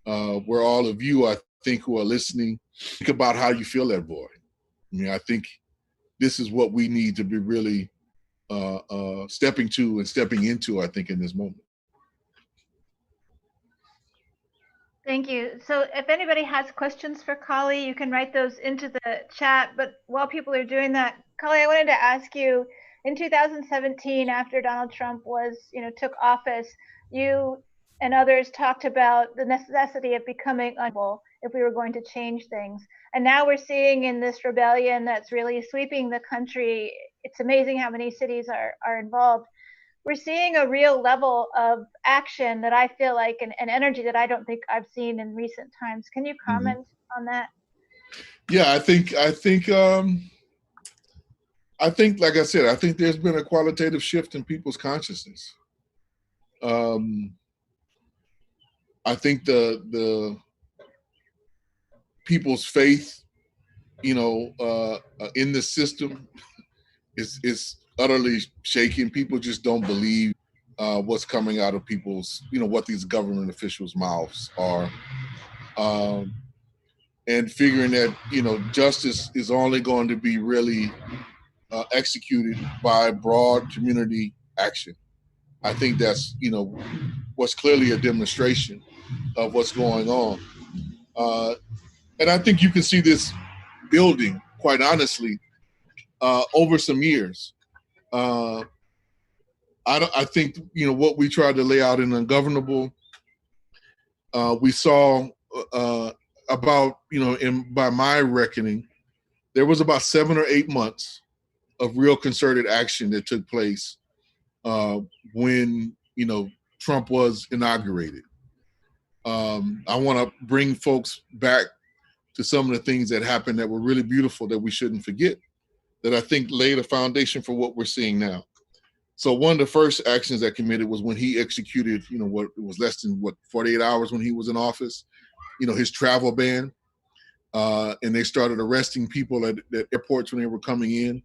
where all of you, I think, who are listening, think about how you fill that void. I mean, I think this is what we need to be really stepping into, I think, in this moment. Thank you. So if anybody has questions for Kali, you can write those into the chat. But while people are doing that, Kali, I wanted to ask you, in 2017, after Donald Trump took office, you and others talked about the necessity of becoming unable if we were going to change things. And now we're seeing in this rebellion that's really sweeping the country, it's amazing how many cities are involved. We're seeing a real level of action that I feel like, an energy that I don't think I've seen in recent times. Can you comment on that? Yeah, I think, like I said, I think there's been a qualitative shift in people's consciousness. I think the people's faith, in the system is utterly shaken. People just don't believe what's coming out of people's, what these government officials' mouths are. And figuring that, justice is only going to be really executed by broad community action. I think that's, what's clearly a demonstration of what's going on. And I think you can see this building, quite honestly, over some years. I think, what we tried to lay out in Ungovernable, we saw about, by my reckoning, there was about 7 or 8 months of real concerted action that took place when, Trump was inaugurated. I want to bring folks back to some of the things that happened that were really beautiful that we shouldn't forget, that I think laid a foundation for what we're seeing now. So one of the first actions that committed was when he executed, what it was less than 48 hours when he was in office, his travel ban. and they started arresting people at airports when they were coming in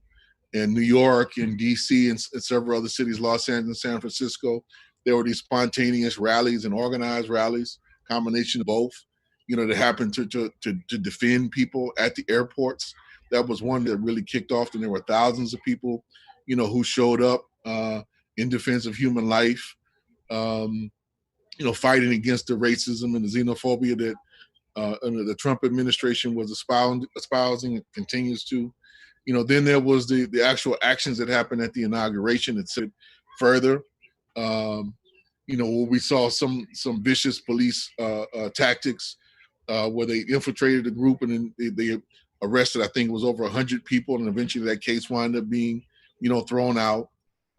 New York and DC and several other cities, Los Angeles, San Francisco. There were these spontaneous rallies and organized rallies, combination of both, that happened to defend people at the airports. That was one that really kicked off, and there were thousands of people, who showed up in defense of human life, fighting against the racism and the xenophobia that under the Trump administration was espousing and continues to. Then there was the actual actions that happened at the inauguration that said further, where we saw some vicious police tactics where they infiltrated the group and then they arrested, I think it was over 100 people, and eventually that case wound up being, thrown out.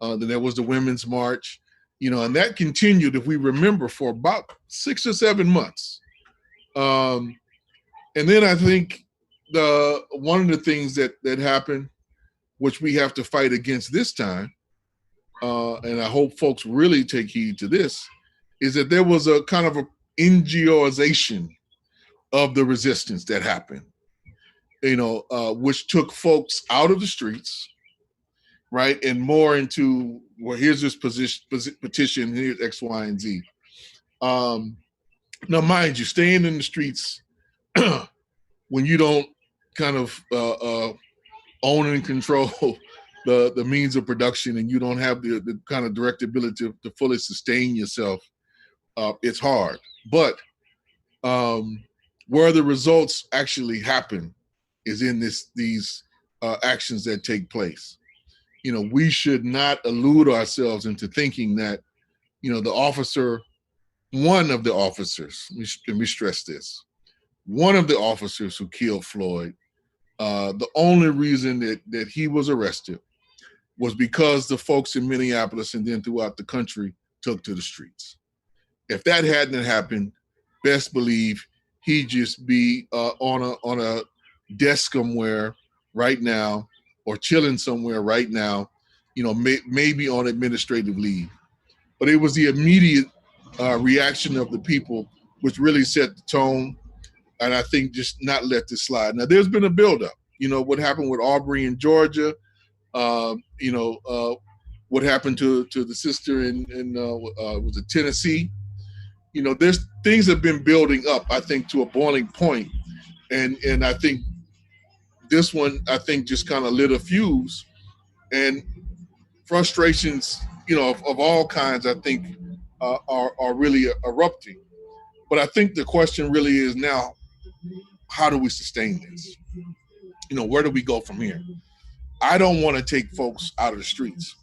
Then there was the Women's March, and that continued, if we remember, for about 6 or 7 months. And then I think one of the things that happened, which we have to fight against this time, and I hope folks really take heed to this, is that there was a kind of a NGOization of the resistance that happened, which took folks out of the streets, right, and more into, well, here's this petition, here's X, Y, and Z. Now, mind you, staying in the streets when you don't kind of own and control the means of production, and you don't have the kind of direct ability to fully sustain yourself, it's hard. But where the results actually happen is in these actions that take place. We should not elude ourselves into thinking that, one of the officers, let me stress this, one of the officers who killed Floyd, the only reason that he was arrested was because the folks in Minneapolis and then throughout the country took to the streets. If that hadn't happened, best believe he'd just be on a desk somewhere right now, or chilling somewhere right now, maybe on administrative leave. But it was the immediate reaction of the people which really set the tone, and I think just not let this slide. Now, there's been a buildup. What happened with Aubrey in Georgia, what happened to the sister in was it Tennessee? There's things have been building up, I think, to a boiling point, and I think this one, just kind of lit a fuse, and frustrations, of all kinds, I think, are really erupting. But I think the question really is now, how do we sustain this? Where do we go from here? I don't want to take folks out of the streets.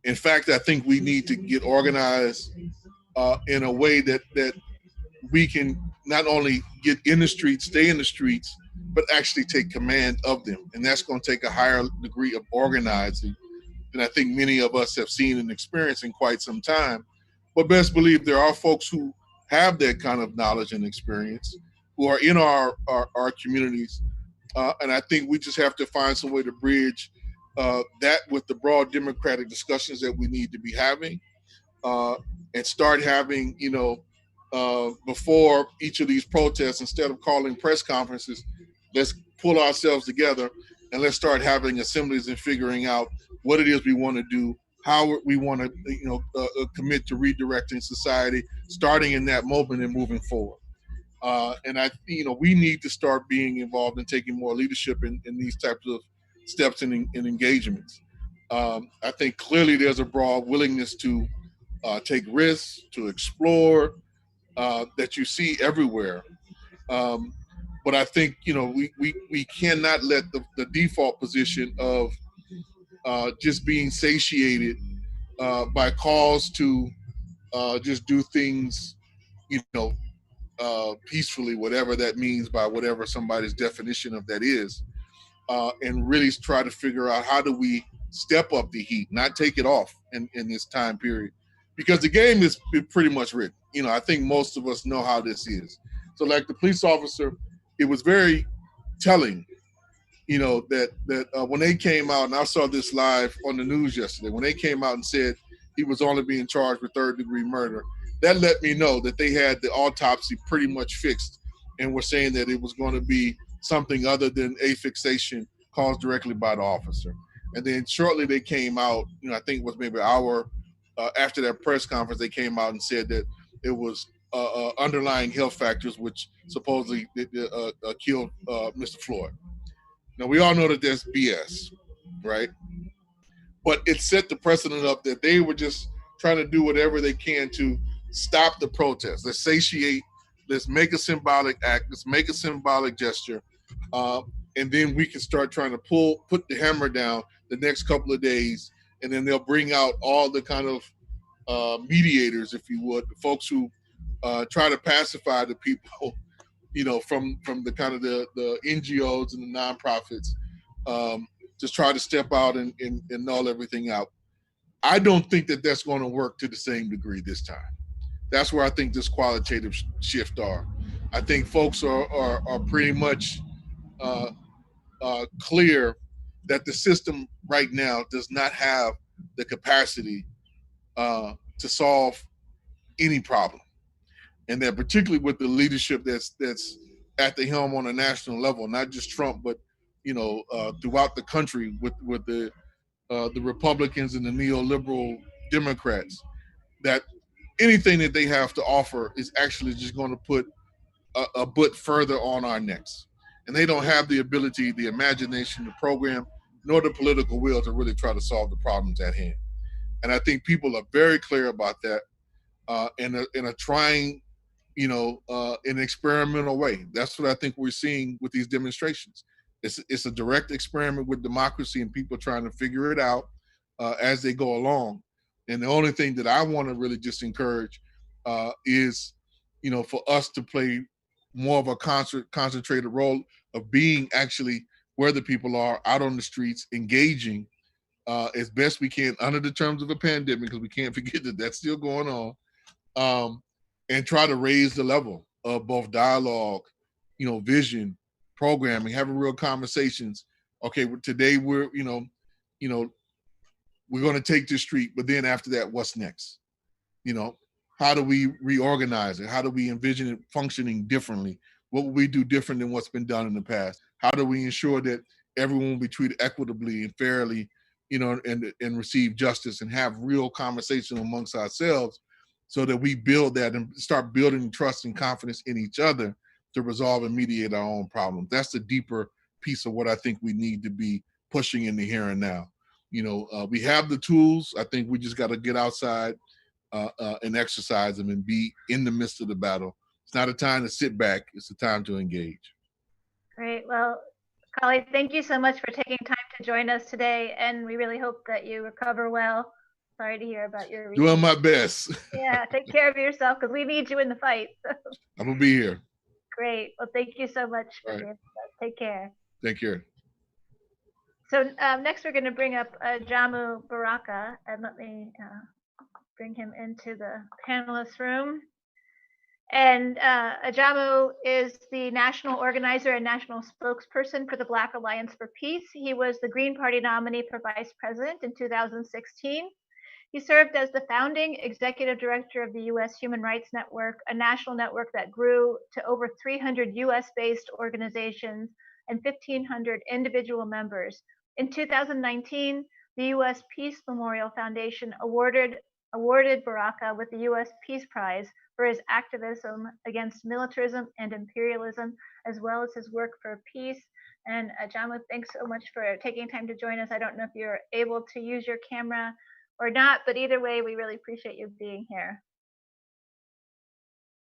In fact, I think we need to get organized in a way that we can not only get in the streets, stay in the streets, but actually take command of them. And that's going to take a higher degree of organizing than I think many of us have seen and experienced in quite some time. But best believe there are folks who have that kind of knowledge and experience, who are in our communities. And I think we just have to find some way to bridge that with the broad democratic discussions that we need to be having, and start having, before each of these protests, instead of calling press conferences, let's pull ourselves together and let's start having assemblies and figuring out what it is we want to do, how we want to, commit to redirecting society, starting in that moment and moving forward. And we need to start being involved and taking more leadership in these types of steps and engagements. I think clearly there's a broad willingness to take risks, to explore, that you see everywhere. But I think, we cannot let the default position of just being satiated by calls to just do things, peacefully, whatever that means by whatever somebody's definition of that is, and really try to figure out how do we step up the heat, not take it off in this time period, because the game is pretty much written. I think most of us know how this is. So like the police officer, it was very telling, that when they came out, and I saw this live on the news yesterday, when they came out and said he was only being charged with third-degree murder, that let me know that they had the autopsy pretty much fixed and were saying that it was going to be something other than a fixation caused directly by the officer. And then shortly they came out, I think it was maybe an hour after that press conference, they came out and said that it was underlying health factors which supposedly killed Mr. Floyd. Now, we all know that that's BS, right? But it set the precedent up that they were just trying to do whatever they can to stop the protest. Let's satiate, let's make a symbolic act, let's make a symbolic gesture, and then we can start trying to put the hammer down the next couple of days, and then they'll bring out all the kind of mediators, if you would, the folks who try to pacify the people, from the kind of the NGOs and the nonprofits, just try to step out and null everything out. I don't think that that's going to work to the same degree this time. That's where I think this qualitative shift are. I think folks are pretty much clear that the system right now does not have the capacity to solve any problem. And that particularly with the leadership that's at the helm on a national level, not just Trump, but throughout the country with the Republicans and the neoliberal Democrats, that anything that they have to offer is actually just going to put a foot further on our necks. And they don't have the ability, the imagination, the program, nor the political will to really try to solve the problems at hand. And I think people are very clear about that and are trying, in an experimental way. That's what I think we're seeing with these demonstrations. It's a direct experiment with democracy and people trying to figure it out as they go along. And the only thing that I want to really just encourage is, for us to play more of a concentrated role of being actually where the people are, out on the streets, engaging as best we can under the terms of a pandemic, because we can't forget that that's still going on, and try to raise the level of both dialogue, vision, programming, having real conversations. Okay, today we're going to take this street, but then after that, what's next? How do we reorganize it? How do we envision it functioning differently? What will we do different than what's been done in the past? How do we ensure that everyone will be treated equitably and fairly, and receive justice, and have real conversation amongst ourselves, so that we build that and start building trust and confidence in each other to resolve and mediate our own problems. That's the deeper piece of what I think we need to be pushing in the here and now. We have the tools. I think we just got to get outside and exercise them and be in the midst of the battle. It's not a time to sit back. It's a time to engage. Great. Well, Kali, thank you so much for taking time to join us today. And we really hope that you recover well. Sorry to hear about your doing my best. Yeah, take care of yourself because we need you in the fight. I'm gonna be here. Great. Well, thank you so much for Right. being with us. Take care. Take care. So next we're going to bring up Jamu Baraka, and let me bring him into the panelist room. And Ajamu is the national organizer and national spokesperson for the Black Alliance for Peace. He was the Green Party nominee for vice president in 2016. He served as the founding executive director of the U.S. Human Rights Network, a national network that grew to over 300 U.S.-based organizations and 1,500 individual members. In 2019, the U.S. Peace Memorial Foundation awarded Baraka with the U.S. Peace Prize for his activism against militarism and imperialism, as well as his work for peace. And Jamu, thanks so much for taking time to join us. I don't know if you're able to use your camera or not, but either way, we really appreciate you being here.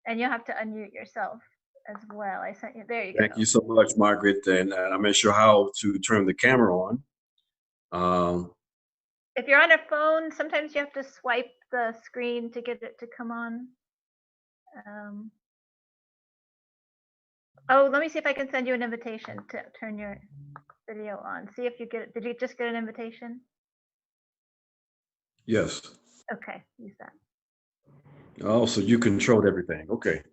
And you'll have to unmute yourself as well. I sent you, there you go. Thank you so much, Margaret. And I'm not sure how to turn the camera on. If you're on a phone, sometimes you have to swipe the screen to get it to come on. Oh, let me see if I can send you an invitation to turn your video on. See if you get it. Did you just get an invitation? Yes. Okay, use that. Oh, so you controlled everything. Okay.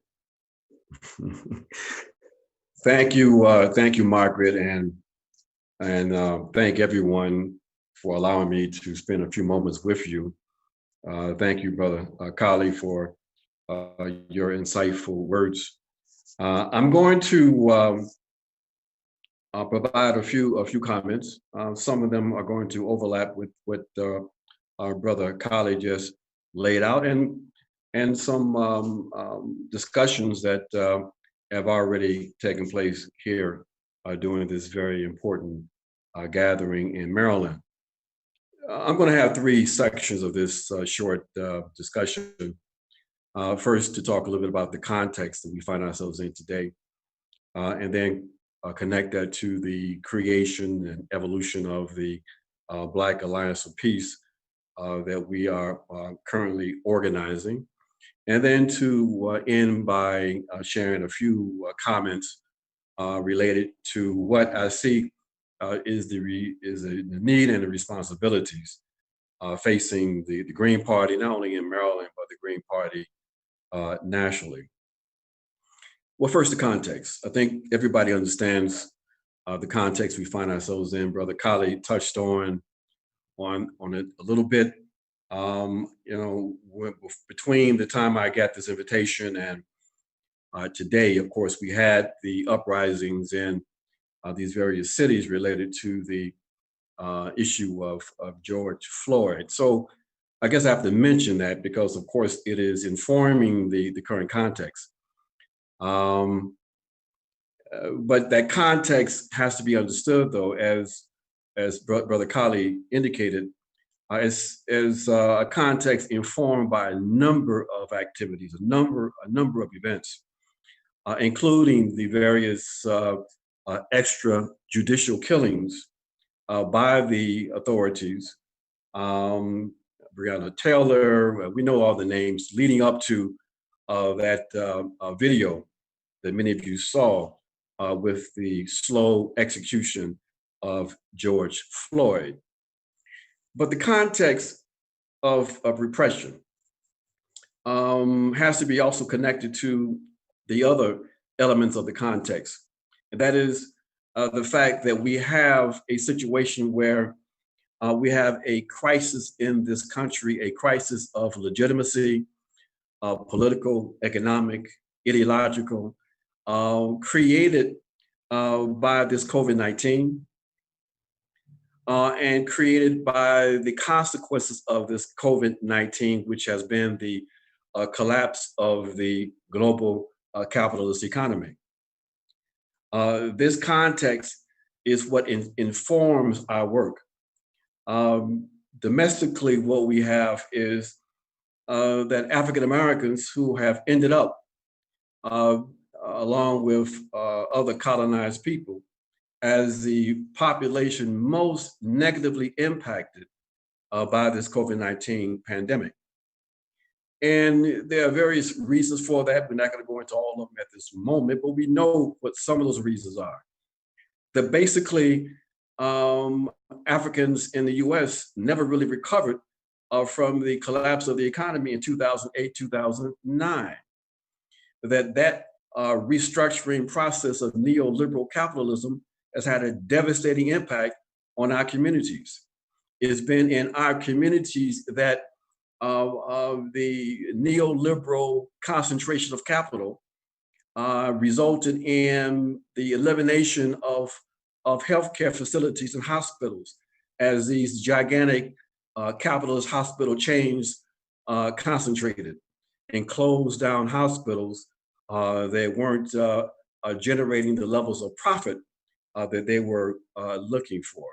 Thank you, Margaret, and thank everyone for allowing me to spend a few moments with you. Thank you, Brother Kali, for your insightful words. I'm going to provide a few comments. Some of them are going to overlap with what our brother Kali just laid out, and some discussions that have already taken place here during this very important gathering in Maryland. I'm going to have three sections of this short discussion. First, to talk a little bit about the context that we find ourselves in today, and then connect that to the creation and evolution of the Black Alliance for Peace that we are currently organizing. And then to end by sharing a few comments related to what I see is the need and the responsibilities facing the Green Party, not only in Maryland, but the Green Party nationally. Well, first, the context. I think everybody understands the context we find ourselves in. Brother Kali touched on it a little bit. Between the time I got this invitation and today, of course, we had the uprisings in these various cities related to the issue of George Floyd. So I guess I have to mention that because, of course, it is informing the current context. But that context has to be understood, though, as Brother Kali indicated, as a context informed by a number of activities, a number of events, including the various extrajudicial killings by the authorities. Breonna Taylor, we know all the names leading up to that video that many of you saw with the slow execution of George Floyd. But the context of repression has to be also connected to the other elements of the context. And that is the fact that we have a situation where we have a crisis in this country, a crisis of legitimacy, political, economic, ideological, created by this COVID-19 and created by the consequences of this COVID-19, which has been the collapse of the global capitalist economy. This context is what informs our work. Domestically, what we have is that African Americans who have ended up, along with other colonized people, as the population most negatively impacted by this COVID-19 pandemic. And there are various reasons for that. We're not going to go into all of them at this moment, but we know what some of those reasons are. That basically, Africans in the US never really recovered from the collapse of the economy in 2008, 2009. That restructuring process of neoliberal capitalism has had a devastating impact on our communities. It's been in our communities that the neoliberal concentration of capital resulted in the elimination of healthcare facilities and hospitals as these gigantic capitalist hospital chains concentrated and closed down hospitals that weren't generating the levels of profit that they were looking for.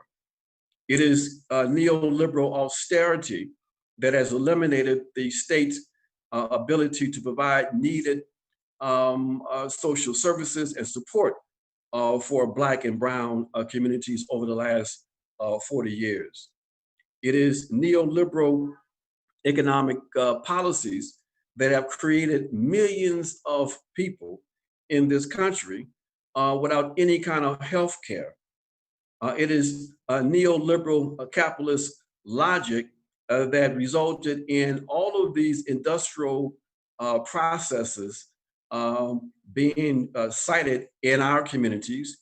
It is neoliberal austerity that has eliminated the state's ability to provide needed social services and support for Black and Brown communities over the last 40 years. It is neoliberal economic policies that have created millions of people in this country without any kind of health care. It is a neoliberal capitalist logic that resulted in all of these industrial processes being cited in our communities,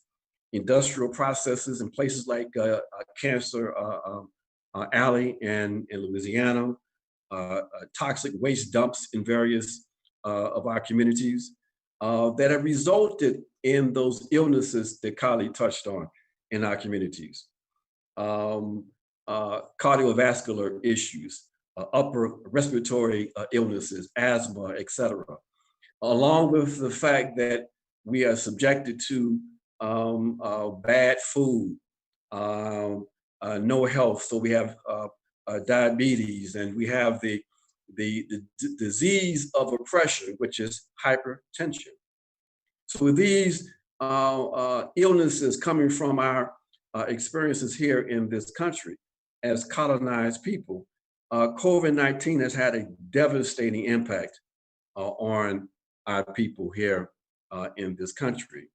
industrial processes in places like Cancer Alley in Louisiana, toxic waste dumps in various of our communities, that have resulted in those illnesses that Kali touched on in our communities. Cardiovascular issues, upper respiratory illnesses, asthma, etc. Along with the fact that we are subjected to bad food, no health. So we have diabetes, and we have the disease of oppression, which is hypertension. So with these illnesses coming from our experiences here in this country as colonized people, COVID-19 has had a devastating impact on our people here in this country.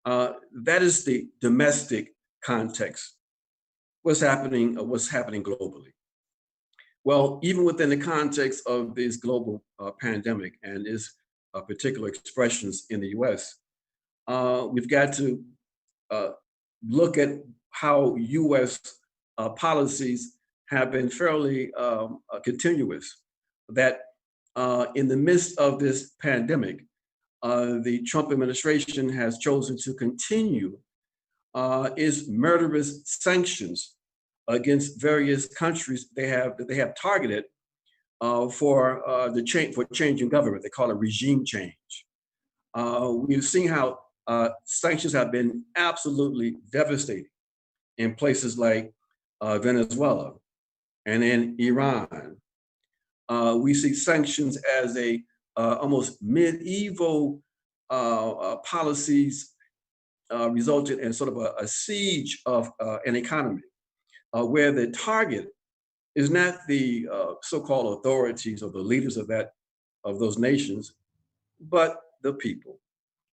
That is the domestic context. What's happening globally? Well, even within the context of this global pandemic and its particular expressions in the US, we've got to look at how US policies have been fairly continuous, that in the midst of this pandemic, the Trump administration has chosen to continue its murderous sanctions against various countries that they have targeted for change in government. They call it regime change. We've seen how sanctions have been absolutely devastating in places like Venezuela and in Iran. We see sanctions as a almost medieval policies resulted in sort of a siege of an economy, where the target is not the so-called authorities or the leaders of those nations, but the people,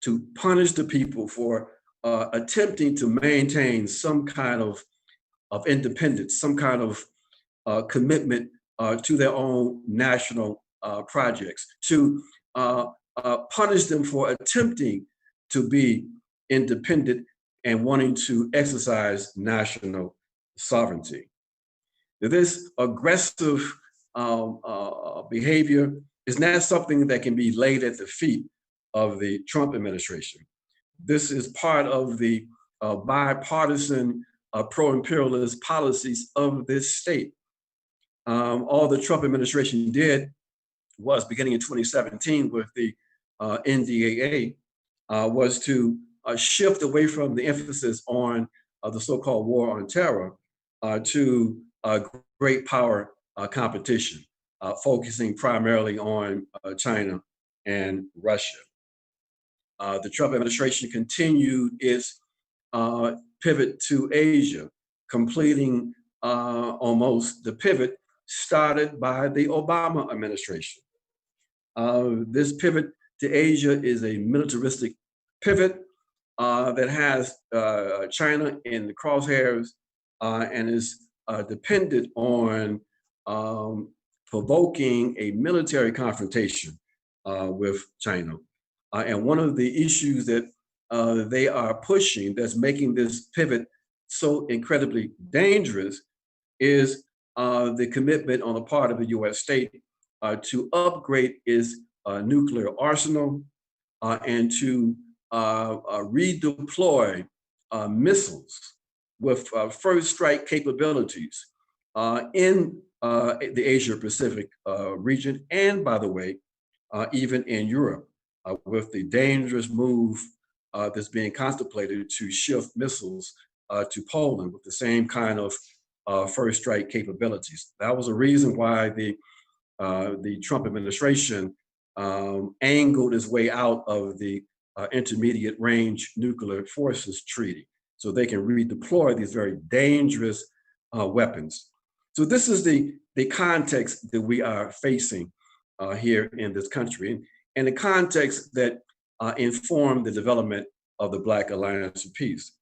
to punish the people for attempting to maintain some kind of independence, some kind of commitment to their own national projects, to punish them for attempting to be independent and wanting to exercise national sovereignty. This aggressive behavior is not something that can be laid at the feet of the Trump administration. This is part of the bipartisan pro-imperialist policies of this state. All the Trump administration did was, beginning in 2017 with the NDAA, was to shift away from the emphasis on the so-called war on terror to great power competition, focusing primarily on China and Russia. The Trump administration continued its pivot to Asia, completing almost the pivot started by the Obama administration. This pivot to Asia is a militaristic pivot that has China in the crosshairs and is dependent on provoking a military confrontation with China. And one of the issues that they are pushing that's making this pivot so incredibly dangerous is the commitment on the part of the US state to upgrade its nuclear arsenal and to redeploy missiles with first strike capabilities in the Asia Pacific region, and by the way, even in Europe, with the dangerous move that's being contemplated to shift missiles to Poland with the same kind of first strike capabilities. That was a reason why the Trump administration angled its way out of the Intermediate Range Nuclear Forces Treaty, so they can redeploy these very dangerous weapons. So this is the context that we are facing here in this country, and the context that informed the development of the Black Alliance for Peace.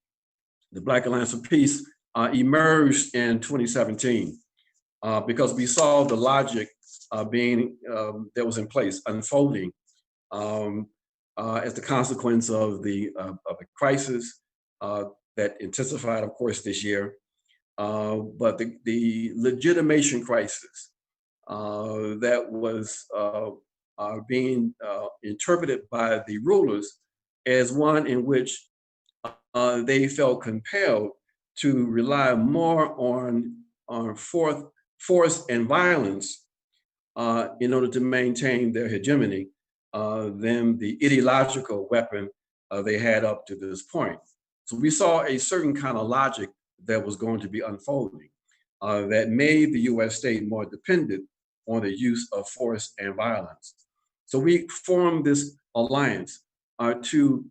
The Black Alliance for Peace emerged in 2017 because we saw the logic that was in place unfolding as the consequence of the crisis that intensified, of course, this year, but the legitimation crisis that was being interpreted by the rulers as one in which they felt compelled to rely more on force and violence in order to maintain their hegemony than the ideological weapon they had up to this point. So we saw a certain kind of logic that was going to be unfolding that made the US state more dependent on the use of force and violence. So we formed this alliance to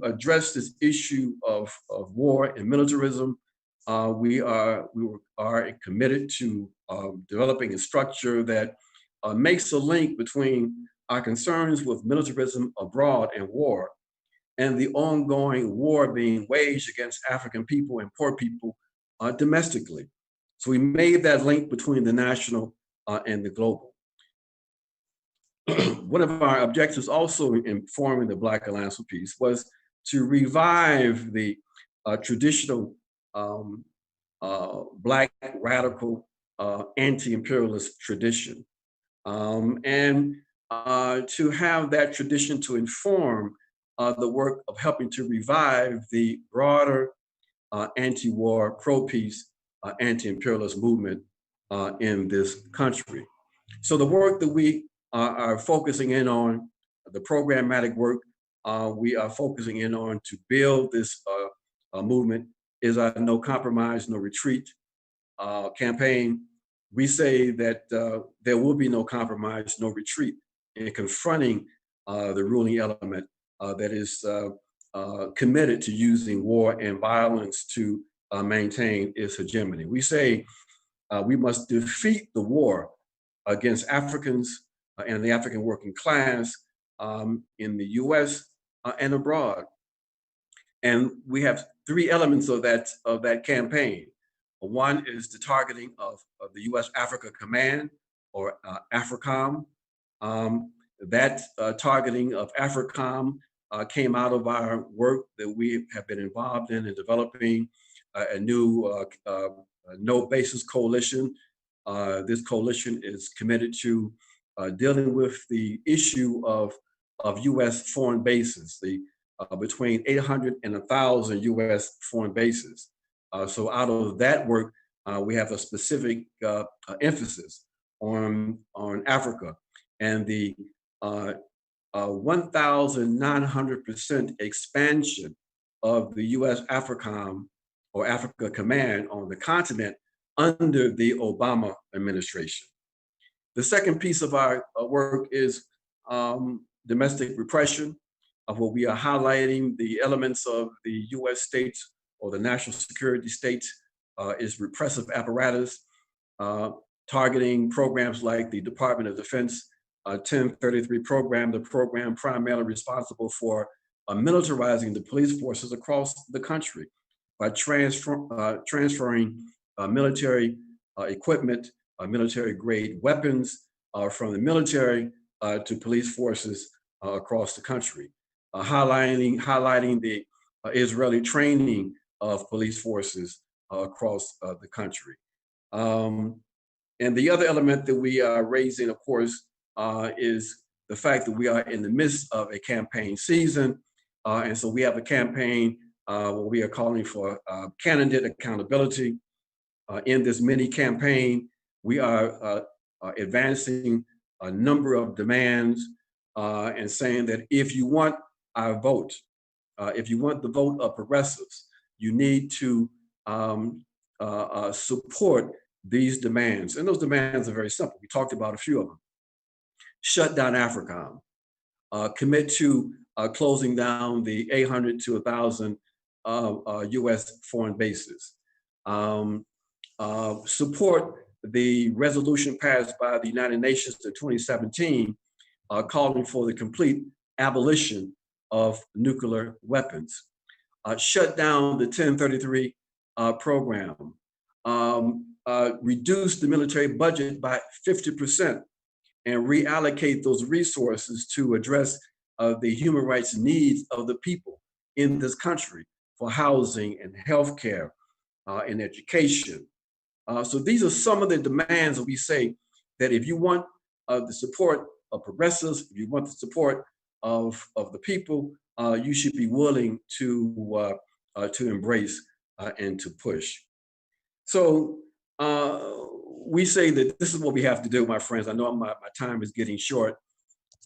address this issue of war and militarism. We are committed to developing a structure that makes a link between our concerns with militarism abroad and war and the ongoing war being waged against African people and poor people domestically. So we made that link between the national and the global. One of our objectives also in forming the Black Alliance for Peace was to revive the traditional Black radical anti-imperialist tradition, and to have that tradition to inform the work of helping to revive the broader anti-war, pro-peace, anti-imperialist movement in this country. So the work that we are focusing in on, the programmatic work we are focusing in on to build this movement is our No Compromise, No Retreat campaign. We say that there will be no compromise, no retreat in confronting the ruling element that is committed to using war and violence to maintain its hegemony. We say we must defeat the war against Africans and the African working class in the US and abroad. And we have three elements of that campaign. One is the targeting of the US Africa Command, or AFRICOM. That targeting of AFRICOM came out of our work that we have been involved in developing a new no basis coalition. This coalition is committed to dealing with the issue of US foreign bases, between 800 and 1,000 US foreign bases. So out of that work, we have a specific emphasis on Africa and the 1,900% expansion of the US AFRICOM or Africa Command on the continent under the Obama administration. The second piece of our work is domestic repression, of where we are highlighting the elements of the US states or the national security states is repressive apparatus, targeting programs like the Department of Defense 1033 program, the program primarily responsible for militarizing the police forces across the country by transferring military equipment, military grade weapons from the military to police forces across the country, highlighting the Israeli training of police forces across the country. And the other element that we are raising, of course, is the fact that we are in the midst of a campaign season. And so we have a campaign where we are calling for candidate accountability. In this mini campaign, we are advancing a number of demands and saying that if you want our vote, if you want the vote of progressives, you need to support these demands. And those demands are very simple. We talked about a few of them. Shut down AFRICOM, commit to closing down the 800 to 1,000 US foreign bases, support the resolution passed by the United Nations in 2017 calling for the complete abolition of nuclear weapons, shut down the 1033 program, reduce the military budget by 50% and reallocate those resources to address the human rights needs of the people in this country for housing and healthcare and education. So these are some of the demands that we say that if you want the support progressives, if you want the support of the people, you should be willing to embrace and to push. So we say that this is what we have to do, my friends. I know my time is getting short.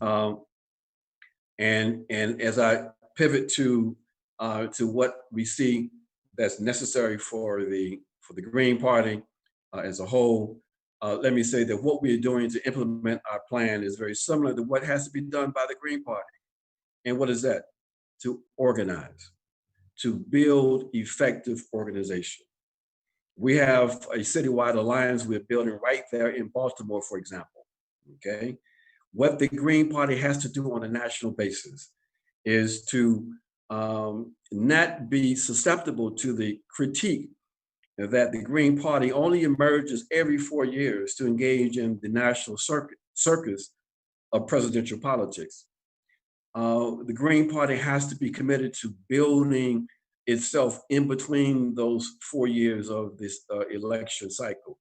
And as I pivot to what we see that's necessary for the Green Party as a whole, let me say that what we are doing to implement our plan is very similar to what has to be done by the Green Party. And what is that? To organize, to build effective organization. We have a citywide alliance we're building right there in Baltimore, for example, okay? What the Green Party has to do on a national basis is to not be susceptible to the critique that the Green Party only emerges every 4 years to engage in the national circus of presidential politics. The Green Party has to be committed to building itself in between those 4 years of this election cycle.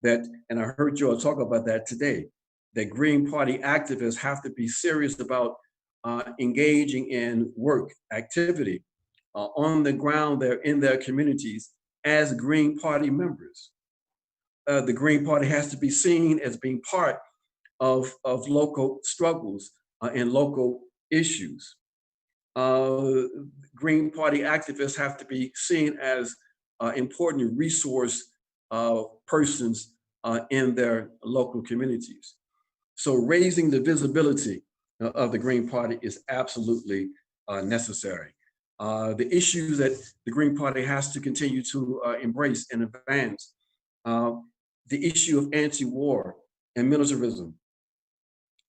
And I heard you all talk about that today, that Green Party activists have to be serious about engaging in work, activity on the ground there in their communities as Green Party members. The Green Party has to be seen as being part of local struggles and local issues. Green Party activists have to be seen as important resource persons in their local communities. So raising the visibility of the Green Party is absolutely necessary. The issues that the Green Party has to continue to embrace and advance, the issue of anti-war and militarism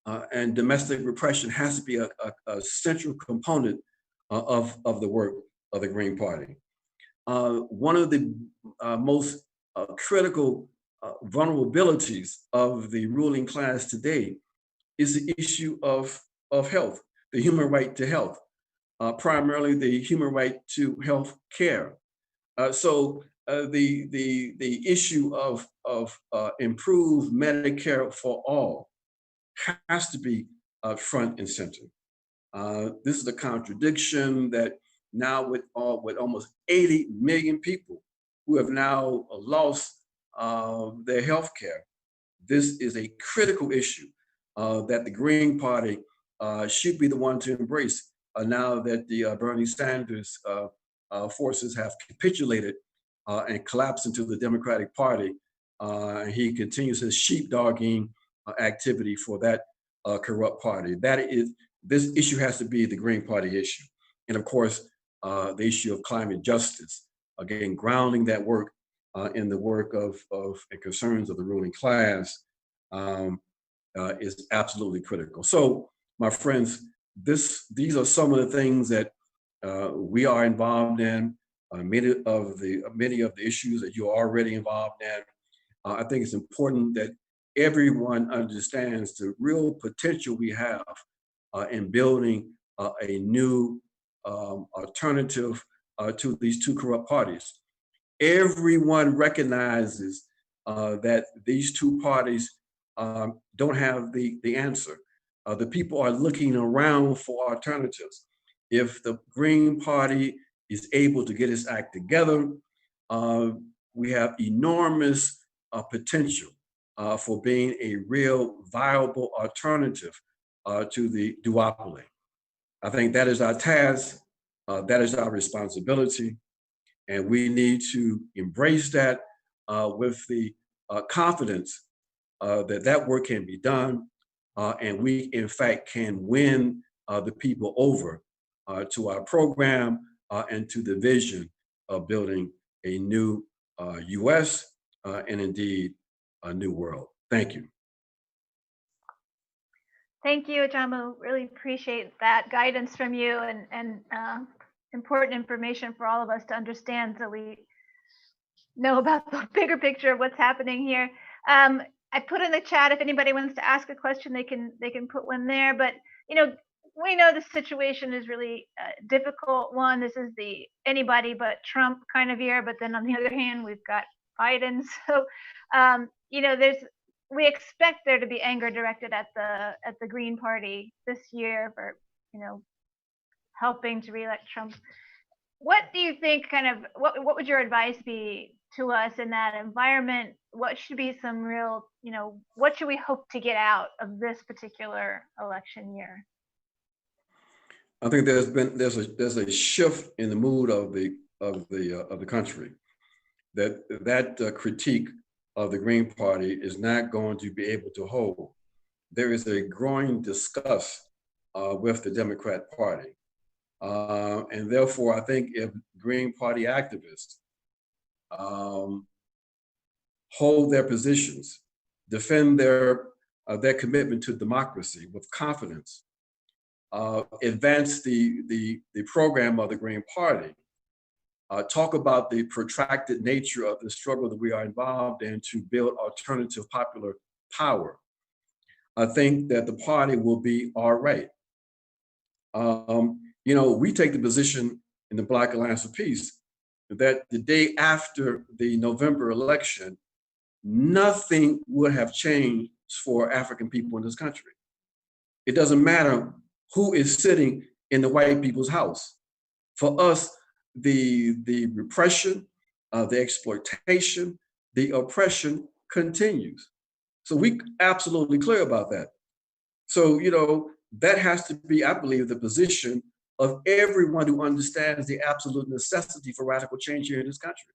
and domestic repression has to be a central component of the work of the Green Party. One of the most critical vulnerabilities of the ruling class today is the issue of health, the human right to health, primarily the human right to health care. So the issue of improved Medicare for all has to be front and center. This is a contradiction that now with almost 80 million people who have now lost their health care, this is a critical issue that the Green Party should be the one to embrace now that the Bernie Sanders forces have capitulated and collapsed into the Democratic Party. He continues his sheepdogging activity for that corrupt party. This issue has to be the Green Party issue. And of course, the issue of climate justice, again, grounding that work in the work of and concerns of the ruling class is absolutely critical. So, my friends, these are some of the things that we are involved in. Many of the issues that you're already involved in. I think it's important that everyone understands the real potential we have in building a new alternative to these two corrupt parties. Everyone recognizes that these two parties don't have the answer. The people are looking around for alternatives. If the Green Party is able to get its act together, we have enormous potential for being a real viable alternative to the duopoly. I think that is our task, that is our responsibility, and we need to embrace that with the confidence that work can be done, and we in fact can win the people over to our program and to the vision of building a new US and indeed a new world. Thank you. Thank you, Ajamu. Really appreciate that guidance from you and important information for all of us to understand so we know about the bigger picture of what's happening here. I put in the chat if anybody wants to ask a question, they can put one there. But we know the situation is really a difficult one. This is the anybody but Trump kind of year. But then on the other hand, we've got Biden. So there's we expect there to be anger directed at the Green Party this year for, helping to reelect Trump. What do you think what would your advice be to us in that environment? What should be some real, what should we hope to get out of this particular election year? I think there's a shift in the mood of the country, that critique of the Green Party is not going to be able to hold. There is a growing disgust with the Democrat Party. And therefore, I think if Green Party activists hold their positions, defend their commitment to democracy with confidence, advance the program of the Green Party, talk about the protracted nature of the struggle that we are involved in to build alternative popular power, I think that the party will be all right. We take the position in the Black Alliance for Peace that the day after the November election, nothing would have changed for African people in this country. It doesn't matter who is sitting in the white people's house. For us, the repression, the exploitation, the oppression continues. So we absolutely clear about that. So, that has to be, I believe, the position of everyone who understands the absolute necessity for radical change here in this country.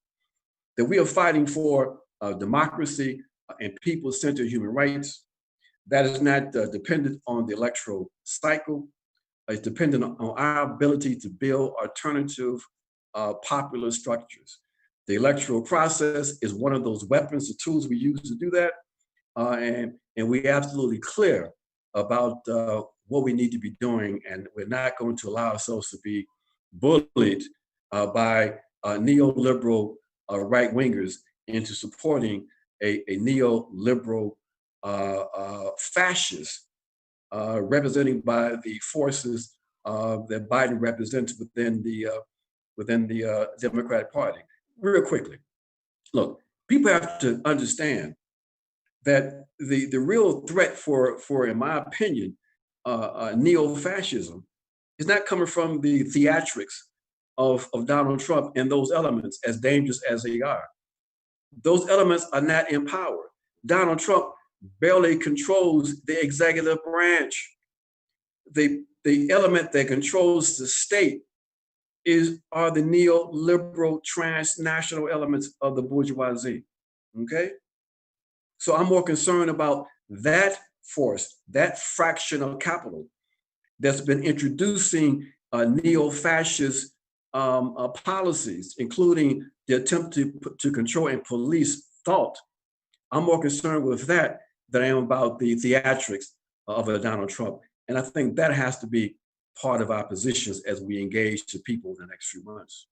That we are fighting for democracy and people-centered human rights. That is not dependent on the electoral cycle. It's dependent on our ability to build alternative popular structures. The electoral process is one of those weapons, the tools we use to do that. And we're absolutely clear about what we need to be doing, and we're not going to allow ourselves to be bullied by neoliberal right-wingers into supporting a neoliberal fascist represented by the forces that Biden represents within the Democratic Party. Real quickly, look, people have to understand that the real threat for, in my opinion, neo-fascism is not coming from the theatrics of Donald Trump and those elements, as dangerous as they are. Those elements are not in power. Donald Trump barely controls the executive branch. The element that controls the state are the neoliberal transnational elements of the bourgeoisie, okay? So I'm more concerned about that force, that fraction of capital that's been introducing neo-fascist policies, including the attempt to control and police thought. I'm more concerned with that than I am about the theatrics of Donald Trump. And I think that has to be part of our positions as we engage to people in the next few months.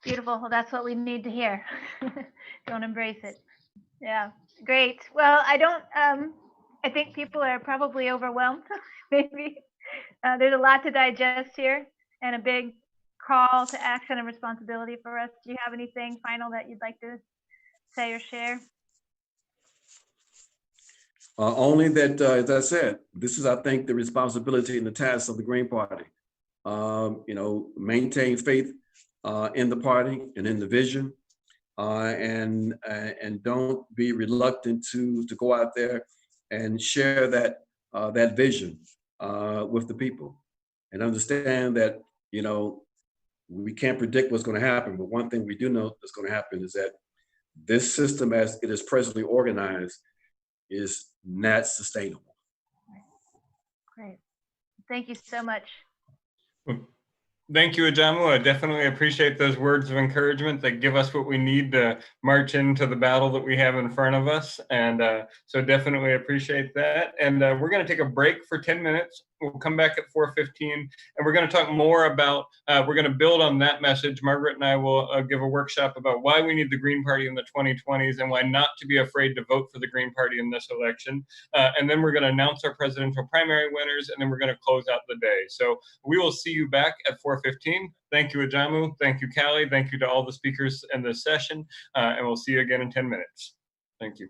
Beautiful. Well, that's what we need to hear. Don't embrace it. Yeah, great. Well, I think people are probably overwhelmed. Maybe there's a lot to digest here and a big call to action and responsibility for us. Do you have anything final that you'd like to say or share? Only that, as I said, this is, I think, the responsibility and the task of the Green Party. Maintain faith in the party and in the vision, and don't be reluctant to go out there and share that vision with the people, and understand that we can't predict what's going to happen, but one thing we do know that's going to happen is that this system, as it is presently organized, is not sustainable. Great. Thank you so much. Thank you, Ajamu. I definitely appreciate those words of encouragement that give us what we need to march into the battle that we have in front of us. And so definitely appreciate that. And we're going to take a break for 10 minutes. We'll come back at 4:15, and we're going to talk more about, we're going to build on that message. Margaret and I will give a workshop about why we need the Green Party in the 2020s and why not to be afraid to vote for the Green Party in this election. And then we're going to announce our presidential primary winners, and then we're going to close out the day. So we will see you back at 4:15. Thank you, Ajamu. Thank you, Callie. Thank you to all the speakers in this session. And we'll see you again in 10 minutes. Thank you.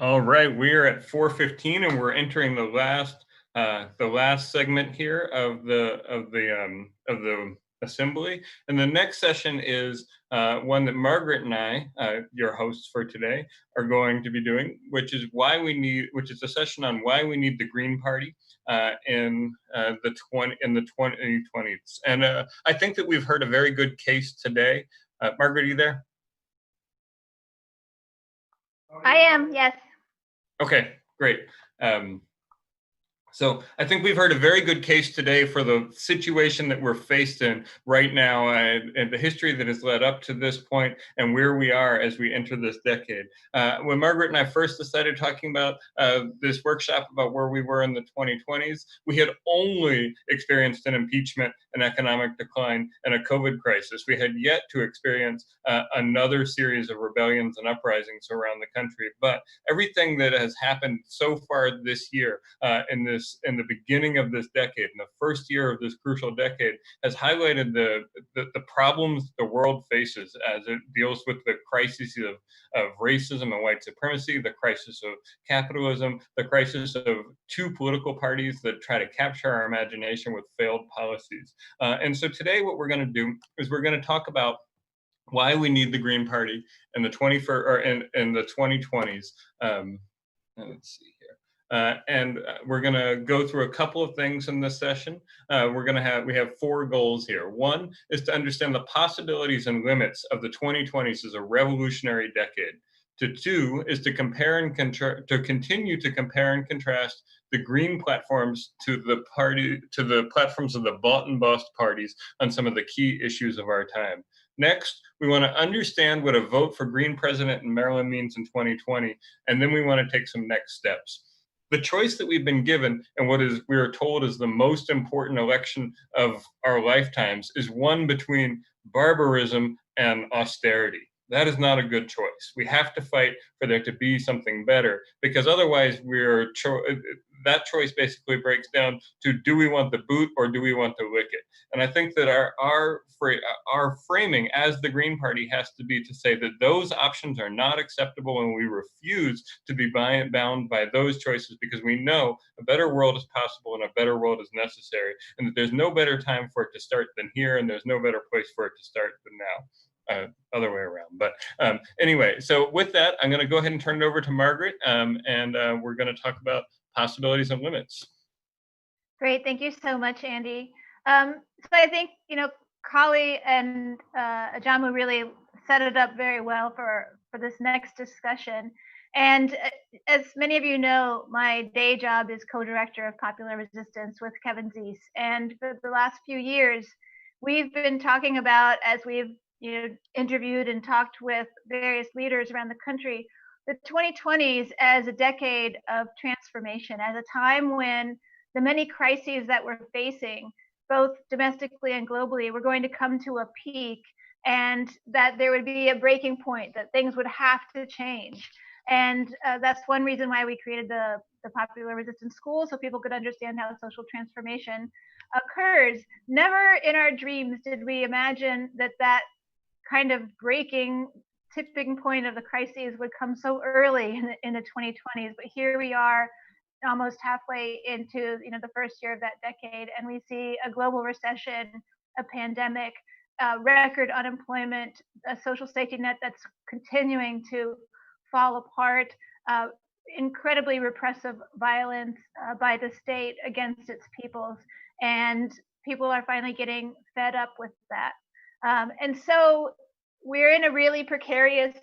All right, we are at 4:15, and we're entering the last segment here of the assembly. And the next session is one that Margaret and I, your hosts for today, are going to be doing, which is a session on why we need the Green Party in the 2020s. And I think that we've heard a very good case today. Margaret, are you there? I am, yes. Okay, great. So I think we've heard a very good case today for the situation that we're faced in right now and the history that has led up to this point and where we are as we enter this decade. When Margaret and I first decided talking about this workshop about where we were in the 2020s, we had only experienced an impeachment, an economic decline, and a COVID crisis. We had yet to experience another series of rebellions and uprisings around the country. But everything that has happened so far this year in the beginning of this decade, in the first year of this crucial decade, has highlighted the problems the world faces as it deals with the crises of racism and white supremacy, the crisis of capitalism, the crisis of two political parties that try to capture our imagination with failed policies. And so today what we're going to do is we're going to talk about why we need the Green Party in the 2020s. Let's see here. And we're going to go through a couple of things in this session. We have 4 goals here. One is to understand the possibilities and limits of the 2020s as a revolutionary decade. 2 is to continue to compare and contrast the green platforms to the platforms of the bought and bust parties on some of the key issues of our time. Next, we want to understand what a vote for Green president in Maryland means in 2020, and then we want to take some next steps. The choice that we've been given and we are told is the most important election of our lifetimes is one between barbarism and austerity. That is not a good choice. We have to fight for there to be something better, because otherwise that choice basically breaks down to, do we want the boot or do we want to lick it? And I think that our framing as the Green Party has to be to say that those options are not acceptable, and we refuse to be bound by those choices, because we know a better world is possible and a better world is necessary, and that there's no better time for it to start than here, and there's no better place for it to start than now. Other way around. But anyway, so with that, I'm going to go ahead and turn it over to Margaret, and we're going to talk about possibilities and limits. Great. Thank you so much, Andy. So I think, Kali and Ajamu really set it up very well for this next discussion. And as many of you know, my day job is co-director of Popular Resistance with Kevin Zeese. And for the last few years, we've been talking about, as we've interviewed and talked with various leaders around the country, the 2020s as a decade of transformation, as a time when the many crises that we're facing, both domestically and globally, were going to come to a peak, and that there would be a breaking point, that things would have to change. And that's one reason why we created the Popular Resistance School, so people could understand how social transformation occurs. Never in our dreams did we imagine that kind of tipping point of the crises would come so early in the 2020s, but here we are, almost halfway into the first year of that decade, and we see a global recession, a pandemic, record unemployment, a social safety net that's continuing to fall apart, incredibly repressive violence by the state against its peoples, and people are finally getting fed up with that. And so we're in a really precarious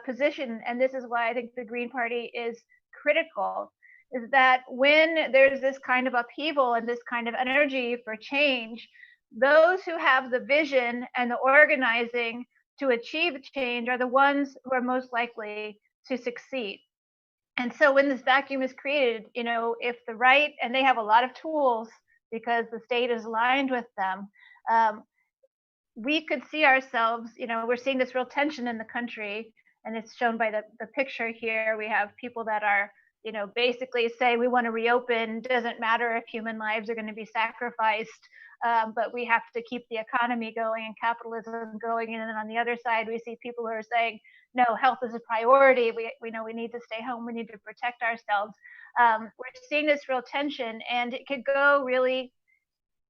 position, and this is why I think the Green Party is critical, is that when there's this kind of upheaval and this kind of energy for change, those who have the vision and the organizing to achieve change are the ones who are most likely to succeed. And so when this vacuum is created, if the right, and they have a lot of tools because the state is aligned with them, we could see ourselves, we're seeing this real tension in the country, and it's shown by the picture here. We have people that are, basically say we want to reopen, doesn't matter if human lives are going to be sacrificed. but we have to keep the economy going and capitalism going. And then on the other side, we see people who are saying, no, health is a priority. We know we need to stay home. We need to protect ourselves. We're seeing this real tension, and it could go really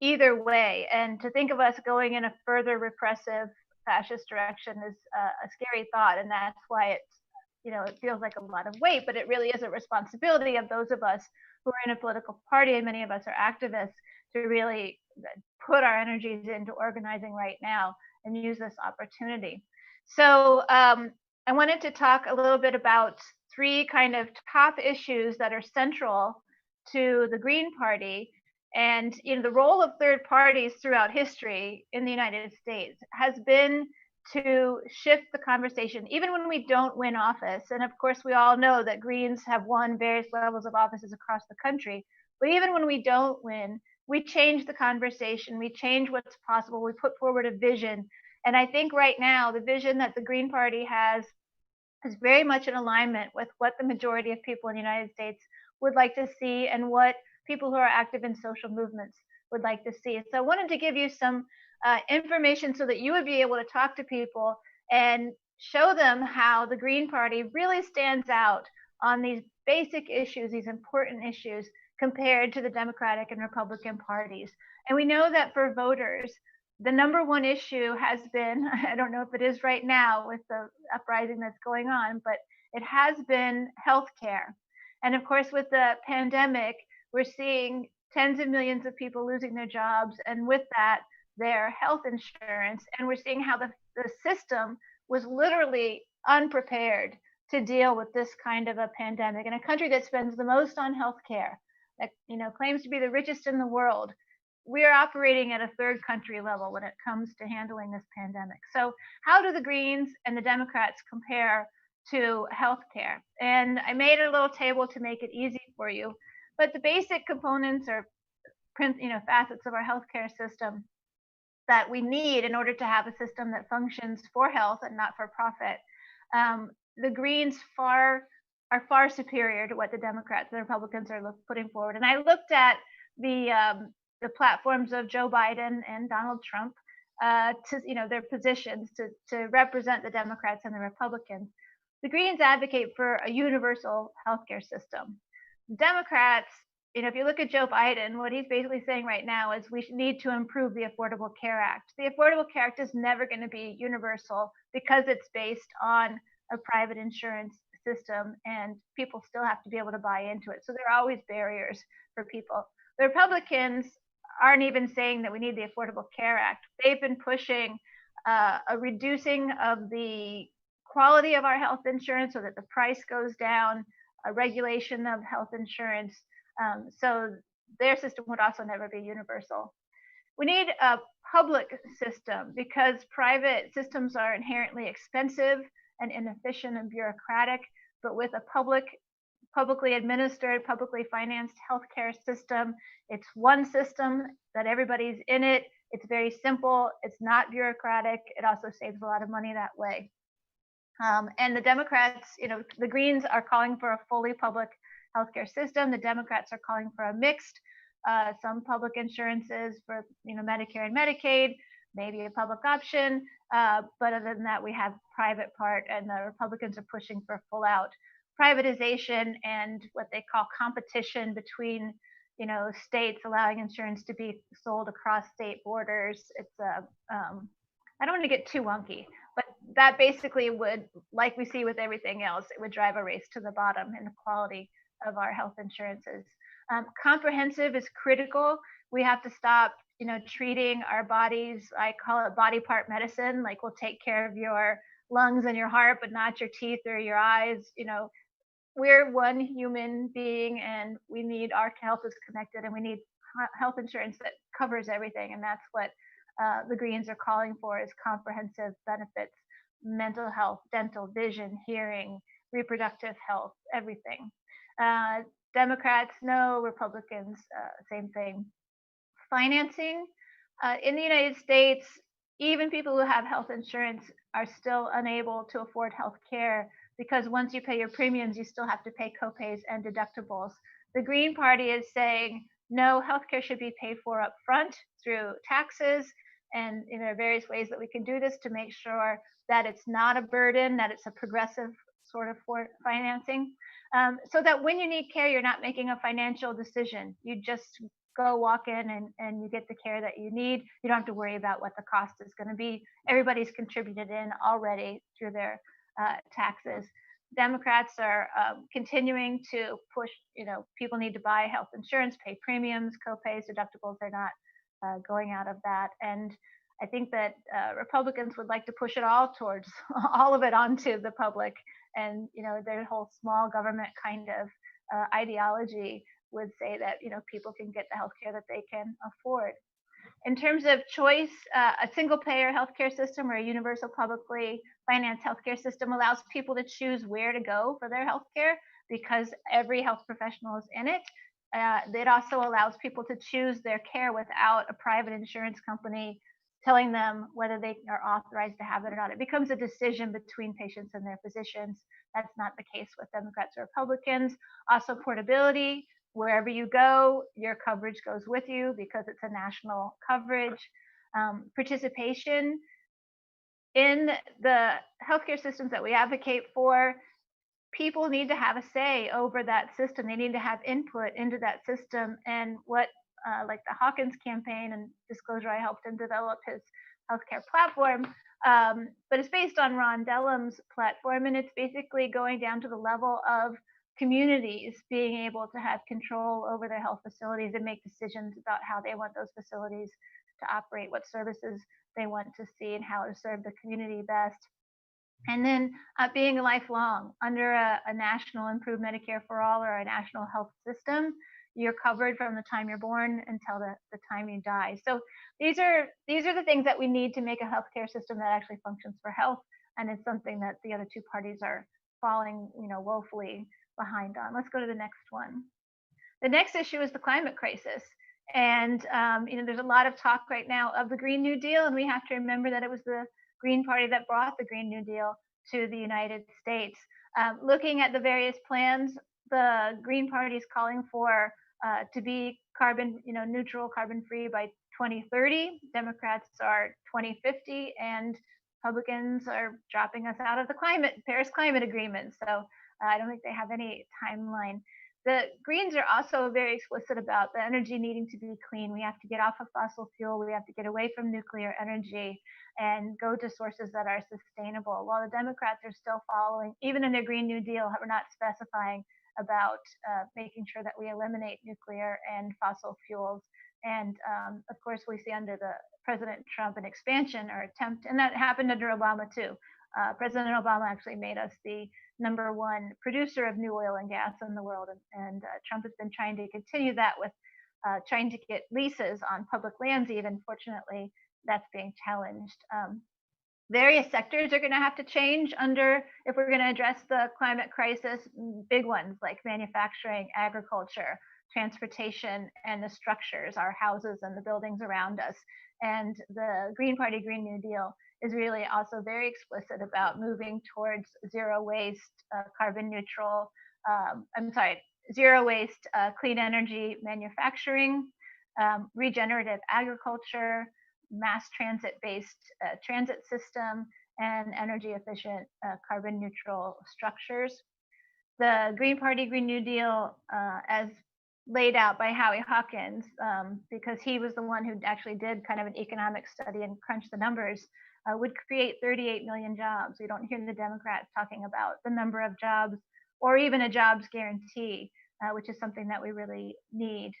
either way. And to think of us going in a further repressive fascist direction is a scary thought. And that's why it's, it feels like a lot of weight, but it really is a responsibility of those of us who are in a political party, and many of us are activists, to really put our energies into organizing right now and use this opportunity. So I wanted to talk a little bit about 3 kind of top issues that are central to the Green Party. And the role of third parties throughout history in the United States has been to shift the conversation, even when we don't win office. And of course, we all know that Greens have won various levels of offices across the country. But even when we don't win, we change the conversation, we change what's possible, we put forward a vision. And I think right now, the vision that the Green Party has is very much in alignment with what the majority of people in the United States would like to see, and what people who are active in social movements would like to see. So I wanted to give you some information so that you would be able to talk to people and show them how the Green Party really stands out on these basic issues, these important issues, compared to the Democratic and Republican parties. And we know that for voters, the number one issue has been, I don't know if it is right now with the uprising that's going on, but it has been healthcare. And of course, with the pandemic, we're seeing tens of millions of people losing their jobs, and with that, their health insurance. And we're seeing how the system was literally unprepared to deal with this kind of a pandemic. In a country that spends the most on healthcare, that claims to be the richest in the world, we are operating at a third country level when it comes to handling this pandemic. So how do the Greens and the Democrats compare to healthcare? And I made a little table to make it easy for you, but the basic components or facets of our healthcare system that we need in order to have a system that functions for health and not for profit, the Greens are far superior to what the Democrats and the Republicans are putting forward. And I looked at the platforms of Joe Biden and Donald Trump, to their positions to represent the Democrats and the Republicans. The Greens advocate for a universal healthcare system. Democrats, if you look at Joe Biden, what he's basically saying right now is we need to improve the Affordable Care Act. The Affordable Care Act is never going to be universal because it's based on a private insurance system, and people still have to be able to buy into it. So there are always barriers for people. The Republicans aren't even saying that we need the Affordable Care Act. They've been pushing a reducing of the quality of our health insurance so that the price goes down, a regulation of health insurance. So their system would also never be universal. We need a public system because private systems are inherently expensive and inefficient and bureaucratic, but with a publicly administered, publicly financed healthcare system, it's one system that everybody's in it. It's very simple. It's not bureaucratic. It also saves a lot of money that way. And the Democrats, the Greens are calling for a fully public healthcare system. The Democrats are calling for a mixed, some public insurances for Medicare and Medicaid, maybe a public option. But other than that, we have private part, and the Republicans are pushing for full out privatization and what they call competition between states, allowing insurance to be sold across state borders. It's I don't want to get too wonky, but that basically would, like we see with everything else, it would drive a race to the bottom in the quality of our health insurances. Comprehensive is critical. We have to stop treating our bodies, I call it body part medicine, like we'll take care of your lungs and your heart, but not your teeth or your eyes. We're one human being, and we need, our health is connected, and we need health insurance that covers everything. And that's what the Greens are calling for, is comprehensive benefits, mental health, dental, vision, hearing, reproductive health, everything. Democrats, no. Republicans, same thing. Financing. In the United States, even people who have health insurance are still unable to afford health care, because once you pay your premiums, you still have to pay copays and deductibles. The Green Party is saying no, healthcare should be paid for up front through taxes. And there are various ways that we can do this to make sure that it's not a burden, that it's a progressive sort of financing, so that when you need care, you're not making a financial decision. You just go walk in and you get the care that you need. You don't have to worry about what the cost is going to be. Everybody's contributed in already through their taxes. Democrats are continuing to push, people need to buy health insurance, pay premiums, co-pays, deductibles. They're not going out of that. And I think that Republicans would like to push it all towards all of it onto the public. And, their whole small government kind of ideology would say that, people can get the healthcare that they can afford. In terms of choice, a single payer healthcare system or a universal publicly financed healthcare system allows people to choose where to go for their healthcare because every health professional is in it. It also allows people to choose their care without a private insurance company telling them whether they are authorized to have it or not. It becomes a decision between patients and their physicians. That's not the case with Democrats or Republicans. Also, portability. Wherever you go, your coverage goes with you because it's a national coverage. Participation in the healthcare systems that we advocate for, people need to have a say over that system. They need to have input into that system. And what, like the Hawkins campaign and Disclosure, I helped him develop his healthcare platform, but it's based on Ron Dellum's platform, and it's basically going down to the level of communities being able to have control over their health facilities and make decisions about how they want those facilities to operate, what services they want to see, and how to serve the community best. And then being lifelong under a national improved Medicare for all or a national health system, you're covered from the time you're born until the time you die. So these are the things that we need to make a healthcare system that actually functions for health, and it's something that the other two parties are falling, woefully behind on. Let's go to the next one. The next issue is the climate crisis. And, there's a lot of talk right now of the Green New Deal, and we have to remember that it was the Green Party that brought the Green New Deal to the United States. Looking at the various plans, the Green Party is calling for to be carbon, neutral, carbon free by 2030. Democrats are 2050, and Republicans are dropping us out of the Paris Climate Agreement. So I don't think they have any timeline. The Greens are also very explicit about the energy needing to be clean. We have to get off of fossil fuel. We have to get away from nuclear energy and go to sources that are sustainable. While the Democrats are still following, even in their Green New Deal, we're not specifying about making sure that we eliminate nuclear and fossil fuels. And of course, we see under the President Trump an expansion or attempt, and that happened under Obama too. President Obama actually made us the #1 producer of new oil and gas in the world, and Trump has been trying to continue that with trying to get leases on public lands even. Fortunately, that's being challenged. Various sectors are going to have to change if we're going to address the climate crisis. Big ones like manufacturing, agriculture, transportation, and the structures, our houses and the buildings around us. And the Green Party Green New Deal is really also very explicit about moving towards zero waste, carbon neutral, zero waste, clean energy manufacturing, regenerative agriculture, mass transit-based transit system, and energy efficient carbon neutral structures. The Green Party Green New Deal, as laid out by Howie Hawkins, because he was the one who actually did kind of an economic study and crunched the numbers, would create 38 million jobs. We don't hear the Democrats talking about the number of jobs or even a jobs guarantee, which is something that we really need.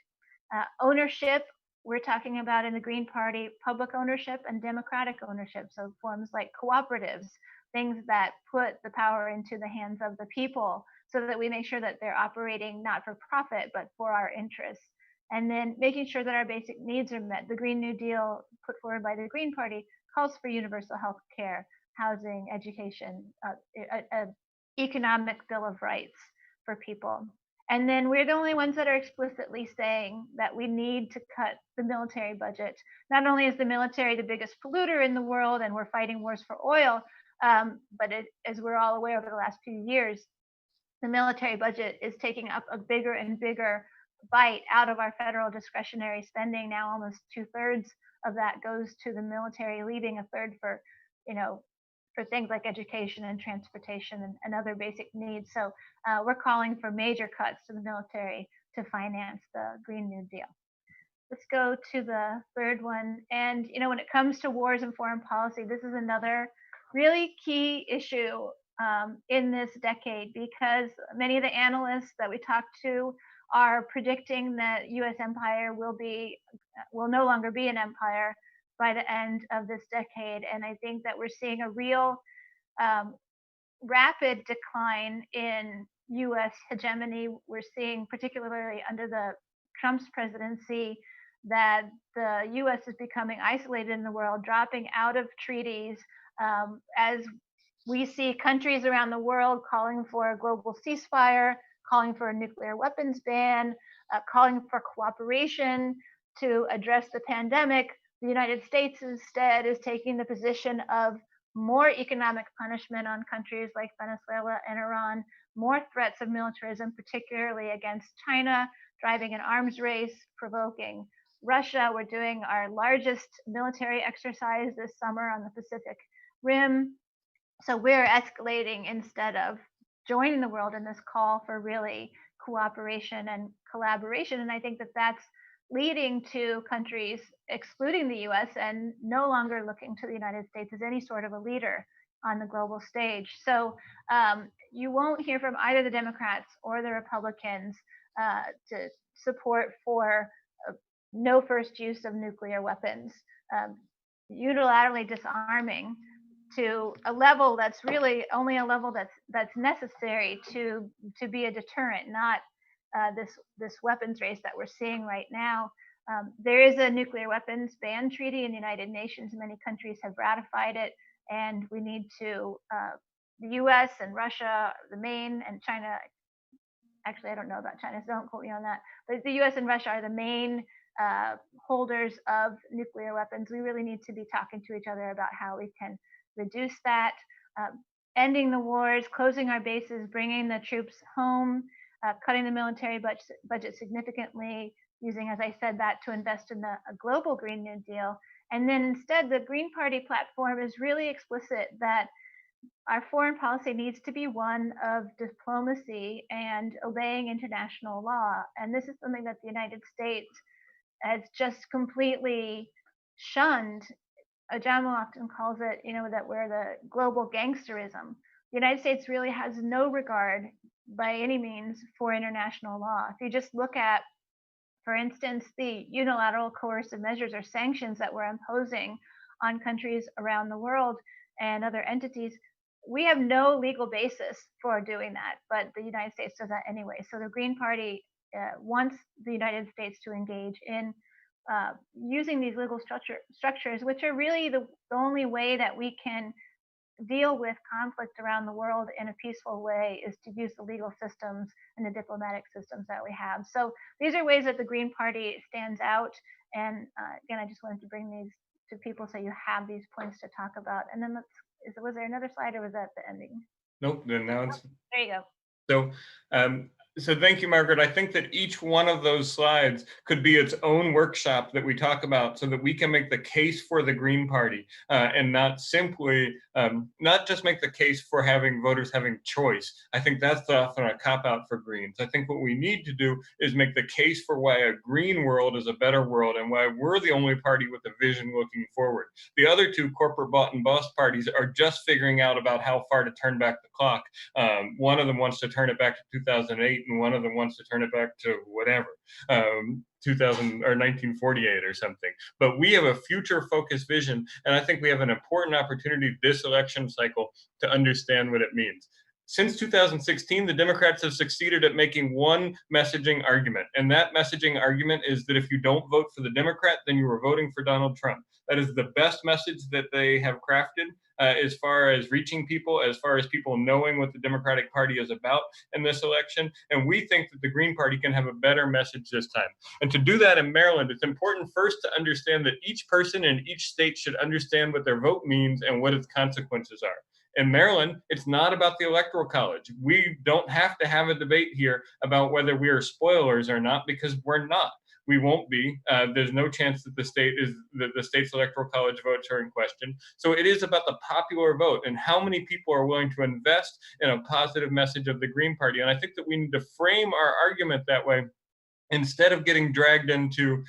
Ownership, we're talking about in the Green Party, public ownership and democratic ownership. So forms like cooperatives, things that put the power into the hands of the people so that we make sure that they're operating not for profit, but for our interests. And then making sure that our basic needs are met. The Green New Deal put forward by the Green Party calls for universal health care, housing, education, an economic bill of rights for people. And then we're the only ones that are explicitly saying that we need to cut the military budget. Not only is the military the biggest polluter in the world and we're fighting wars for oil, but as we're all aware over the last few years, the military budget is taking up a bigger and bigger bite out of our federal discretionary spending. Now almost 2/3 of that goes to the military, leaving 1/3 for, for things like education and transportation and other basic needs. So we're calling for major cuts to the military to finance the Green New Deal. Let's go to the third one. And, when it comes to wars and foreign policy, this is another really key issue in this decade, because many of the analysts that we talked to are predicting that U.S. empire will no longer be an empire by the end of this decade. And I think that we're seeing a real rapid decline in U.S. hegemony. We're seeing, particularly under the Trump's presidency, that the U.S. is becoming isolated in the world, dropping out of treaties, as we see countries around the world calling for a global ceasefire, calling for a nuclear weapons ban, calling for cooperation to address the pandemic. The United States instead is taking the position of more economic punishment on countries like Venezuela and Iran, more threats of militarism, particularly against China, driving an arms race, provoking Russia. We're doing our largest military exercise this summer on the Pacific Rim. So we're escalating instead of joining the world in this call for really cooperation and collaboration. And I think that that's leading to countries excluding the US and no longer looking to the United States as any sort of a leader on the global stage. So you won't hear from either the Democrats or the Republicans to support for no first use of nuclear weapons, unilaterally disarming to a level that's really only a level that's necessary to be a deterrent, not this weapons race that we're seeing right now. There is a nuclear weapons ban treaty in the United Nations. Many countries have ratified it, and we need to, the US and Russia, the main, and China, actually I don't know about China, so don't quote me on that, but the US and Russia are the main holders of nuclear weapons. We really need to be talking to each other about how we can reduce that, ending the wars, closing our bases, bringing the troops home, cutting the military budget significantly, using, as I said, that to invest in a global Green New Deal. And then instead, the Green Party platform is really explicit that our foreign policy needs to be one of diplomacy and obeying international law. And this is something that the United States has just completely shunned. Jama often calls it, that we're the global gangsterism. The United States really has no regard by any means for international law. If you just look at, for instance, the unilateral coercive measures or sanctions that we're imposing on countries around the world and other entities, we have no legal basis for doing that, but the United States does that anyway. So the Green Party wants the United States to engage in using these legal structures, which are really the only way that we can deal with conflict around the world in a peaceful way, is to use the legal systems and the diplomatic systems that we have. So these are ways that the Green Party stands out. And again, I just wanted to bring these to people so you have these points to talk about. And then was there another slide, or was that the ending? Nope, then now it's. There you go. So thank you, Margaret. I think that each one of those slides could be its own workshop that we talk about, so that we can make the case for the Green Party and not simply, not just make the case for having voters having choice. I think that's often a cop-out for Greens. I think what we need to do is make the case for why a green world is a better world and why we're the only party with a vision looking forward. The other two corporate bought and bust parties are just figuring out about how far to turn back the clock. One of them wants to turn it back to 2008, and one of them wants to turn it back to whatever, 2000 or 1948 or something. But we have a future-focused vision, and I think we have an important opportunity this election cycle to understand what it means. Since 2016, the Democrats have succeeded at making one messaging argument, and that messaging argument is that if you don't vote for the Democrat, then you are voting for Donald Trump. That is the best message that they have crafted as far as reaching people, as far as people knowing what the Democratic Party is about in this election. And we think that the Green Party can have a better message this time. And to do that in Maryland, it's important first to understand that each person in each state should understand what their vote means and what its consequences are. In Maryland, it's not about the Electoral College. We don't have to have a debate here about whether we are spoilers or not, because we're not. We won't be. There's no chance that the state's Electoral College votes are in question. So it is about the popular vote and how many people are willing to invest in a positive message of the Green Party. And I think that we need to frame our argument that way, instead of getting dragged into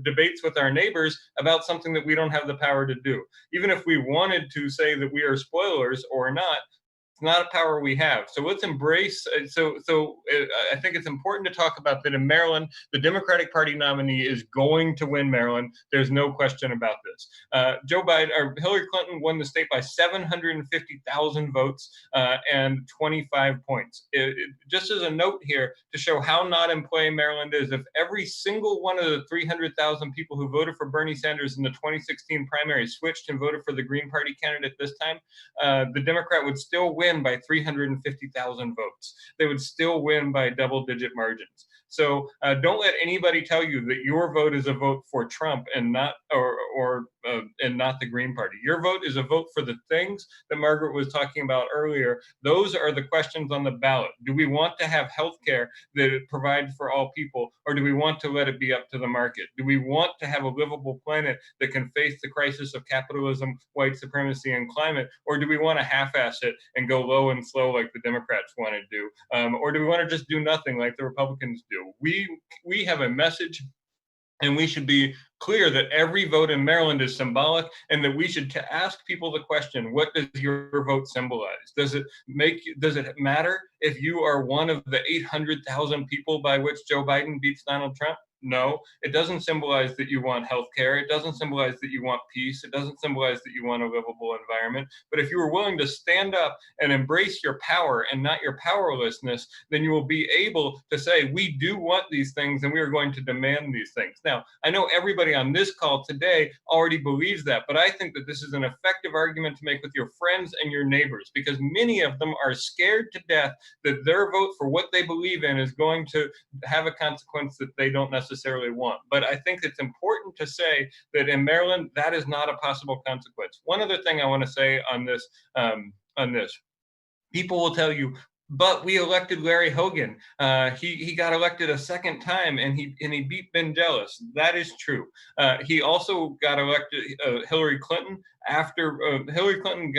debates with our neighbors about something that we don't have the power to do. Even if we wanted to say that we are spoilers or not, it's not a power we have. So let's embrace. I think it's important to talk about that in Maryland, the Democratic Party nominee is going to win Maryland. There's no question about this. Joe Biden or Hillary Clinton won the state by 750,000 votes and 25 points. Just as a note here to show how not in play Maryland is, if every single one of the 300,000 people who voted for Bernie Sanders in the 2016 primary switched and voted for the Green Party candidate this time, the Democrat would still win by 350,000 votes. They would still win by double-digit margins. So don't let anybody tell you that your vote is a vote for Trump and not not the Green Party. Your vote is a vote for the things that Margaret was talking about earlier. Those are the questions on the ballot. Do we want to have health care that provides for all people, or do we want to let it be up to the market? Do we want to have a livable planet that can face the crisis of capitalism, white supremacy, and climate, or do we want to half-ass it and go low and slow like the Democrats want to do? Or do we want to just do nothing like the Republicans do? We have a message, and we should be clear that every vote in Maryland is symbolic, and that we should ask people the question, what does your vote symbolize? Does it matter if you are one of the 800,000 people by which Joe Biden beats Donald Trump? No, it doesn't symbolize that you want health care. It doesn't symbolize that you want peace. It doesn't symbolize that you want a livable environment. But if you are willing to stand up and embrace your power and not your powerlessness, then you will be able to say, we do want these things and we are going to demand these things. Now, I know everybody on this call today already believes that, but I think that this is an effective argument to make with your friends and your neighbors, because many of them are scared to death that their vote for what they believe in is going to have a consequence that they don't necessarily want. But I think it's important to say that in Maryland, that is not a possible consequence. One other thing I want to say on this, people will tell you, but we elected Larry Hogan. He got elected a second time, and he beat Ben Jealous. That is true. He also got elected Hillary Clinton after Hillary Clinton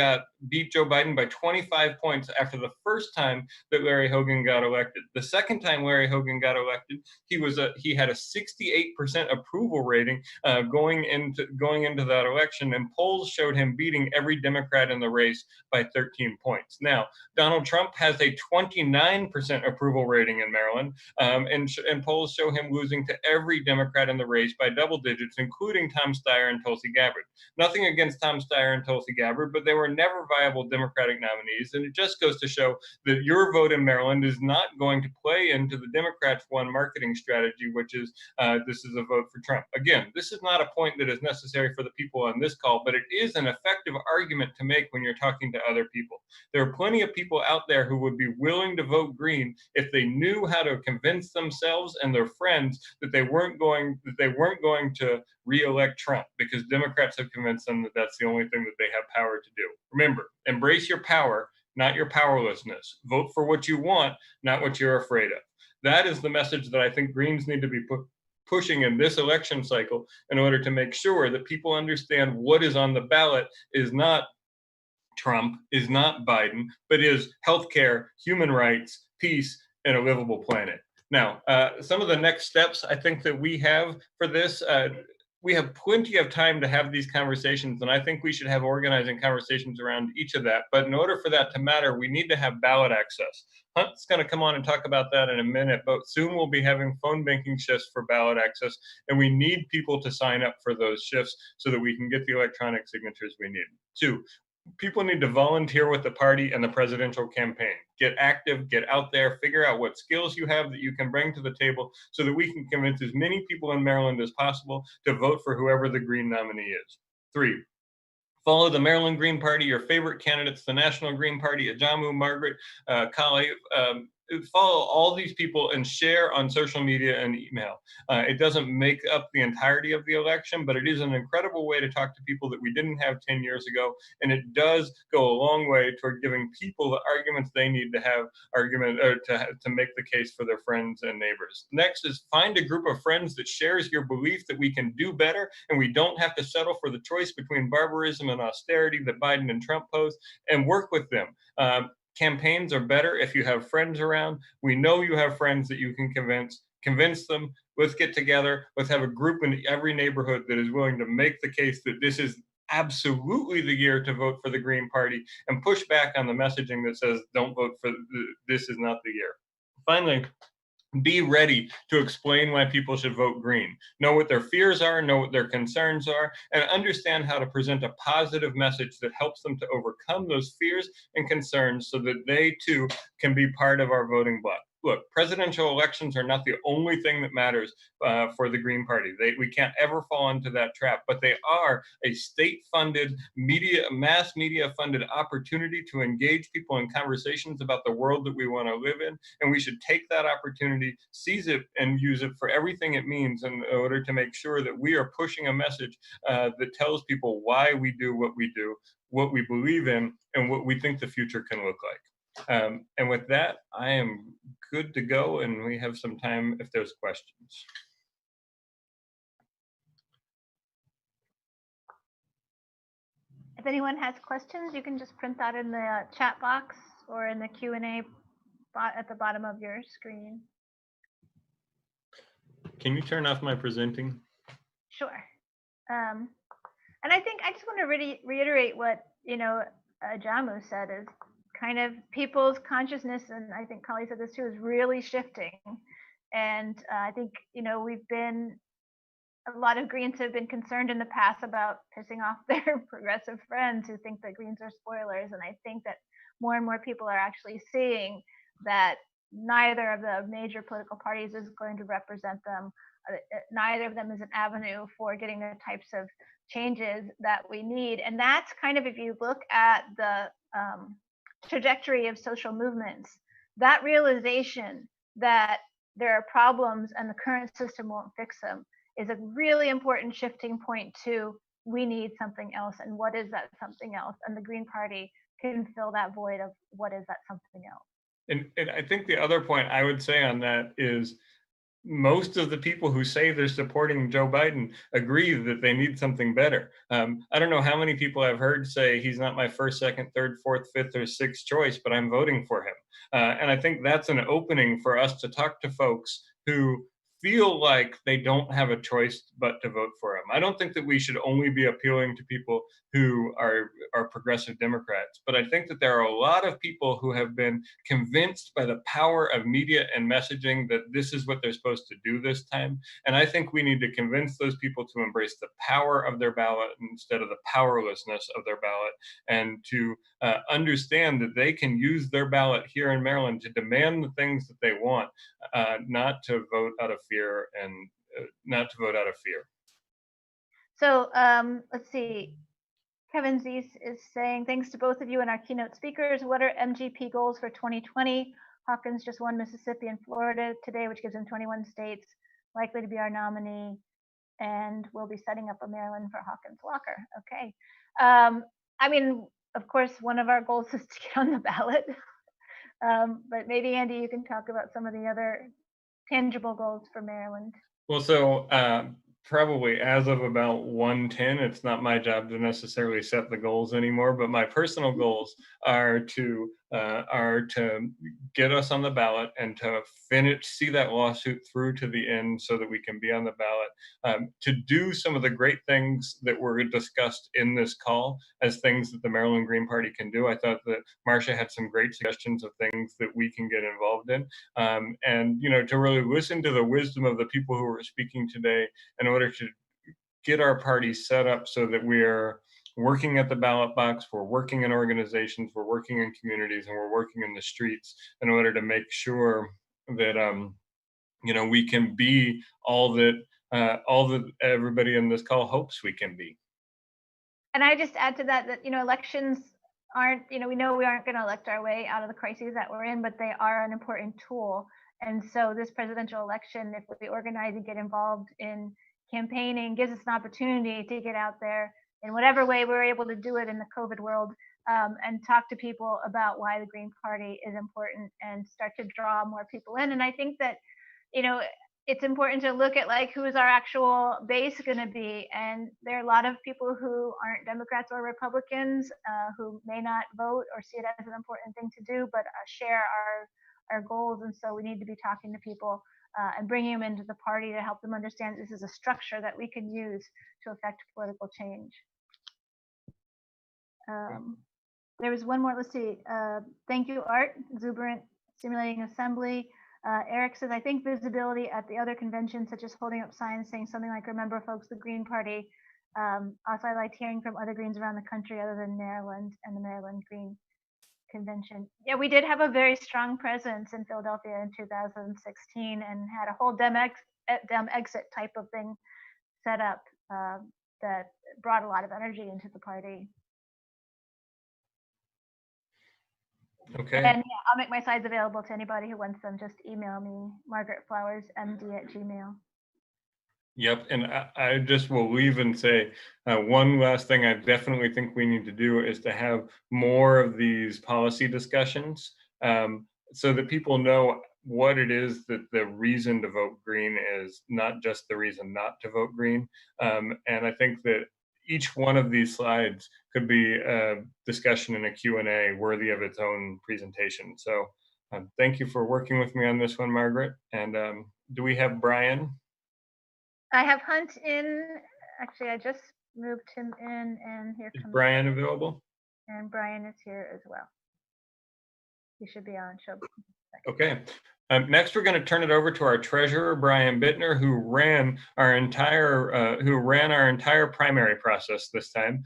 beat Joe Biden by 25 points after the first time that Larry Hogan got elected. The second time Larry Hogan got elected, he had a 68% approval rating going into that election, and polls showed him beating every Democrat in the race by 13 points. Now, Donald Trump has a 29% approval rating in Maryland, and polls show him losing to every Democrat in the race by double digits, including Tom Steyer and Tulsi Gabbard. Nothing against Tom Steyer and Tulsi Gabbard, but they were never viable Democratic nominees, and it just goes to show that your vote in Maryland is not going to play into the Democrats' one marketing strategy, which is this is a vote for Trump. Again, this is not a point that is necessary for the people on this call, but it is an effective argument to make when you're talking to other people. There are plenty of people out there who would be willing to vote Green if they knew how to convince themselves and their friends that they weren't going to re-elect Trump, because Democrats have convinced them that that's the only thing that they have power to do. Remember, embrace your power, not your powerlessness. Vote for what you want, not what you're afraid of. That is the message that I think Greens need to be pushing in this election cycle in order to make sure that people understand what is on the ballot is not Trump, is not Biden, but is healthcare, human rights, peace, and a livable planet. Now, some of the next steps I think that we have for this, we have plenty of time to have these conversations, and I think we should have organizing conversations around each of that. But in order for that to matter, we need to have ballot access. Hunt's going to come on and talk about that in a minute, but soon we'll be having phone banking shifts for ballot access, and we need people to sign up for those shifts so that we can get the electronic signatures we need. 2, people need to volunteer with the party and the presidential campaign. Get active, get out there, figure out what skills you have that you can bring to the table so that we can convince as many people in Maryland as possible to vote for whoever the Green nominee is. 3, follow the Maryland Green Party, your favorite candidates, the National Green Party, Ajamu, Margaret, Kali, follow all these people and share on social media and email. It doesn't make up the entirety of the election, but it is an incredible way to talk to people that we didn't have 10 years ago. And it does go a long way toward giving people the arguments they need to have to make the case for their friends and neighbors. Next is find a group of friends that shares your belief that we can do better and we don't have to settle for the choice between barbarism and austerity that Biden and Trump pose, and work with them. Campaigns are better if you have friends around. We know you have friends that you can convince them. Let's get together. Let's have a group in every neighborhood that is willing to make the case that this is absolutely the year to vote for the Green Party, and push back on the messaging that says don't vote for this is not the year. Finally, be ready to explain why people should vote green. Know what their fears are, know what their concerns are, and understand how to present a positive message that helps them to overcome those fears and concerns so that they too can be part of our voting bloc. Look, presidential elections are not the only thing that matters for the Green Party. We can't ever fall into that trap, but they are a state-funded, mass media-funded opportunity to engage people in conversations about the world that we want to live in, and we should take that opportunity, seize it, and use it for everything it means in order to make sure that we are pushing a message that tells people why we do, what we believe in, and what we think the future can look like. And with that, I am good to go, and we have some time if there's questions. If anyone has questions, you can just print that in the chat box or in the Q&A at the bottom of your screen. Can you turn off my presenting? Sure. And I think I just want to reiterate what, Jamu said, is kind of people's consciousness, and I think Kali said this too, is really shifting. And I think, a lot of Greens have been concerned in the past about pissing off their progressive friends who think that Greens are spoilers. And I think that more and more people are actually seeing that neither of the major political parties is going to represent them. Neither of them is an avenue for getting the types of changes that we need. And that's kind of, if you look at the trajectory of social movements, that realization that there are problems and the current system won't fix them is a really important shifting point to we need something else, and what is that something else? And the Green Party can fill that void of what is that something else. And I think the other point I would say on that is most of the people who say they're supporting Joe Biden agree that they need something better. I don't know how many people I've heard say he's not my first, second, third, fourth, fifth, or sixth choice, but I'm voting for him. And I think that's an opening for us to talk to folks who feel like they don't have a choice but to vote for him. I don't think that we should only be appealing to people who are progressive Democrats, but I think that there are a lot of people who have been convinced by the power of media and messaging that this is what they're supposed to do this time. And I think we need to convince those people to embrace the power of their ballot instead of the powerlessness of their ballot, and to understand that they can use their ballot here in Maryland to demand the things that they want, not to vote out of fear and not to vote out of fear. So let's see. Kevin Zeese is saying, thanks to both of you and our keynote speakers. What are MGP goals for 2020? Hawkins just won Mississippi and Florida today, which gives him 21 states, likely to be our nominee. And we'll be setting up a Maryland for Hawkins Walker. Okay. I mean, of course, one of our goals is to get on the ballot. But maybe, Andy, you can talk about some of the other tangible goals for Maryland. Well, so probably as of about 1:10, it's not my job to necessarily set the goals anymore, but my personal goals are to get us on the ballot and to see that lawsuit through to the end so that we can be on the ballot, to do some of the great things that were discussed in this call as things that the Maryland Green Party can do. I thought that Marsha had some great suggestions of things that we can get involved in, and to really listen to the wisdom of the people who were speaking today in order to get our party set up so that we're working at the ballot box, we're working in organizations, we're working in communities, and we're working in the streets in order to make sure that we can be all that everybody in this call hopes we can be. And I just add to that elections aren't, we know we aren't going to elect our way out of the crises that we're in, but they are an important tool. And so this presidential election, if we organize and get involved in campaigning, gives us an opportunity to get out there in whatever way we're able to do it in the COVID world, and talk to people about why the Green Party is important and start to draw more people in. And I think that, it's important to look at like who is our actual base going to be, and there are a lot of people who aren't Democrats or Republicans, who may not vote or see it as an important thing to do, but share our goals. And so we need to be talking to people, and bringing them into the party to help them understand this is a structure that we can use to affect political change. There was one more. Let's see. Thank you, Art. Exuberant, stimulating assembly. Eric says, I think visibility at the other conventions, such as holding up signs saying something like, remember folks, the Green Party. Also, I liked hearing from other Greens around the country other than Maryland and the Maryland Green Convention. Yeah, we did have a very strong presence in Philadelphia in 2016 and had a whole Dem exit type of thing set up, that brought a lot of energy into the party. Okay. And yeah, I'll make my slides available to anybody who wants them. Just email me, Margaret Flowers, MD@gmail.com. Yep, and I just will leave and say one last thing I definitely think we need to do is to have more of these policy discussions, so that people know what it is that the reason to vote green is, not just the reason not to vote green. And I think that each one of these slides could be a discussion in a Q&A worthy of its own presentation. So thank you for working with me on this one, Margaret. And do we have Brian? I have Hunt in. Actually, I just moved him in, and here comes Brian available? And Brian is here as well. He should be on. Okay. Next, we're going to turn it over to our treasurer, Brian Bittner, who ran our entire primary process this time.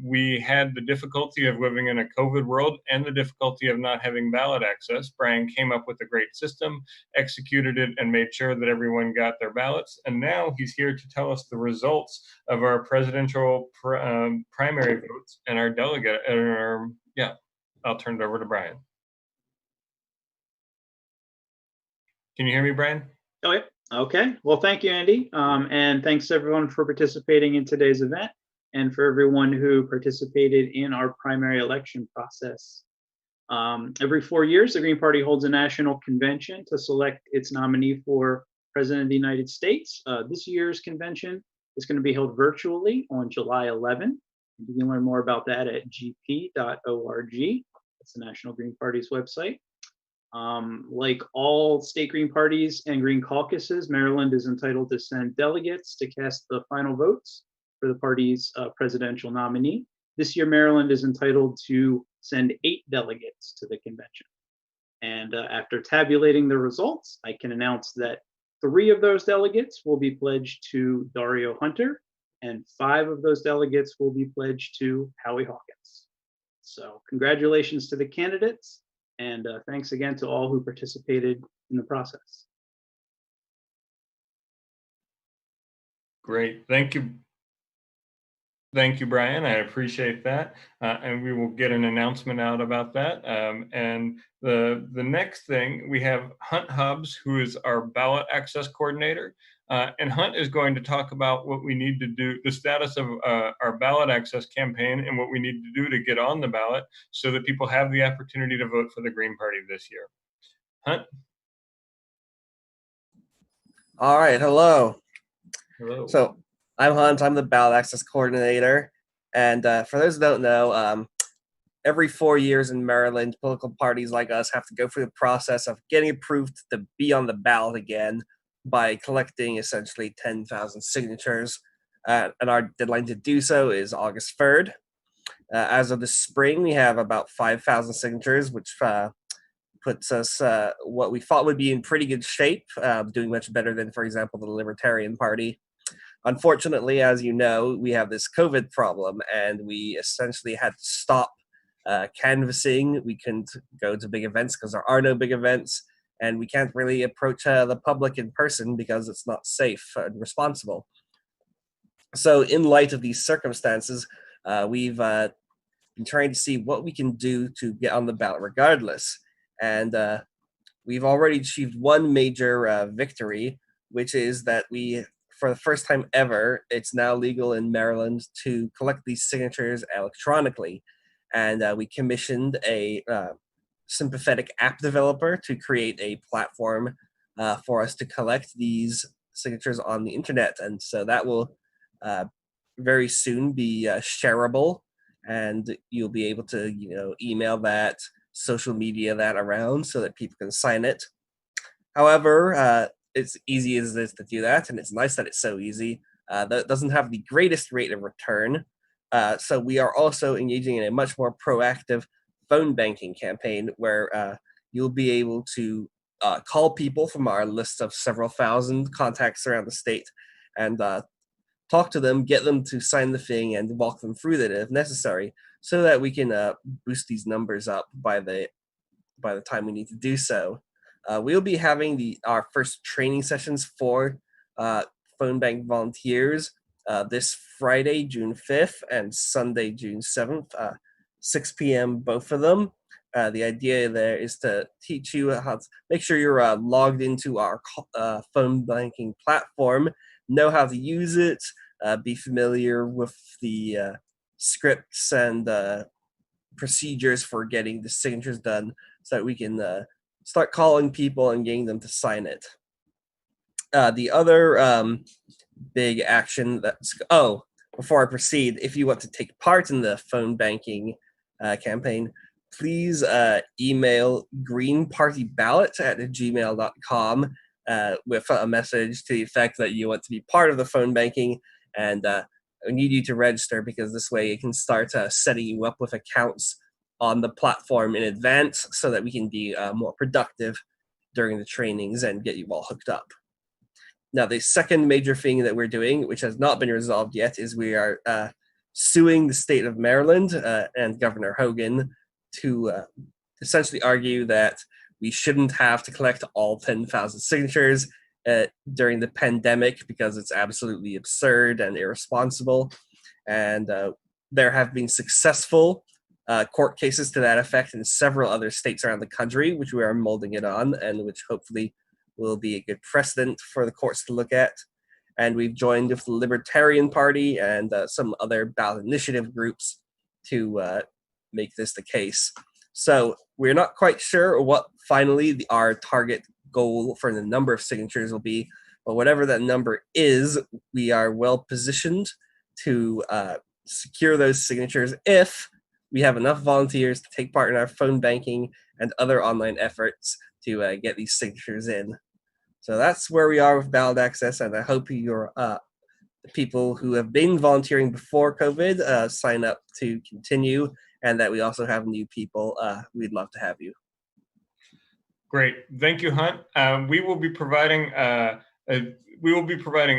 We had the difficulty of living in a COVID world and the difficulty of not having ballot access. Brian came up with a great system, executed it, and made sure that everyone got their ballots. And now he's here to tell us the results of our presidential primary votes and our delegate. I'll turn it over to Brian. Can you hear me, Brian? Oh, yeah. Okay. Well, thank you, Andy. And thanks everyone for participating in today's event and for everyone who participated in our primary election process. Every 4 years, the Green Party holds a national convention to select its nominee for President of the United States. This year's convention is going to be held virtually on July 11. You can learn more about that at gp.org. That's the National Green Party's website. Like all state Green parties and Green caucuses, Maryland is entitled to send delegates to cast the final votes for the party's presidential nominee. This year, Maryland is entitled to send 8 delegates to the convention. And after tabulating the results, I can announce that 3 of those delegates will be pledged to Dario Hunter, and 5 of those delegates will be pledged to Howie Hawkins. So congratulations to the candidates. And thanks again to all who participated in the process. Great, thank you. Thank you, Brian, I appreciate that. And we will get an announcement out about that. And the next thing, we have Hunt Hubbs, who is our ballot access coordinator. And Hunt is going to talk about what we need to do, the status of our ballot access campaign and what we need to do to get on the ballot so that people have the opportunity to vote for the Green Party this year. Hunt? All right, hello. Hello. So I'm Hunt, I'm the ballot access coordinator. And for those who don't know, every 4 years in Maryland, political parties like us have to go through the process of getting approved to be on the ballot again by collecting essentially 10,000 signatures. And our deadline to do so is August 3rd. As of the spring, we have about 5,000 signatures, which puts us what we thought would be in pretty good shape, doing much better than, for example, the Libertarian Party. Unfortunately, as you know, we have this COVID problem, and we essentially had to stop canvassing. We couldn't go to big events because there are no big events, and we can't really approach the public in person because it's not safe and responsible. So in light of these circumstances, we've been trying to see what we can do to get on the ballot regardless. And we've already achieved one major victory, which is that for the first time ever, it's now legal in Maryland to collect these signatures electronically. And we commissioned a sympathetic app developer to create a platform for us to collect these signatures on the internet. And so that will very soon be shareable, and you'll be able to, email that, social media that around so that people can sign it. However, it's easy as it is to do that, and it's nice that it's so easy. That doesn't have the greatest rate of return. So we are also engaging in a much more proactive phone banking campaign where you'll be able to call people from our list of several thousand contacts around the state and talk to them, get them to sign the thing, and walk them through that if necessary, so that we can boost these numbers up by the time we need to do so. We'll be having our first training sessions for phone bank volunteers this Friday, June 5th, and Sunday, June 7th, 6 p.m. both of them. The idea there is to teach you how to make sure you're logged into our phone banking platform, know how to use it, be familiar with the scripts and procedures for getting the signatures done so that we can start calling people and getting them to sign it. The other big action before I proceed, if you want to take part in the phone banking campaign, please email greenpartyballot@gmail.com with a message to the effect that you want to be part of the phone banking, and we need you to register because this way it can start setting you up with accounts on the platform in advance so that we can be more productive during the trainings and get you all hooked up. Now, the second major thing that we're doing, which has not been resolved yet, is we are suing the state of Maryland and Governor Hogan to essentially argue that we shouldn't have to collect all 10,000 signatures during the pandemic because it's absolutely absurd and irresponsible. And there have been successful court cases to that effect in several other states around the country, which we are molding it on and which hopefully will be a good precedent for the courts to look at. And we've joined with the Libertarian Party and some other ballot initiative groups to make this the case. So we're not quite sure what finally our target goal for the number of signatures will be, but whatever that number is, we are well positioned to secure those signatures if we have enough volunteers to take part in our phone banking and other online efforts to get these signatures in. So that's where we are with ballot access, and I hope you're the people who have been volunteering before COVID sign up to continue, and that we also have new people. We'd love to have you. Great, thank you, Hunt. We will be providing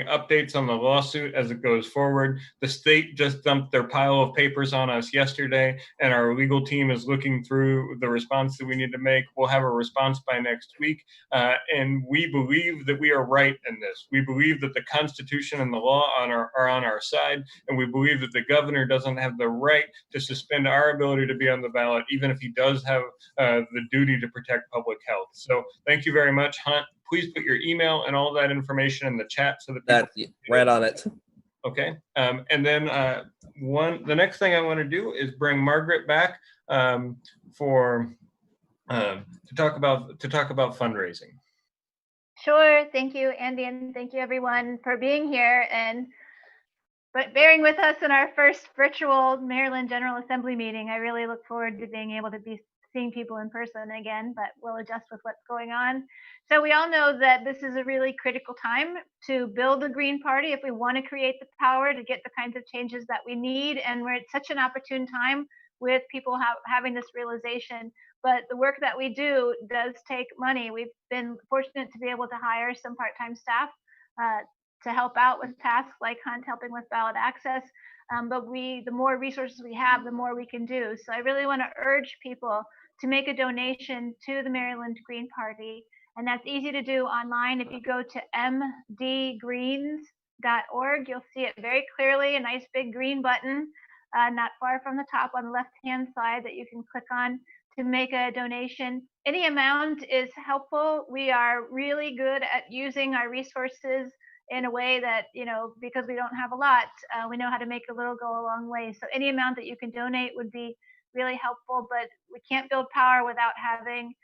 updates on the lawsuit as it goes forward. The state just dumped their pile of papers on us yesterday, and our legal team is looking through the response that we need to make. We'll have a response by next week, and we believe that we are right in this. We believe that the Constitution and the law are on our side, and we believe that the governor doesn't have the right to suspend our ability to be on the ballot, even if he does have the duty to protect public health. So thank you very much, Hunt. Please put your email and all that information in the chat so that people right on it. Okay, and then the next thing I want to do is bring Margaret back to talk about fundraising. Sure. Thank you, Andy, and thank you everyone for being here and bearing with us in our first virtual Maryland General Assembly meeting. I really look forward to being able to be seeing people in person again, but we'll adjust with what's going on. So we all know that this is a really critical time to build a Green Party if we want to create the power to get the kinds of changes that we need. And we're at such an opportune time with people having this realization. But the work that we do does take money. We've been fortunate to be able to hire some part-time staff to help out with tasks like Hunt helping with ballot access. But the more resources we have, the more we can do. So I really want to urge people to make a donation to the Maryland Green Party. And that's easy to do online. If you go to mdgreens.org, you'll see it very clearly, a nice big green button. not far from the top on the left-hand side that you can click on to make a donation. Any amount is helpful. We are really good at using our resources in a way that, because we don't have a lot, we know how to make a little go a long way. So any amount that you can donate would be really helpful, but we can't build power without having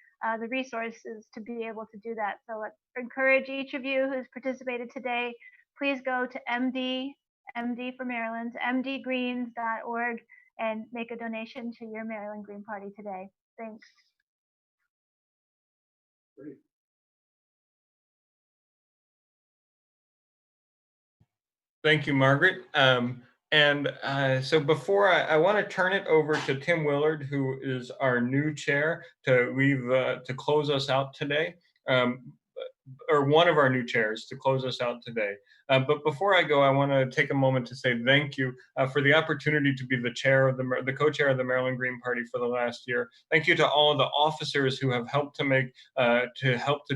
the resources to be able to do that. So let's encourage each of you who's participated today, please go to MD for Maryland, mdgreens.org, and make a donation to your Maryland Green Party today. Thanks. Great. Thank you, Margaret. So before I want to turn it over to Tim Willard, who is our new chair, to close us out today. Or one of our new chairs to close us out today. But before I go, I want to take a moment to say thank you for the opportunity to be the chair of the co-chair of the Maryland Green Party for the last year. Thank you to all of the officers who have helped to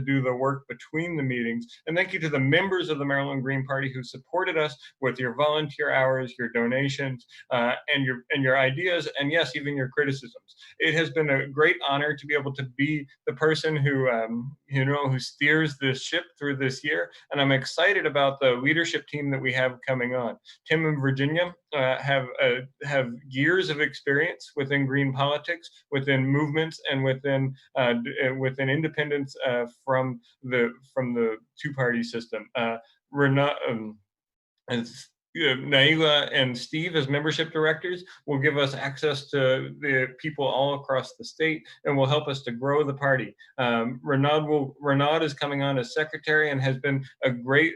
do the work between the meetings, and thank you to the members of the Maryland Green Party who supported us with your volunteer hours, your donations, and your ideas, and yes, even your criticisms. It has been a great honor to be able to be the person who steers this ship through this year, and I'm excited about the leadership team that we have coming on. Tim and Virginia have years of experience within green politics, within movements, and within independence from the two-party system. Naila and Steve, as membership directors, will give us access to the people all across the state and will help us to grow the party. Renaud is coming on as secretary and has been a great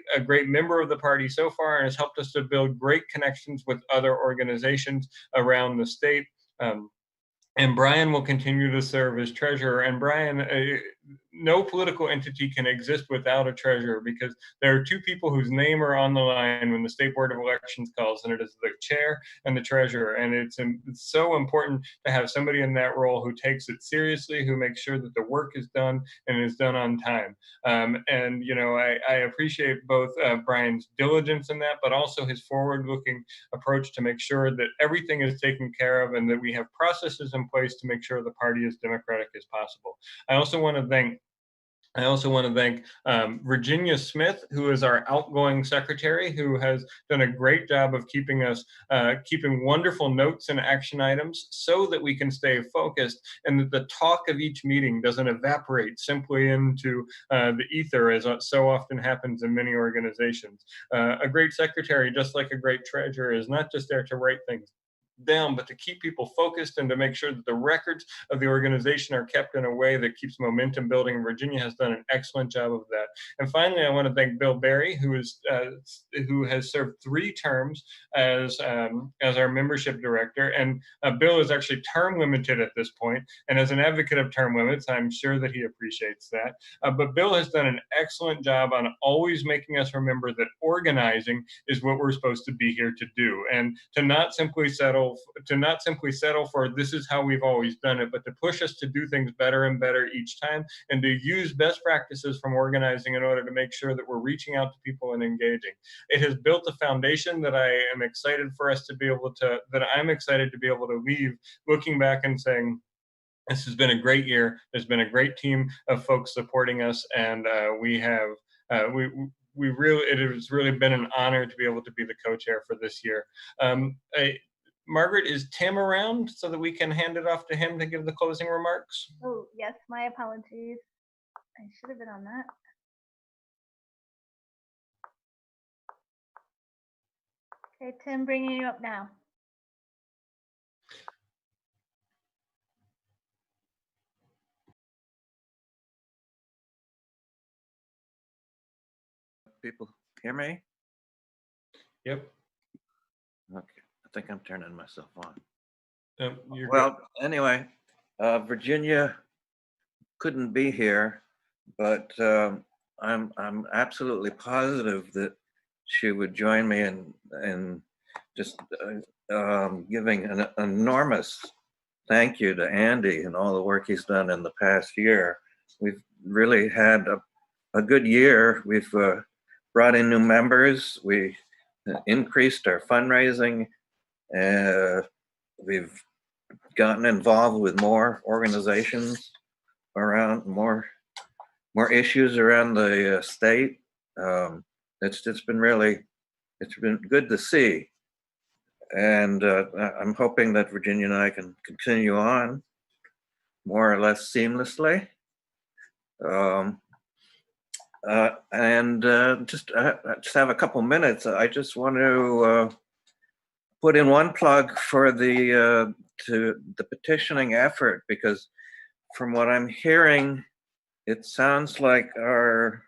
member of the party so far and has helped us to build great connections with other organizations around the state. And Brian will continue to serve as treasurer. And Brian, no political entity can exist without a treasurer, because there are two people whose name are on the line when the State Board of Elections calls, and it is the chair and the treasurer. And it's so important to have somebody in that role who takes it seriously, who makes sure that the work is done and is done on time. I appreciate both Brian's diligence in that, but also his forward-looking approach to make sure that everything is taken care of and that we have processes in place to make sure the party is democratic as possible. I also want to thank Virginia Smith, who is our outgoing secretary, who has done a great job of keeping wonderful notes and action items so that we can stay focused and that the talk of each meeting doesn't evaporate simply into the ether, as so often happens in many organizations. A great secretary, just like a great treasurer, is not just there to write things down, but to keep people focused and to make sure that the records of the organization are kept in a way that keeps momentum building. Virginia has done an excellent job of that. And finally, I want to thank Bill Berry, who has served 3 terms as our membership director. And Bill is actually term limited at this point. And as an advocate of term limits, I'm sure that he appreciates that. But Bill has done an excellent job on always making us remember that organizing is what we're supposed to be here to do, and to not simply settle for this is how we've always done it, but to push us to do things better and better each time, and to use best practices from organizing in order to make sure that we're reaching out to people and engaging. It has built a foundation that I'm excited to be able to leave looking back and saying, this has been a great year. There's been a great team of folks supporting us, and it has really been an honor to be able to be the co-chair for this year. Margaret, is Tim around so that we can hand it off to him to give the closing remarks? Oh, yes, my apologies. I should have been on that. Okay, Tim, bringing you up now. People hear me? Yep. Okay, I think I'm turning myself on. Well, anyway, Virginia couldn't be here, but I'm absolutely positive that she would join me in just giving an enormous thank you to Andy and all the work he's done in the past year. We've really had a good year. We've brought in new members. We increased our fundraising, We've gotten involved with more organizations around, more issues around the state. It's been good to see. And I'm hoping that Virginia and I can continue on more or less seamlessly. Just have a couple minutes. I just want to put in one plug for the petitioning effort, because from what I'm hearing, it sounds like our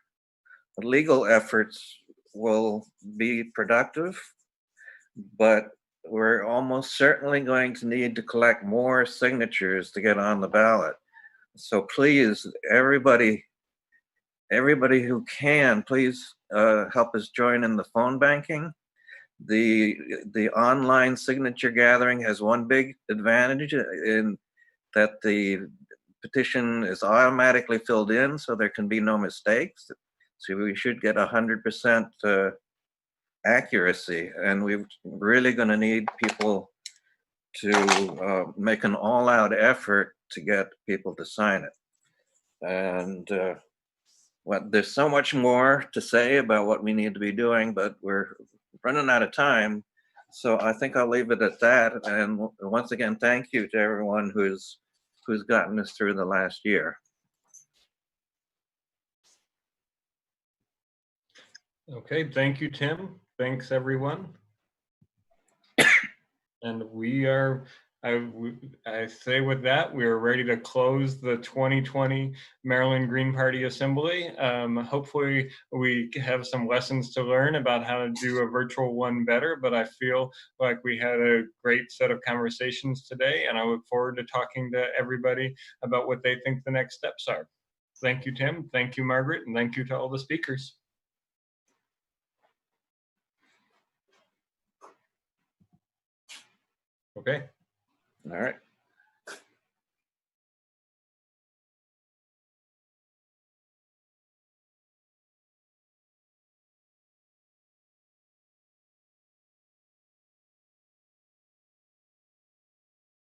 legal efforts will be productive, but we're almost certainly going to need to collect more signatures to get on the ballot. So please, everybody who can, please help us join in the phone banking. The online signature gathering has one big advantage in that the petition is automatically filled in, so there can be no mistakes. So we should get 100% accuracy, and we're really going to need people to make an all-out effort to get people to sign it. And there's so much more to say about what we need to be doing, but we're running out of time. So I think I'll leave it at that. And once again, thank you to everyone who's gotten us through the last year. Okay, thank you, Tim. Thanks, everyone. And I say with that, we are ready to close the 2020 Maryland Green Party Assembly. Hopefully we have some lessons to learn about how to do a virtual one better, but I feel like we had a great set of conversations today, and I look forward to talking to everybody about what they think the next steps are. Thank you, Tim. Thank you, Margaret, and thank you to all the speakers. Okay. All right.